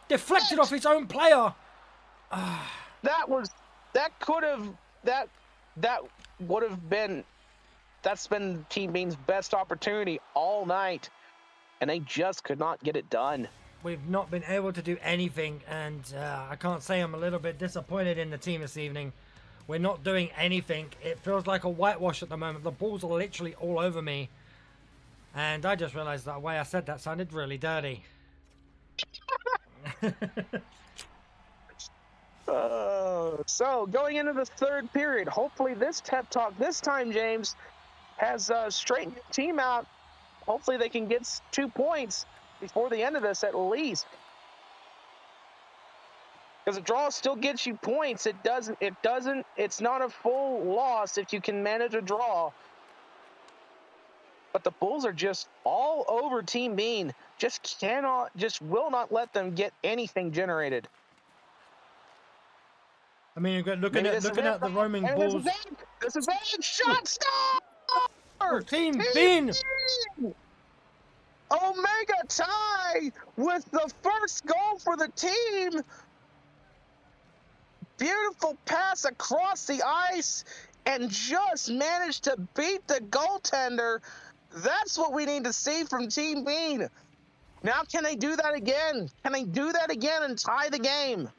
Deflected off his own player. That's been Team Bean's best opportunity all night, and they just could not get it done. We've not been able to do anything, and I can't say I'm a little bit disappointed in the team this evening. We're not doing anything. It feels like a whitewash at the moment. The Bulls are literally all over me, and I just realized that the way I said that sounded really dirty. So going into the third period, hopefully this pep talk this time, James, has straightened the team out. Hopefully they can get 2 points before the end of this at least. Because a draw still gets you points. It's not a full loss if you can manage a draw. But the Bulls are just all over Team Bean. Just will not let them get anything generated. I mean, looking at the roaming Bulls. This is it. Shot stop! Team Bean! Omega tie with the first goal for the team. Beautiful pass across the ice and just managed to beat the goaltender. That's what we need to see from Team Bean. Now, can they do that again? Can they do that again and tie the game?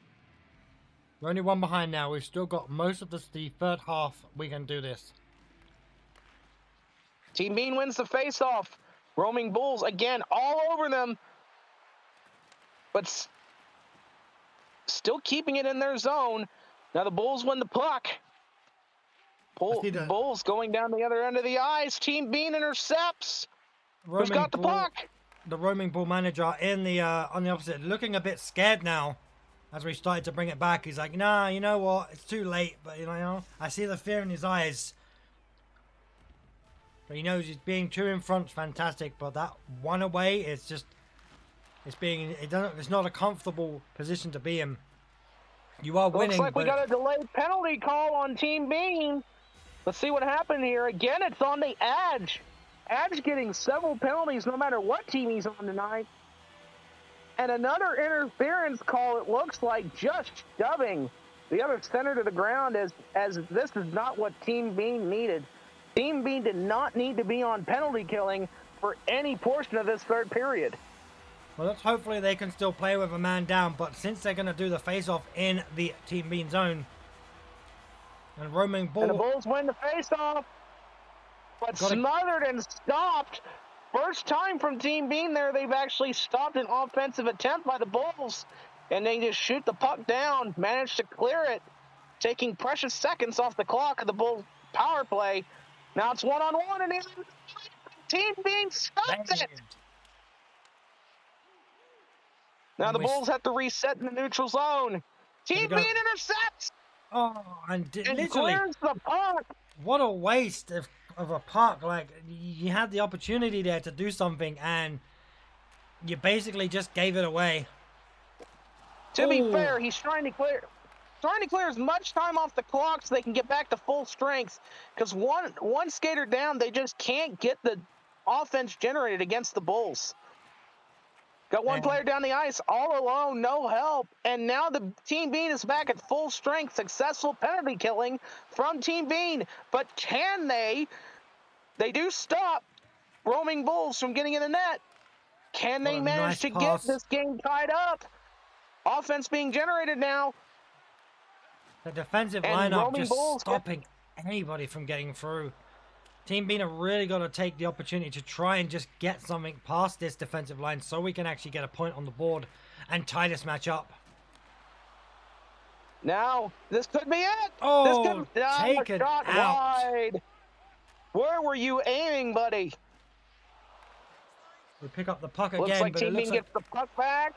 We're only one behind now. We've still got most of the third half. We can do this. Team Bean wins the face-off. Roaming Bulls, again, all over them. But still keeping it in their zone. Now the Bulls win the puck. Bulls going down the other end of the ice. Team Bean intercepts. Who's got the puck? The roaming Bull manager in the on the opposite, looking a bit scared now. As we started to bring it back, he's like, "Nah, you know what? It's too late." But you know, I see the fear in his eyes. But he knows he's being too in front. Fantastic, but that one away is just it's not a comfortable position to be in. You are winning. Looks like we got a delayed penalty call on Team Bean. Let's see what happened here. Again, it's on the Edge. Edge getting several penalties no matter what team he's on tonight. And another interference call, it looks like, just shoving the other center to the ground as this is not what Team Bean needed. Team Bean did not need to be on penalty killing for any portion of this third period. Well, hopefully they can still play with a man down, but since they're going to do the face-off in the Team Bean zone, and roaming Bull... And the Bulls win the face-off, but smothered and stopped. First time from Team Bean there, they've actually stopped an offensive attempt by the Bulls, and they just shoot the puck down, managed to clear it, taking precious seconds off the clock of the Bulls power play. Now it's one-on-one, and Team Bean stopped it. Now the Bulls have to reset in the neutral zone. Team Bean intercepts. Oh, and literally clears the puck. What a waste of a puck. Like, you had the opportunity there to do something, and you basically just gave it away. To be fair, he's trying to clear as much time off the clock so they can get back to full strength. Because one skater down, they just can't get the offense generated against the Bulls. Got one player down the ice all alone, no help. And now the Team Bean is back at full strength. Successful penalty killing from Team Bean. But can they do stop roaming Bulls from getting in the net. Can they manage to get this game tied up? Offense being generated now. The defensive lineup just stopping anybody from getting through. Team Bean have really got to take the opportunity to try and just get something past this defensive line so we can actually get a point on the board and tie this match up. Now, this could be it. This Oh, could taken shot out. wide. Where were you aiming, buddy? We pick up the puck Looks again, like but it Team looks Bean like gets the puck back.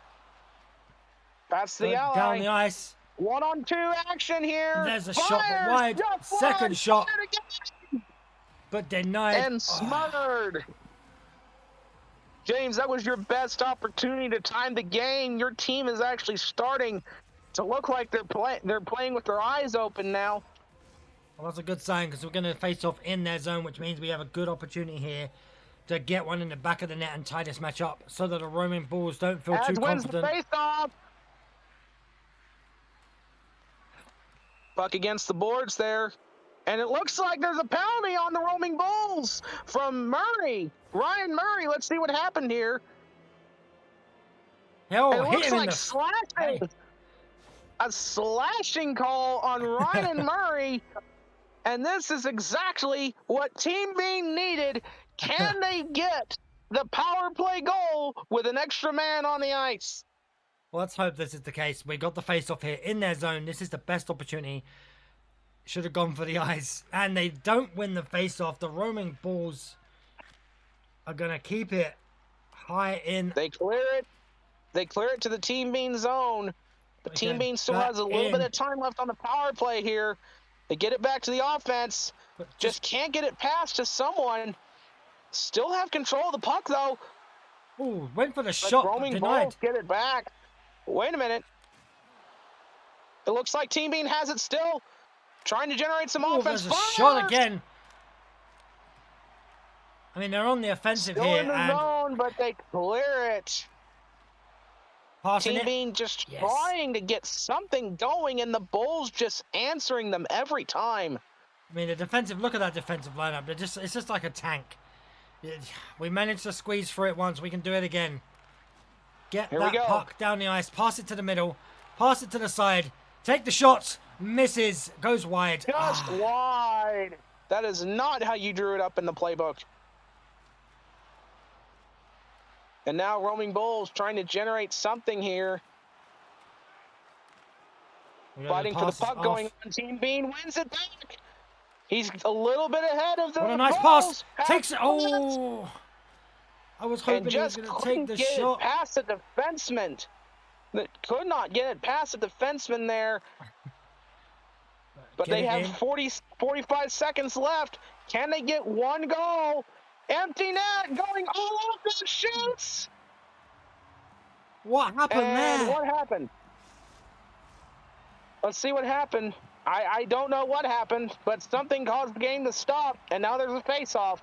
That's the down the ally. ice. 1-on-2 action here. There's a shot, but Fires. wide. Just Second wide. shot, Fired again. but denied. And smothered. James, that was your best opportunity to time the game. Your team is actually starting to look like they're playing with their eyes open now. Well, that's a good sign because we're going to face off in their zone, which means we have a good opportunity here to get one in the back of the net and tie this match up so that the roaming Bulls don't feel As too wins confident. the face-off. Puck against the boards there. And it looks like there's a penalty on the roaming Bulls from Murray. Ryan Murray, let's see what happened here. Hell, It hit looks him in like the... slashing. Hey. A slashing call on Ryan Murray. And this is exactly what Team Bean needed. Can they get the power play goal with an extra man on the ice? Well, let's hope this is the case. We got the face-off here in their zone. This is the best opportunity. Should have gone for the ice. And they don't win the face-off. The roaming Bulls are going to keep it high in. They clear it. They clear it to the Team Bean zone. The Team Bean still has a little bit of time left on the power play here. They get it back to the offense. Just can't get it past to someone. Still have control of the puck, though. Ooh, went for the shot, roaming denied. Bulls get it back. Wait a minute. It looks like Team Bean has it still. Trying to generate some offense. There's a shot again. I mean, they're on the offensive still here. In the and zone, but they clear it. Team Bean just trying to get something going, and the Bulls just answering them every time. I mean, the defensive, look at that defensive lineup. It's just like a tank. We managed to squeeze through it once. We can do it again. Get that puck down the ice. Pass it to the middle. Pass it to the side. Take the shots. Misses. Goes wide. Just wide. That is not how you drew it up in the playbook. And now roaming Bulls trying to generate something here. Fighting for the puck going on. Team Bean wins it back. He's a little bit ahead of the What a nice Bulls. pass. Takes it. Oh. I was hoping he was going to take the shot. It past the defenseman. That could not get it past the defenseman there. But they have 45 seconds left. Can they get one goal? Empty net going all over the shoots. What happened there? What happened? Let's see what happened. I don't know what happened, but something caused the game to stop, and now there's a face-off.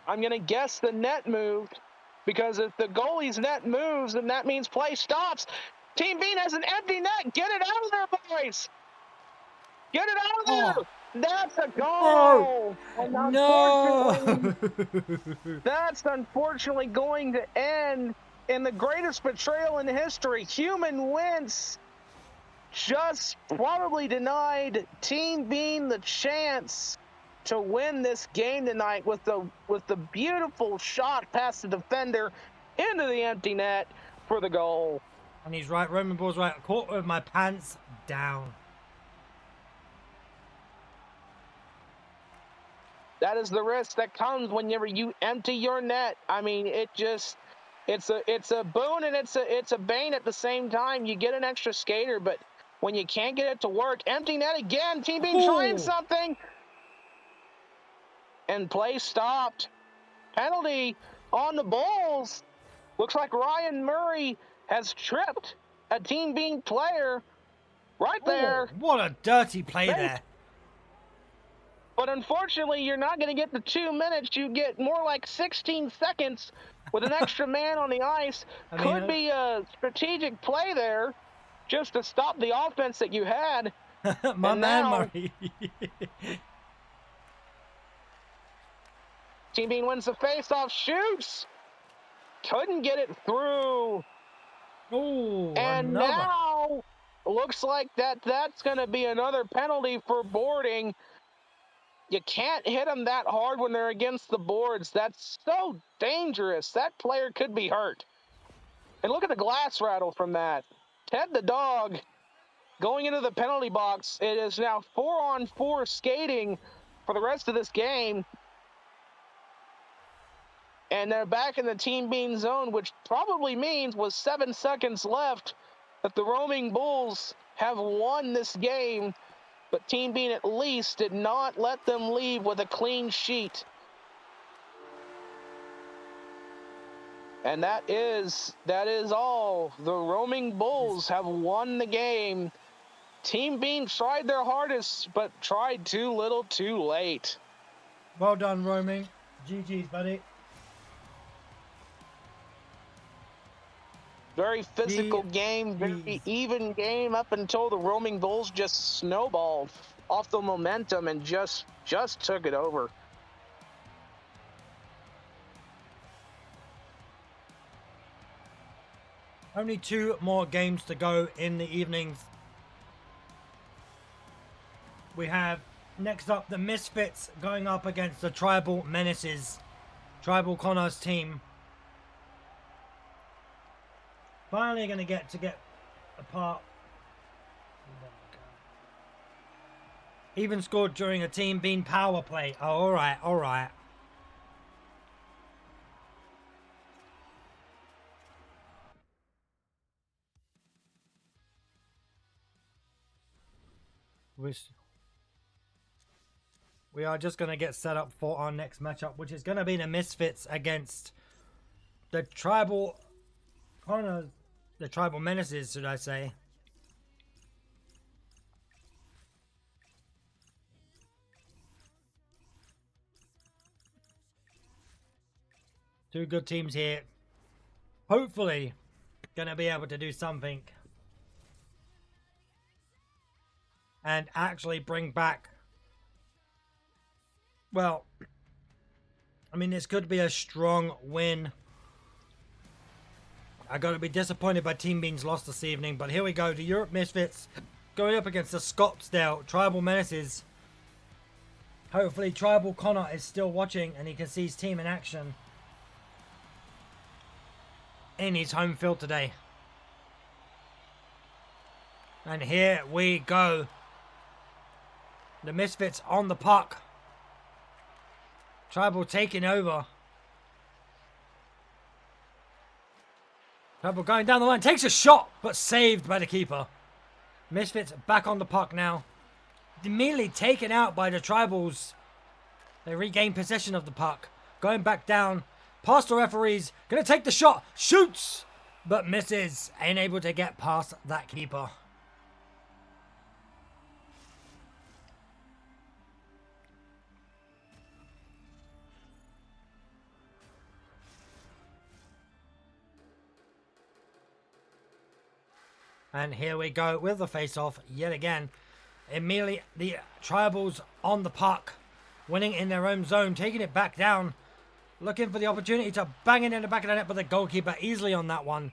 I'm going to guess the net moved, because if the goalie's net moves, then that means play stops. Team Bean has an empty net. Get it out of there, boys. Get it out of there. That's a goal. No. That's unfortunately going to end in the greatest betrayal in history. Human Wentz just probably denied Team Bean the chance to win this game tonight with the beautiful shot past the defender into the empty net for the goal. And he's right. Roman Ball's right. Caught with my pants down. That is the risk that comes whenever you empty your net. I mean, it's a boon and it's a bane at the same time. You get an extra skater, but when you can't get it to work, empty net again. Team Bean trying something, and play stopped. Penalty on the Bulls. Looks like Ryan Murray has tripped a Team Bean player right there. What a dirty play there. But unfortunately, you're not going to get the 2 minutes. You get more like 16 seconds with an extra man on the ice. Could be a strategic play there just to stop the offense that you had. My man, Murray. Team Bean wins the faceoff, shoots. Couldn't get it through. Oh, and now looks like that's going to be another penalty for boarding. You can't hit them that hard when they're against the boards. That's so dangerous. That player could be hurt. And look at the glass rattle from that. Ted the dog going into the penalty box. It is now 4-on-4 skating for the rest of this game. And they're back in the Team Bean zone, which probably means with 7 seconds left that the Roaming Bulls have won this game. But Team Bean at least did not let them leave with a clean sheet. And that is all. The Roaming Bulls have won the game. Team Bean tried their hardest, but tried too little too late. Well done, Roaming. GG's, buddy. Very physical game, very even game up until the Roaming Bulls just snowballed off the momentum and just took it over. Only 2 more games to go in the evenings. We have next up the Misfits going up against the Tribal Menaces. Tribal Connor's team. Finally going to get apart. Even scored during a Team Bean power play. Oh, alright, alright. We are just going to get set up for our next matchup, which is going to be the Misfits against the Tribal Connors, the Tribal Menaces, should I say. Two good teams here. Hopefully, going to be able to do something and actually bring back, well, I mean, this could be a strong win. I got to be disappointed by Team Bean's loss this evening, but here we go. The Europe Misfits going up against the Scottsdale Tribal Menaces. Hopefully, Tribal Connor is still watching and he can see his team in action in his home field today. And here we go. The Misfits on the puck. Tribal taking over. Tribal going down the line. Takes a shot, but saved by the keeper. Misfits back on the puck now. Immediately taken out by the Tribals. They regain possession of the puck. Going back down. Past the referees. Going to take the shot. Shoots, but misses. Unable to get past that keeper. And here we go with the face-off yet again. Immediately, the Tribals on the puck. Winning in their own zone. Taking it back down. Looking for the opportunity to bang it in the back of the net. But the goalkeeper easily on that one.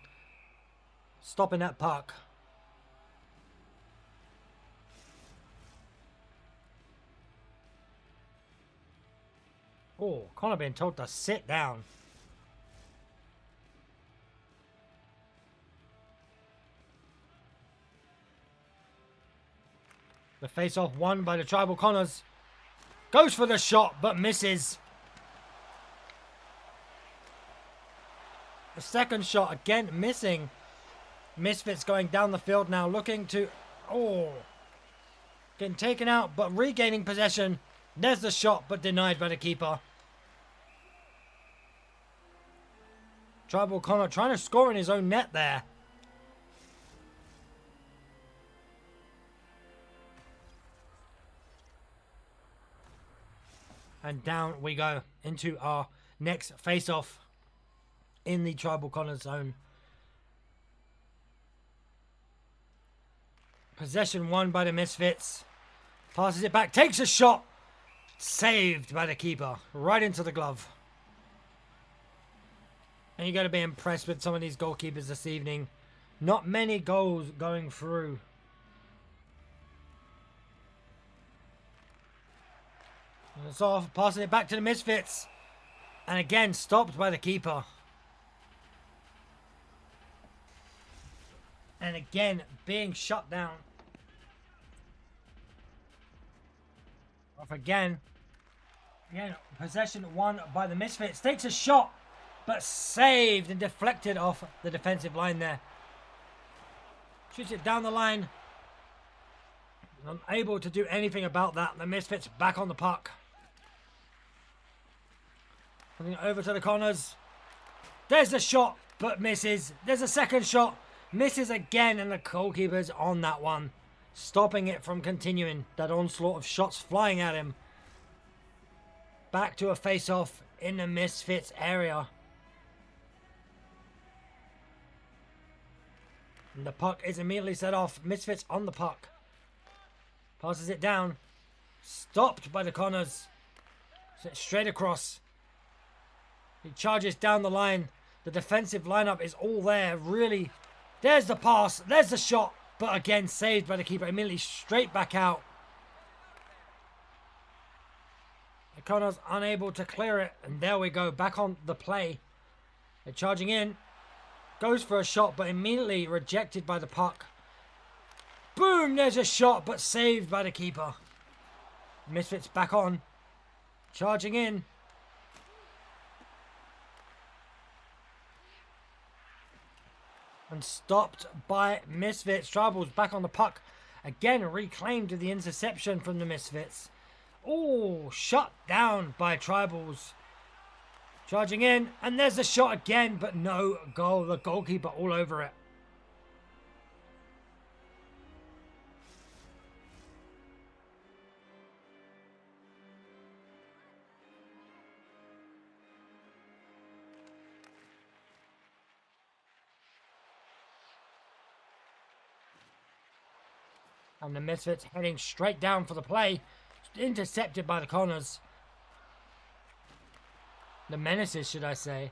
Stopping that puck. Oh, Connor being told to sit down. The face-off won by the Tribal Connors. Goes for the shot, but misses. The second shot, again, missing. Misfits going down the field now, looking to... Oh. Getting taken out, but regaining possession. There's the shot, but denied by the keeper. Tribal Connor trying to score in his own net there. And down we go into our next face-off in the Tribal Connor zone. Possession won by the Misfits. Passes it back, takes a shot. Saved by the keeper. Right into the glove. And you got to be impressed with some of these goalkeepers this evening. Not many goals going through. And it's off, passing it back to the Misfits. And again, stopped by the keeper. And again, being shut down. Off again. Again, possession won by the Misfits. Takes a shot, but saved and deflected off the defensive line there. Shoots it down the line. Unable to do anything about that. The Misfits back on the puck. Coming over to the corners. There's the shot, but misses. There's a second shot. Misses again, and the goalkeeper's on that one. Stopping it from continuing. That onslaught of shots flying at him. Back to a face-off in the Misfits area. And the puck is immediately set off. Misfits on the puck. Passes it down. Stopped by the Connors. Set straight across. He charges down the line. The defensive lineup is all there. Really. There's the pass. There's the shot. But again, saved by the keeper. Immediately straight back out. The Connors unable to clear it. And there we go. Back on the play. They're charging in. Goes for a shot, but immediately rejected by the puck. Boom! There's a shot, but saved by the keeper. Misfits back on. Charging in. And stopped by Misfits. Tribals back on the puck. Again, reclaimed the interception from the Misfits. Oh, shut down by Tribals. Charging in, and there's the shot again, but no goal. The goalkeeper all over it. And the Misfits heading straight down for the play. Intercepted by the Connors. The Menaces, should I say.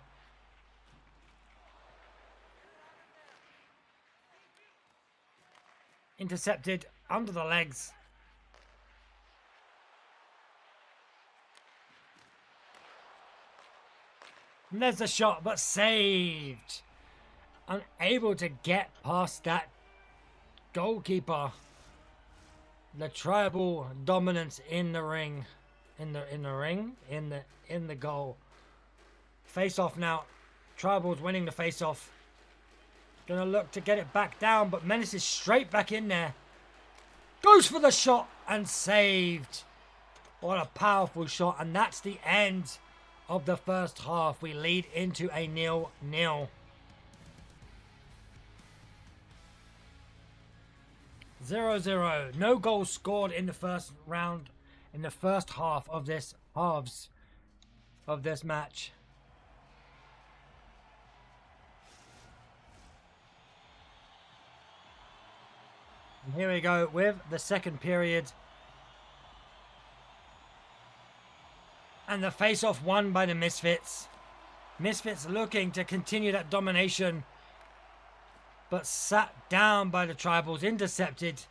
Intercepted under the legs. And there's the shot, but saved. Unable to get past that goalkeeper. The tribal dominance in the ring. In the goal. Face off now. Tribal's winning the face off. Gonna look to get it back down, but Menace is straight back in there. Goes for the shot and saved. What a powerful shot. And that's the end of the first half. We lead into a 0-0. 0-0. No goals scored in the first round, in the first half of this match. And here we go with the second period. And the face-off won by the Misfits. Misfits looking to continue that domination, but sat down by the Tribals, intercepted,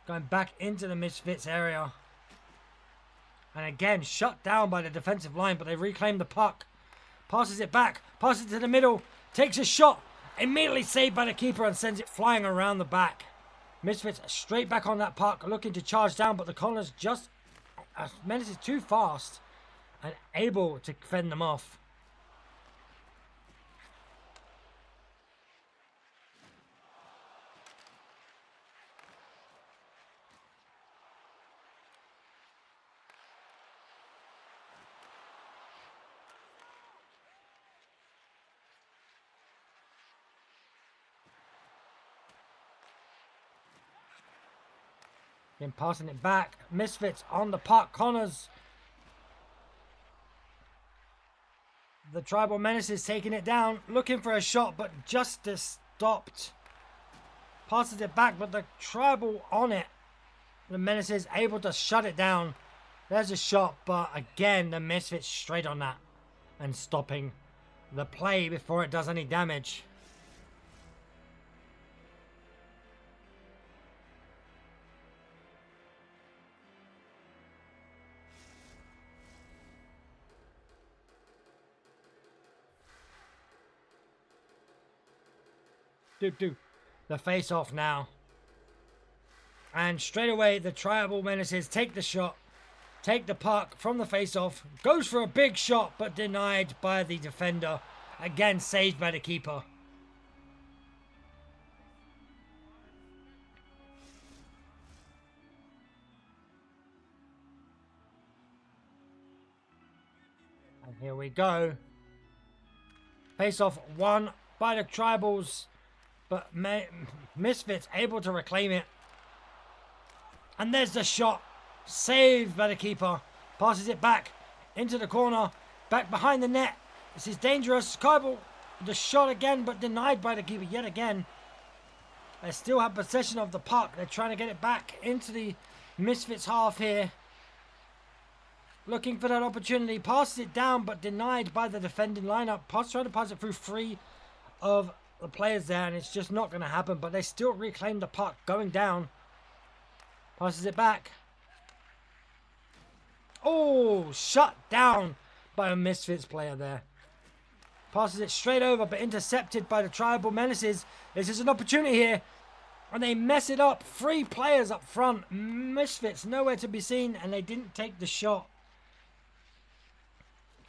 going back into the Misfits area. And again, shut down by the defensive line, but they reclaim the puck. Passes it back, passes it to the middle, takes a shot, immediately saved by the keeper and sends it flying around the back. Misfits straight back on that puck, looking to charge down, but the Connors just... Menace is too fast and able to fend them off. Then passing it back. Misfits on the puck. Connors. The Tribal Menace is taking it down. Looking for a shot, but Justice stopped. Passes it back, but the Tribal on it. The Menace is able to shut it down. There's a shot, but again, the Misfits straight on that. And stopping the play before it does any damage. The the face-off now. And straight away, the Tribal Menaces take the shot, take the puck from the face-off, goes for a big shot, but denied by the defender. Again, saved by the keeper. And here we go. Face-off won by the Tribals, but Misfits able to reclaim it. And there's the shot. Saved by the keeper. Passes it back into the corner. Back behind the net. This is dangerous. Tribal, the shot again, but denied by the keeper yet again. They still have possession of the puck. They're trying to get it back into the Misfits half here. Looking for that opportunity. Passes it down, but denied by the defending lineup. Trying to pass it through 3 of the players there, and it's just not going to happen. But they still reclaim the puck. Going down. Passes it back. Oh, shut down by a Misfits player there. Passes it straight over, but intercepted by the Tribal Menaces. This is an opportunity here. And they mess it up. 3 players up front. Misfits nowhere to be seen, and they didn't take the shot.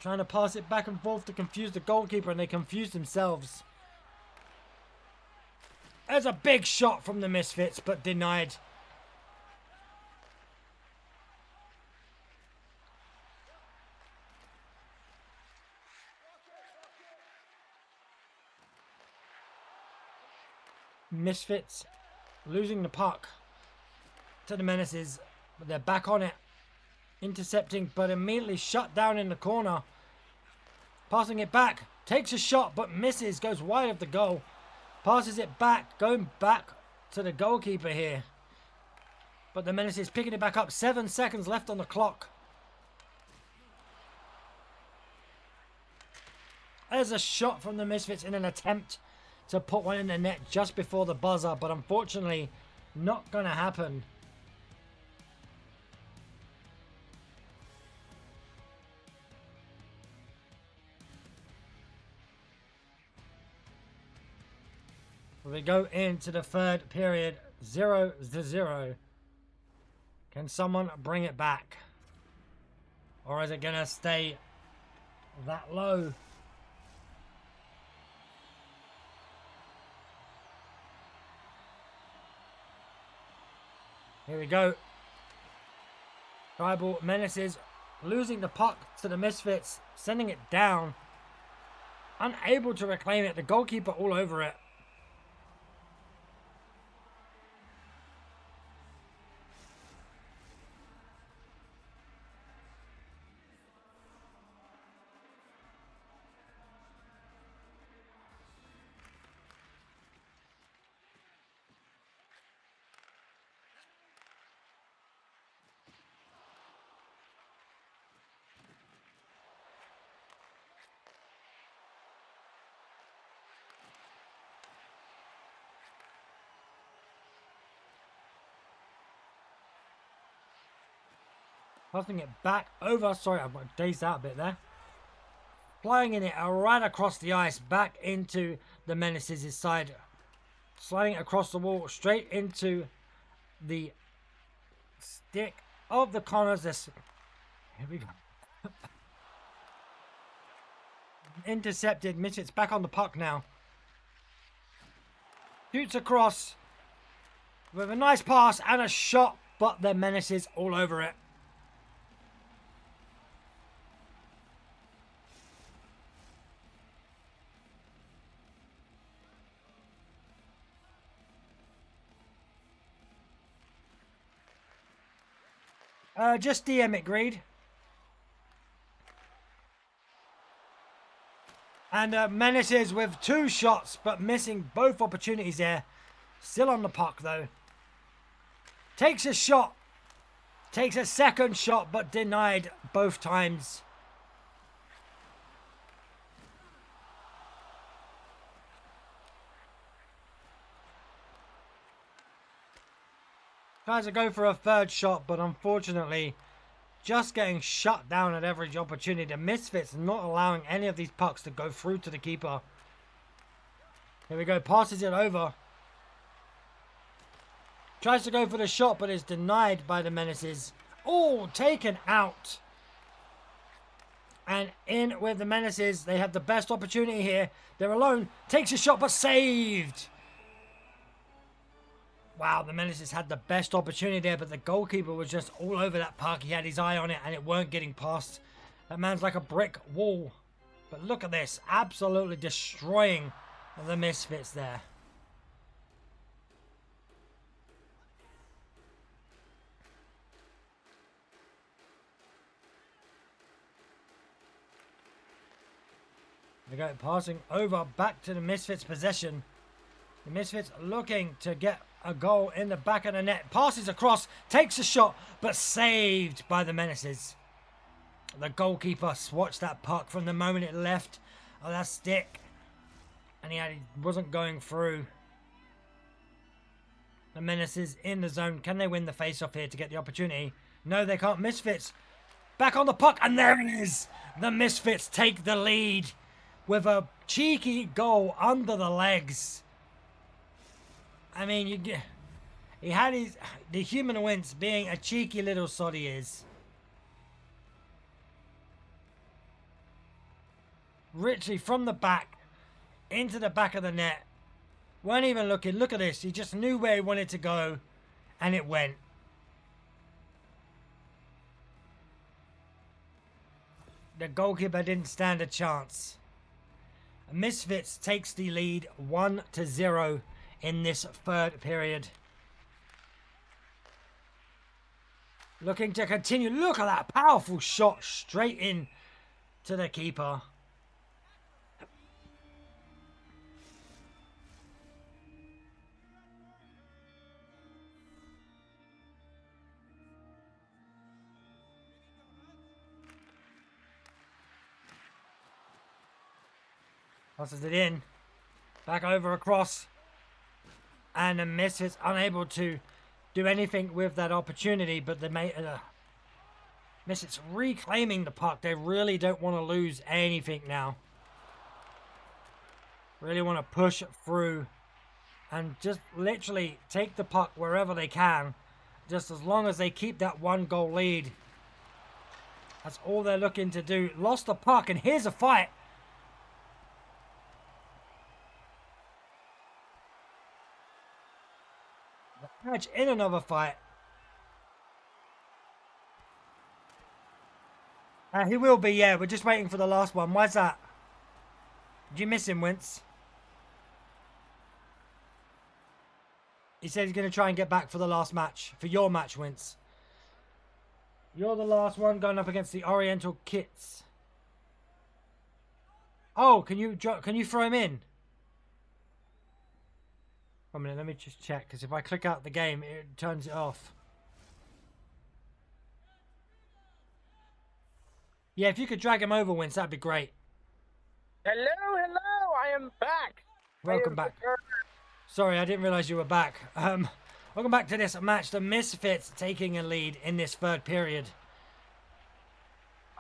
Trying to pass it back and forth to confuse the goalkeeper, and they confused themselves. There's a big shot from the Misfits, but denied. Misfits losing the puck to the Menaces, but they're back on it. Intercepting, but immediately shut down in the corner. Passing it back. Takes a shot, but misses. Goes wide of the goal. Passes it back. Going back to the goalkeeper here. But the Menaces picking it back up. 7 seconds left on the clock. There's a shot from the Misfits in an attempt to put one in the net just before the buzzer, but unfortunately not going to happen. We go into the third period, 0-0. Can someone bring it back? Or is it going to stay that low? Here we go. Tribal Menaces losing the puck to the Misfits, sending it down. Unable to reclaim it. The goalkeeper all over it. Passing it back over. Sorry, I got dazed out a bit there. Flying in it right across the ice. Back into the Menaces' side. Sliding it across the wall. Straight into the stick of the Connors. Here we go. Intercepted. Misfits back on the puck now. Shoots across. With a nice pass and a shot. But the Menaces all over it. Just DM it, Greed. And Menaces with 2 shots, but missing both opportunities there. Still on the puck, though. Takes a shot. Takes a second shot, but denied both times. Tries to go for a third shot, but unfortunately just getting shut down at every opportunity. The Misfits not allowing any of these pucks to go through to the keeper. Here we go. Passes it over. Tries to go for the shot, but is denied by the Menaces. Oh, taken out. And in with the Menaces. They have the best opportunity here. They're alone. Takes a shot, but saved. Wow, the Menaces had the best opportunity there, but the goalkeeper was just all over that puck. He had his eye on it, and it weren't getting past. That man's like a brick wall. But look at this. Absolutely destroying the Misfits there. They go passing over back to the Misfits' possession. The Misfits looking to get a goal in the back of the net. Passes across, takes a shot, but saved by the Menaces. The goalkeeper watched that puck from the moment it left that stick. And he wasn't going through. The Menaces in the zone. Can they win the face-off here to get the opportunity? No, they can't. Misfits back on the puck, and there it is. The Misfits take the lead with a cheeky goal under the legs. I mean, he had the human wince being a cheeky little sod he is. Richie from the back into the back of the net. Weren't even looking. Look at this. He just knew where he wanted to go, and it went. The goalkeeper didn't stand a chance. Misfits takes the lead 1-0 in this third period. Looking to continue. Look at that powerful shot straight in to the keeper. Passes it in. Back over across. And the Misfits unable to do anything with that opportunity. But the Misfits reclaiming the puck. They really don't want to lose anything now. Really want to push through. And just literally take the puck wherever they can. Just as long as they keep that 1-goal lead. That's all they're looking to do. Lost the puck, and here's a fight. Match in another fight. He will be, yeah. We're just waiting for the last one. Why's that? Did you miss him, Wince? He said he's going to try and get back for the last match. For your match, Wince. You're the last one going up against the Oriental Kits. Oh, can you throw him in? 1 minute, let me just check, because if I click out the game, it turns it off. Yeah, if you could drag him over, Wince, that'd be great. Hello, I am back. Welcome back. Sorry, I didn't realize you were back. Welcome back to this match. The Misfits taking a lead in this third period.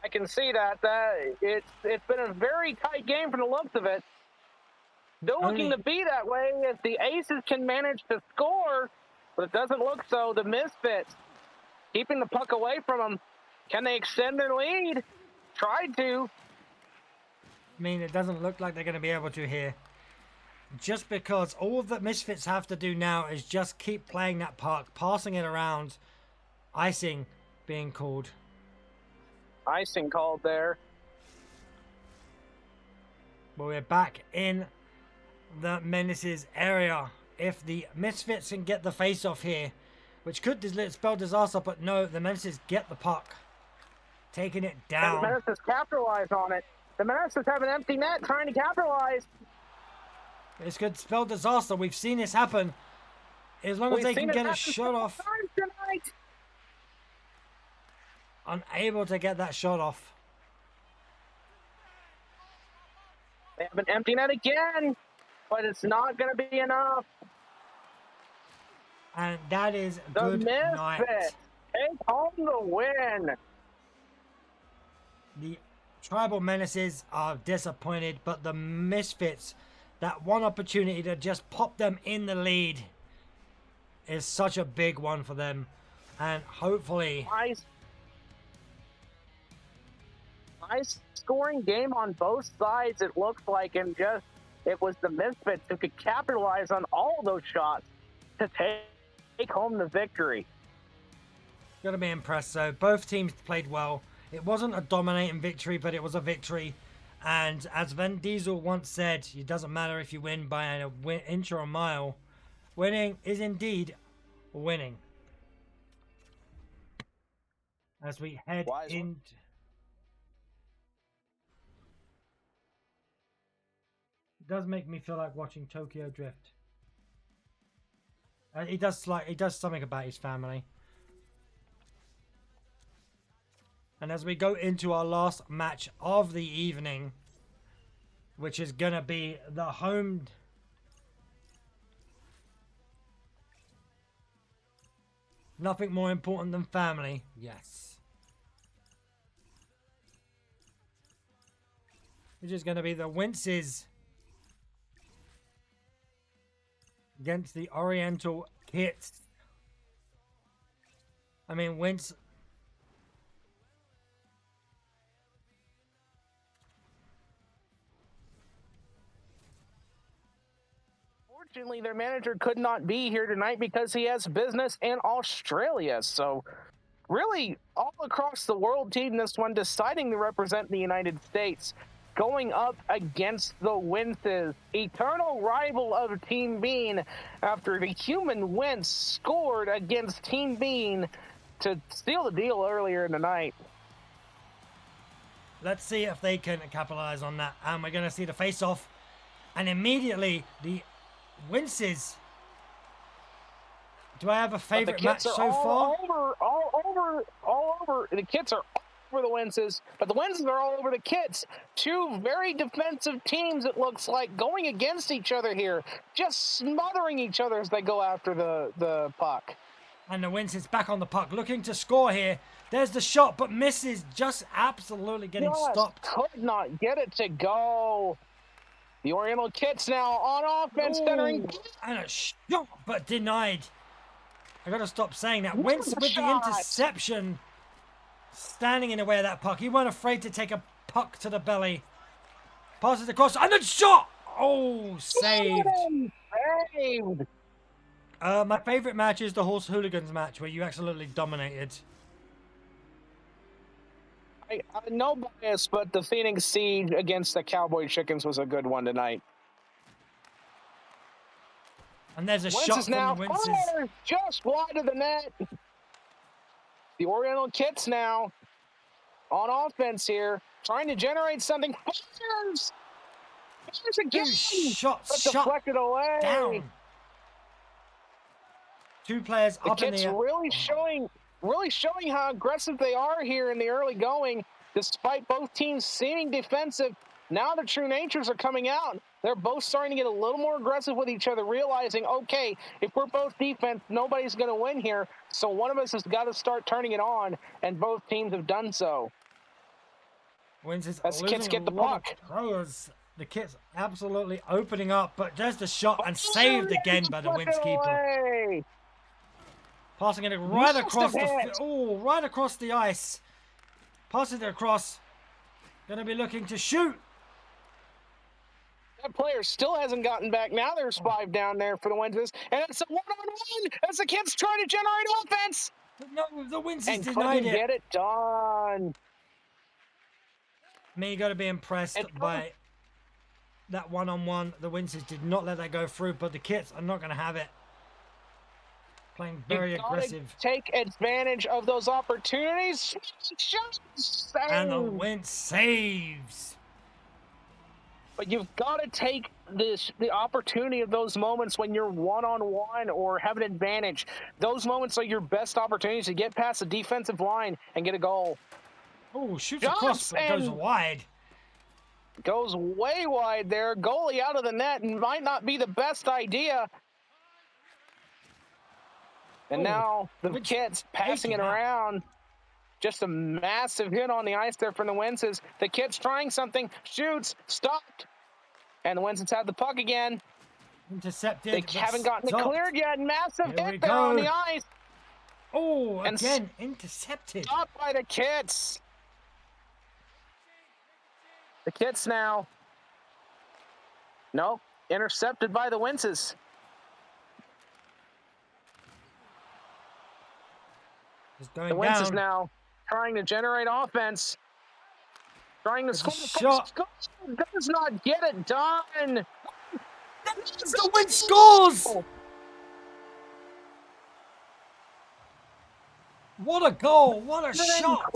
I can see that. It's been a very tight game from the looks of it. Still looking to be that way if the Aces can manage to score, but it doesn't look so. The Misfits keeping the puck away from them. Can they extend their lead? Tried to. I mean, it doesn't look like they're going to be able to here. Just because all that Misfits have to do now is just keep playing that puck, passing it around. Icing being called. Icing called there. Well, we're back in the Menaces area. If the Misfits can get the face-off here, which could spell disaster, but no, the Menaces get the puck. Taking it down. And the Menaces capitalize on it. The Menaces have an empty net trying to capitalize. This could spell disaster. We've seen this happen. As long as they can get a shot off. Unable to get that shot off. They have an empty net again, but it's not going to be enough. And that is good night. The Misfits take home the win. The Tribal Menaces are disappointed, but the Misfits, that one opportunity to just pop them in the lead. is such a big one for them. And hopefully... High scoring game on both sides, it looks like, and just it was the Misfits who could capitalize on all those shots to take home the victory. Gotta be impressed, though. Both teams played well. It wasn't a dominating victory, but it was a victory. And as Vin Diesel once said, it doesn't matter if you win by an inch or a mile. Winning is indeed winning. As we head in... It does make me feel like watching Tokyo Drift. He does something about his family. And as we go into our last match of the evening, which is going to be the home... Nothing more important than family. Yes. Which is going to be the Winces against the Oriental Kits. I mean, Wince... Unfortunately, their manager could not be here tonight because he has business in Australia. So really, all across the world team, this one deciding to represent the United States, going up against the Winces, eternal rival of Team Bean, after the human Wince scored against Team Bean to seal the deal earlier in the night. Let's see if they can capitalize on that. And we're going to see the face-off. And immediately, the Winces. Do I have a favorite match so far? All over. The Kits are all over the Winces, but the Winces are all over the Kits. Two very defensive teams, it looks like, going against each other here, just smothering each other as they go after the puck. And the Winces back on the puck, looking to score here. There's the shot, but misses, just absolutely getting stopped. Could not get it to go. The Oriental Kits now on offense, centering. And a shot, but denied. I got to stop saying that. Wince with the interception, standing in the way of that puck. He weren't afraid to take a puck to the belly. Passes across, and then shot. Oh, saved. Saved. My favorite match is the Horse Hooligans match, where you absolutely dominated. No bias, but the Phoenix Siege against the Cowboy Chickens was a good one tonight. And there's a shot from the Winces. Just wide of the net. The Oriental Kits now on offense here, trying to generate something. Fires again. Shots deflected away. Down. Two players up in the air. Really showing how aggressive they are here in the early going, despite both teams seeming defensive. Now the true natures are coming out. They're both starting to get a little more aggressive with each other, realizing, okay, if we're both defense, nobody's going to win here. So one of us has got to start turning it on, and both teams have done so. As the Kits get the puck. The Kits absolutely opening up, but there's the shot and saved again by the Wince keeper. Passing it right across right across the ice. Passing it across. Gonna be looking to shoot. That player still hasn't gotten back. Now there's 5 down there for the Winces. And it's a 1-on-1 as the Kits trying to generate offense. No, the Winces and denied it. Get it done. I mean, you got to be impressed by that 1-on-1. The Winces did not let that go through, but the Kits are not going to have it. Playing very aggressive. Take advantage of those opportunities. And the Wince saves. But you've got to take the opportunity of those moments when you're one-on-one or have an advantage. Those moments are your best opportunities to get past the defensive line and get a goal. Oh, shoots across, but goes wide. Goes way wide there. Goalie out of the net might not be the best idea. And now the Kits passing it around. Just a massive hit on the ice there from the Winces. The Kits trying something. Shoots. Stopped. And the Winces have the puck again. Intercepted. They haven't gotten it stopped. cleared yet. Massive Here we hit there on go. the ice. Oh, And again, intercepted. Stopped by the Kits. The Kits now. Nope. Intercepted by the Winces. Just going The Winces down. now trying to generate offense. Trying to score. Shot. Does not get it done. The win scores! What a goal! What a shot!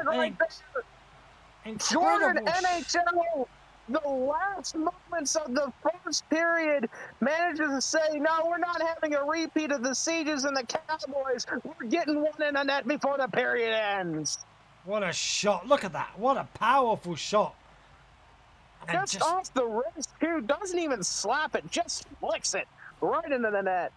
Right there. Jordan NHL, the last moments of the first period, manages to say, no, we're not having a repeat of the Sieges and the Cowboys. We're getting one in the net before the period ends. What a shot. Look at that. What a powerful shot. And just off the wrist, too. Doesn't even slap it. Just flicks it right into the net.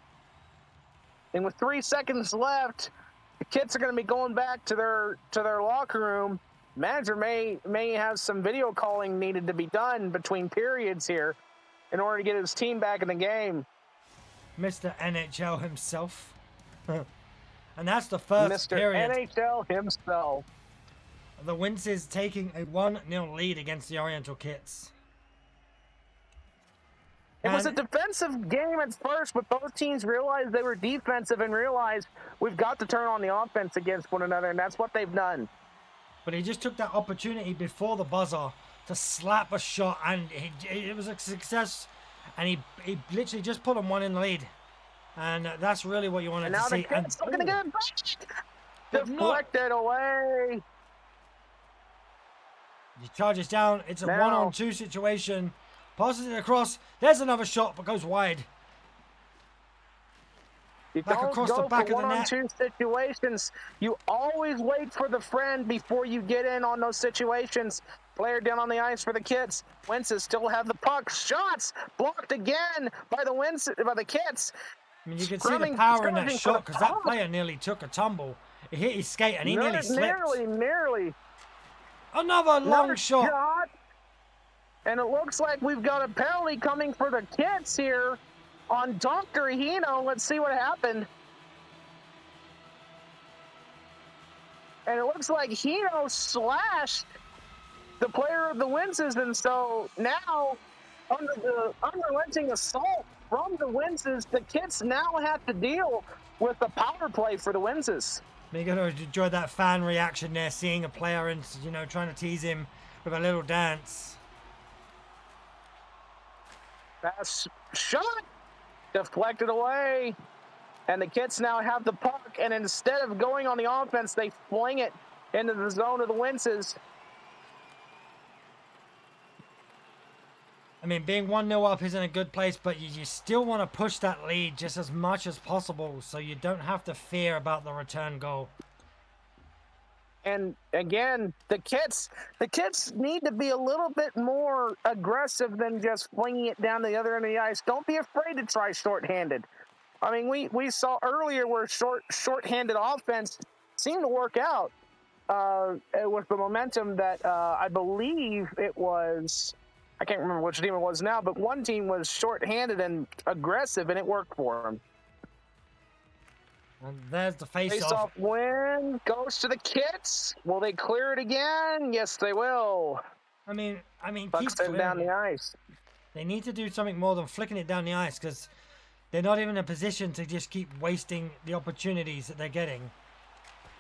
And with 3 seconds left, the Kits are going to be going back to their locker room. Manager may have some video calling needed to be done between periods here in order to get his team back in the game. Mr. NHL himself. And that's the first Mr. period. NHL himself. The Winces taking a 1-0 lead against the Oriental Kits. It was a defensive game at first, but both teams realized they were defensive and realized we've got to turn on the offense against one another, and that's what they've done. But he just took that opportunity before the buzzer to slap a shot, and it was a success. And he literally just put him one in the lead. And that's really what you wanted to see. And now the Kits are going to get it back. Deflected away. He charges down. It's a 1-on-2 situation. Passes it across. There's another shot, but goes wide. You back don't across go the back for of the net. 1-on-2 situations. You always wait for the friend before you get in on those situations. Player down on the ice for the Kits. Winces still have the puck. Shots blocked again by the Kits. I mean, you can see the power in that shot because that player nearly took a tumble. It hit his skate and he nearly slipped. Nearly. Another long shot. And it looks like we've got a penalty coming for the Kits here on Dr. Hino. Let's see what happened. And it looks like Hino slashed the player of the Winces, and so now, under the unrelenting assault from the Winces, the Kits now have to deal with the power play for the Winces. You're going to enjoy that fan reaction there, seeing a player and, trying to tease him with a little dance. Pass shot deflected away, and the Kits now have the puck, and instead of going on the offense, they fling it into the zone of the Winces. I mean, being 1-0 up isn't a good place, but you still want to push that lead just as much as possible so you don't have to fear about the return goal. And again, the Kits need to be a little bit more aggressive than just flinging it down the other end of the ice. Don't be afraid to try shorthanded. I mean, we saw earlier where shorthanded offense seemed to work out with the momentum that I believe it was. I can't remember which team it was now, but one team was shorthanded and aggressive, and it worked for them. And there's the face-off. Face-off win goes to the Kits. Will they clear it again? Yes, they will. I mean, Puck's keep down the ice. They need to do something more than flicking it down the ice because they're not even in a position to just keep wasting the opportunities that they're getting.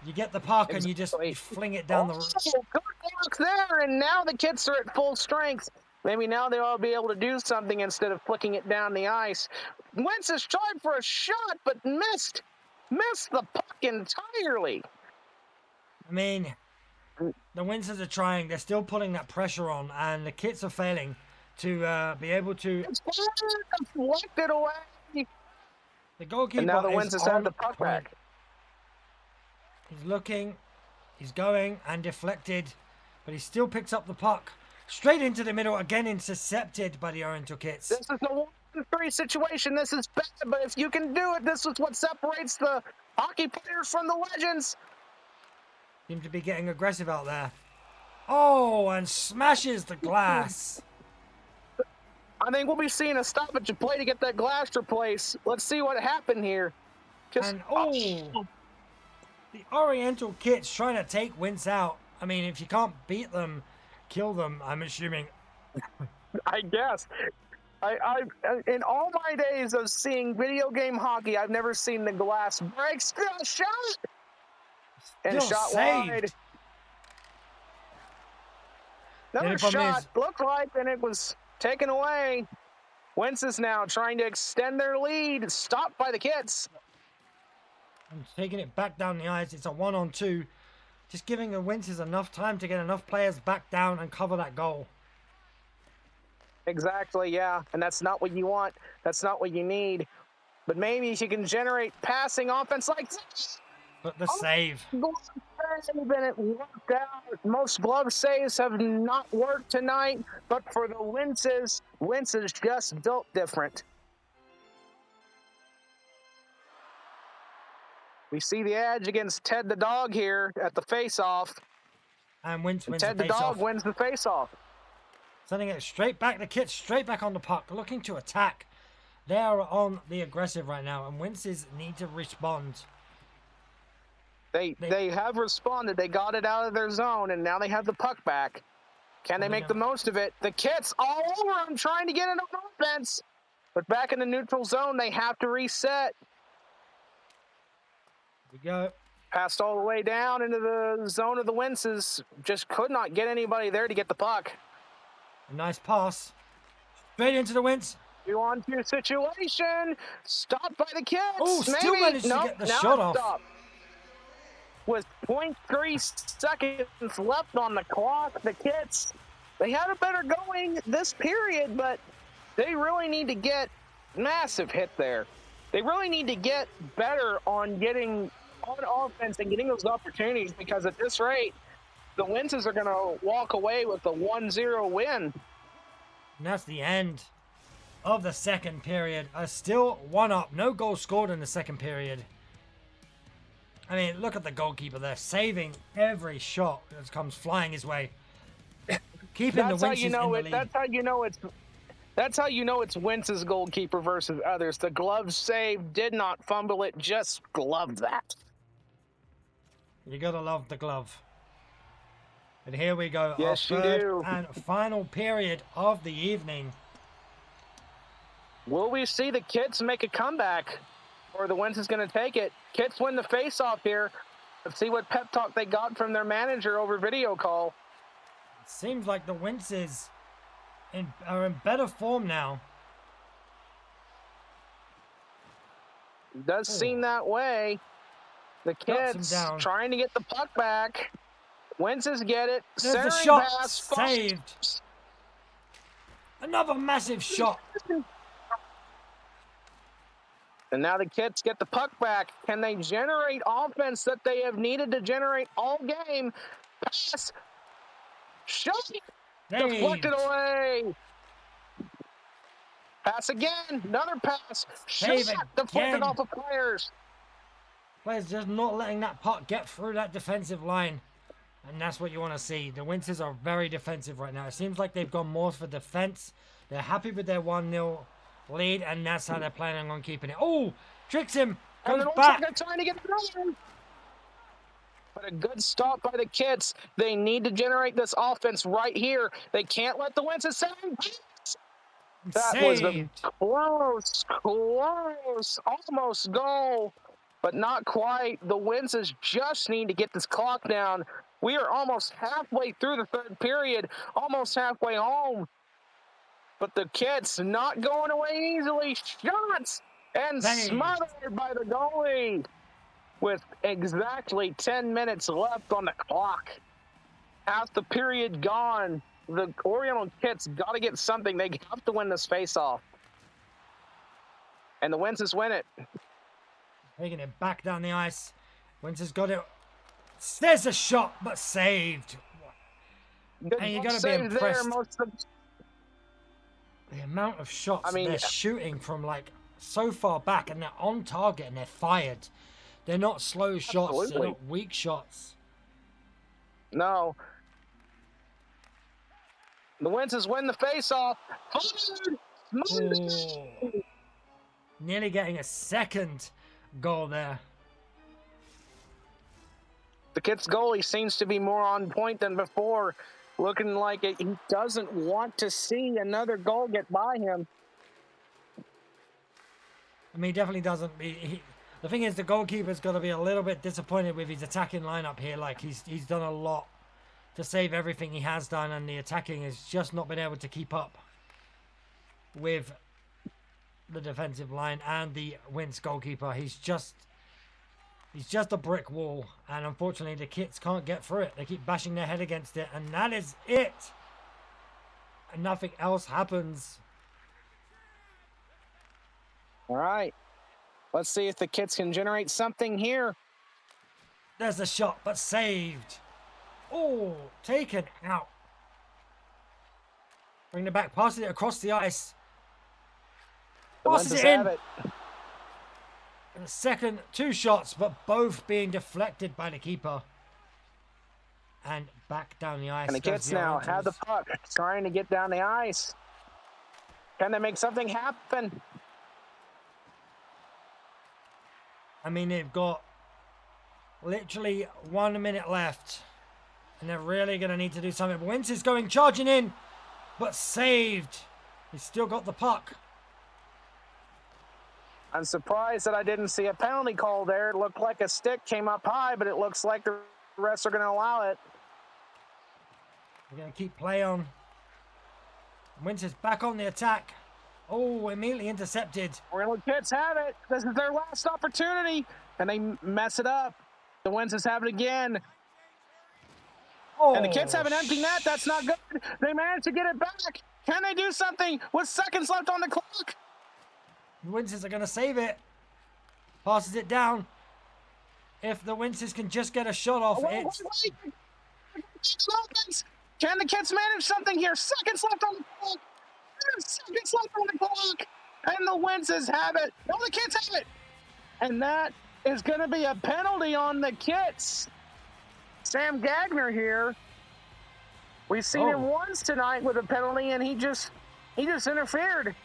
You get the puck and you fling it down the. Good block there, and now the Kits are at full strength. Maybe now they ought to be able to do something instead of flicking it down the ice. Winces tried for a shot, but missed the puck entirely. I mean, the Winces are trying. They're still putting that pressure on, and the Kits are failing to be able to. It's deflected away. The goalkeeper and now the Winces have the puck back. He's looking, he's going, and deflected, but he still picks up the puck. Straight into the middle, again intercepted by the Oriental Kits. This is a 1-3 situation. This is bad, but if you can do it, this is what separates the hockey players from the legends. Seem to be getting aggressive out there. Oh, and smashes the glass. I think we'll be seeing a stoppage of play to get that glass replaced. Let's see what happened here. And the Oriental Kit's trying to take Wince out. I mean, if you can't beat them, kill them, I'm assuming. I guess. I in all my days of seeing video game hockey, I've never seen the glass break. Still shot and Still shot saved. wide. Another shot looked like, and it was taken away. Wentz is now trying to extend their lead. Stopped by the Kits. I'm taking it back down the ice. It's a 1-on-2. Just giving the Wentzes enough time to get enough players back down and cover that goal. Exactly, yeah. And that's not what you want. That's not what you need. But maybe if you can generate passing offense like this. But the save. And it worked out. Most glove saves have not worked tonight. But for the Wentzes, Wentz is just built different. We see the edge against Ted the Dog here at the face-off. And Wentz wins Ted the the face-off. Dog wins the face-off. Sending it straight back. The Kits straight back on the puck. Looking to attack. They are on the aggressive right now. And Wentzes need to respond. They have responded. They got it out of their zone, and now they have the puck back. Can they make the most of it? The Kits all over them trying to get it on offense. But back in the neutral zone, they have to reset. Here we go. Passed all the way down into the zone of the Wentzes. Just could not get anybody there to get the puck. A nice pass. Straight into the Wentz. 2-on-2 situation. Stopped by the Kits. Oh, still managed to get the shot off. Stopped. With 0.3 seconds left on the clock, the Kits, they had a better going this period, but they really need to get massive hit there. They really need to get better on getting on offense and getting those opportunities, because at this rate, the Wentzes are going to walk away with a 1-0 win. And that's the end of the second period. Still 1-up. No goal scored in the second period. I mean, look at the goalkeeper there, saving every shot that comes flying his way. Keeping the Wentzes in the lead. That's how you know it's Wentz's goalkeeper versus others. The glove save did not fumble it, just gloved that. You gotta love the glove. And here we go. Yes, our you third do. and final period of the evening. Will we see the Kits make a comeback? Or the Wentz is going to take it? Kits win the face-off here. Let's see what pep talk they got from their manager over video call. It seems like the Wentzes are in better form now. It does seem that way. The Kits trying to get the puck back. Wentzes get it. There's the shot. Saved. Another massive shot. And now the Kits get the puck back. Can they generate offense that they have needed to generate all game? Pass. Shot. Deflected away. Pass again. Another pass. Shot. Deflected off of players. Players just not letting that puck get through that defensive line. And that's what you want to see. The Wentzes are very defensive right now. It seems like they've gone more for defense. They're happy with their 1-0 lead, and that's how they're planning on keeping it. Oh, tricks him. Comes back. They're trying to get another. But a good stop by the Kits. They need to generate this offense right here. They can't let the Wentzes save. That was a close, almost goal, but not quite. The Wentzes just need to get this clock down. We are almost halfway through the third period, almost halfway home. But the Kits not going away easily. Shots and smothered by the goalie with exactly 10 minutes left on the clock. Half the period gone. The Oriental Kits got to get something. They have to win this face-off. And the Wentzes win it. Taking it back down the ice. Wentzes got it. There's a shot, but saved. And you got to be impressed. The amount of shots they're shooting from like so far back, and they're on target and they're fired. They're not slow shots. They're not weak shots. No. The Wentzes win the face-off. Oh, nearly getting a second goal there. The Kits goalie seems to be more on point than before, looking like he doesn't want to see another goal get by him. I mean, he definitely doesn't. The thing is, the goalkeeper's got to be a little bit disappointed with his attacking lineup here. Like, he's done a lot to save everything he has done, and the attacking has just not been able to keep up with the defensive line and the Wince goalkeeper. He's just a brick wall, and unfortunately the Kits can't get through it. They keep bashing their head against it, and that is it. And nothing else happens. All right. Let's see if the Kits can generate something here. There's a shot, but saved. Oh, taken out. Bring it back, passes it across the ice. Passes it in. And the second, 2 shots, but both being deflected by the keeper. And back down the ice. And the Kits now have the puck, trying to get down the ice. Can they make something happen? I mean, they've got literally 1 minute left. And they're really going to need to do something. But Wince is going charging in, but saved. He's still got the puck. I'm surprised that I didn't see a penalty call there. It looked like a stick came up high, but it looks like the refs are going to allow it. They're going to keep play on. Wince is back on the attack. Oh, immediately intercepted. Orlando Kits have it. This is their last opportunity, and they mess it up. The Winces have it again. Oh, and the Kits have an empty net. That's not good. They managed to get it back. Can they do something with seconds left on the clock? The Winces are going to save it. Passes it down. If the Winces can just get a shot off, it's... Can the Kits manage something here? Seconds left on the clock. Seconds left on the clock. And the Winces have it. No, the Kits have it. And that is going to be a penalty on the Kits. Sam Gagner here. We've seen him once tonight with a penalty, and he just interfered.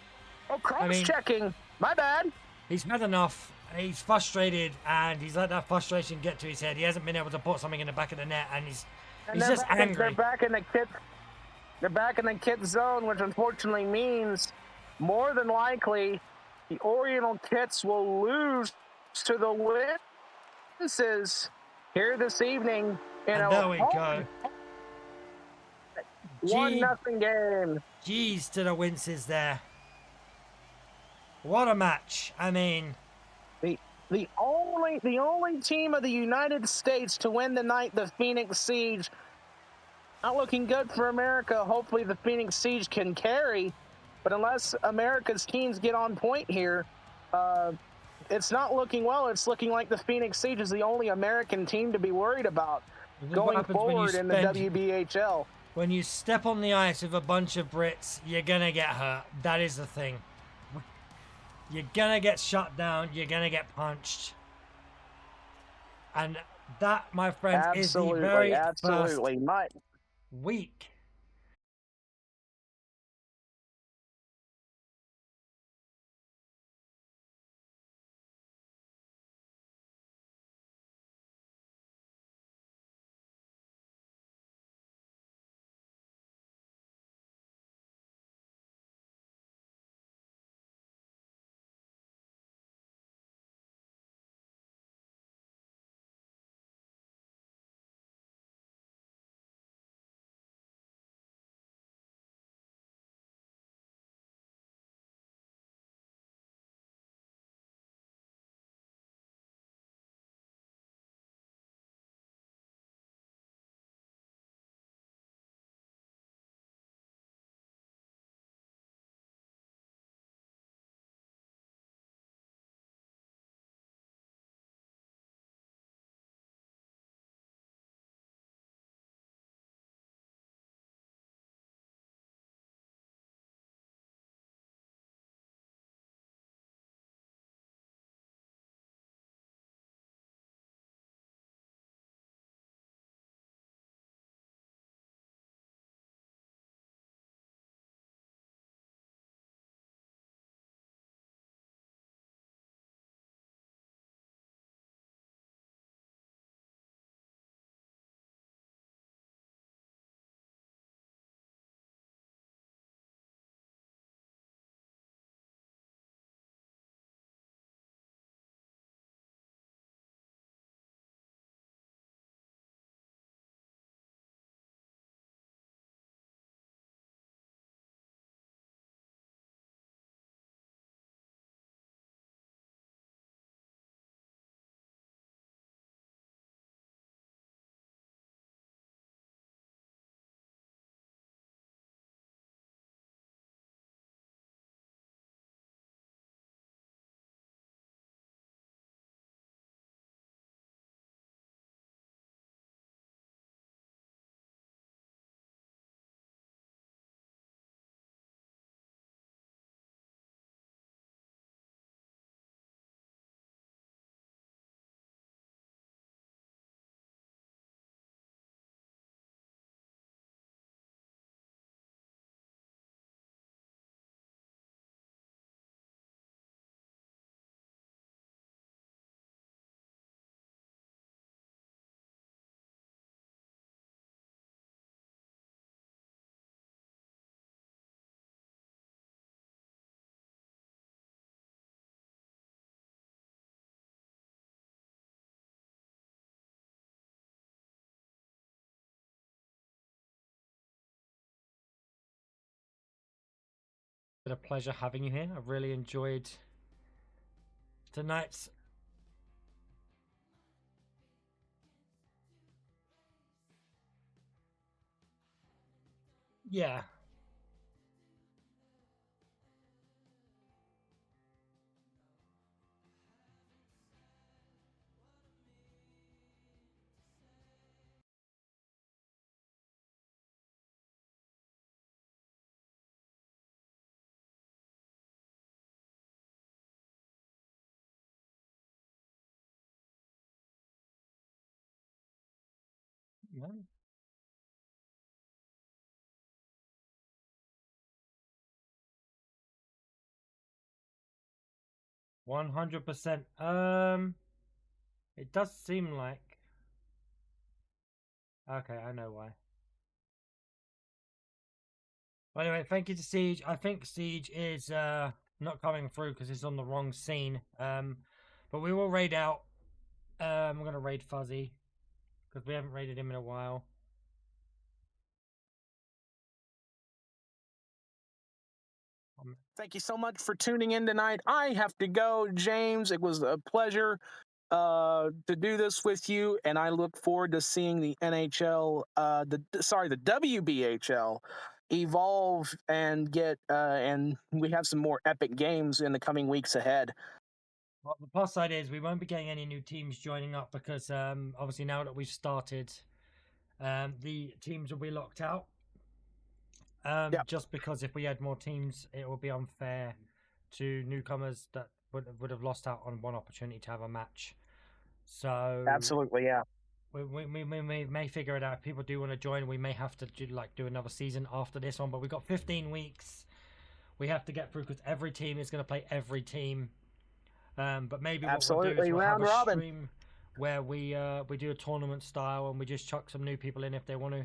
Oh, cross-checking. My bad. He's had enough. He's frustrated, and he's let that frustration get to his head. He hasn't been able to put something in the back of the net, and he's just angry. They're back in the Kits. They're back in the Kits zone, which unfortunately means more than likely the Oriental Kits will lose to the Winces here this evening in and there we go. 1-0 game. G's to the Winces there. What a match. I mean, the only team of the United States to win the night, the Phoenix Siege. Not looking good for America. Hopefully the Phoenix Siege can carry, but unless America's teams get on point here, it's not looking well. It's looking like the Phoenix Siege is the only American team to be worried about going forward in the WBHL. When you step on the ice with a bunch of Brits, you're going to get hurt. That is the thing. You're going to get shut down. You're going to get punched. And that, my friends, is the very first week been a pleasure having you here. I've really enjoyed tonight's. Yeah. No. 100%. It does seem like. Okay, I know why. Well, anyway, thank you to Siege. I think Siege is not coming through because he's on the wrong scene. But we will raid out. We're gonna raid Fuzzy because we haven't raided him in a while. Thank you so much for tuning in tonight. I have to go, James. It was a pleasure to do this with you, and I look forward to seeing the NHL, the WBHL, evolve and get, and we have some more epic games in the coming weeks ahead. Well, the plus side is we won't be getting any new teams joining up because obviously now that we've started, the teams will be locked out. Yep. Just because if we had more teams, it would be unfair to newcomers that would have lost out on one opportunity to have a match. So Absolutely, yeah. we may figure it out. If people do want to join, we may have to do another season after this one. But we've got 15 weeks we have to get through because every team is going to play every team. But maybe what we'll do is we'll have a stream where we do a tournament style and we just chuck some new people in if they want to.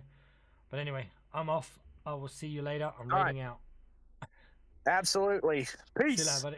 But anyway, I'm off. I will see you later. I'm raiding out. Absolutely. Peace. See you later, buddy.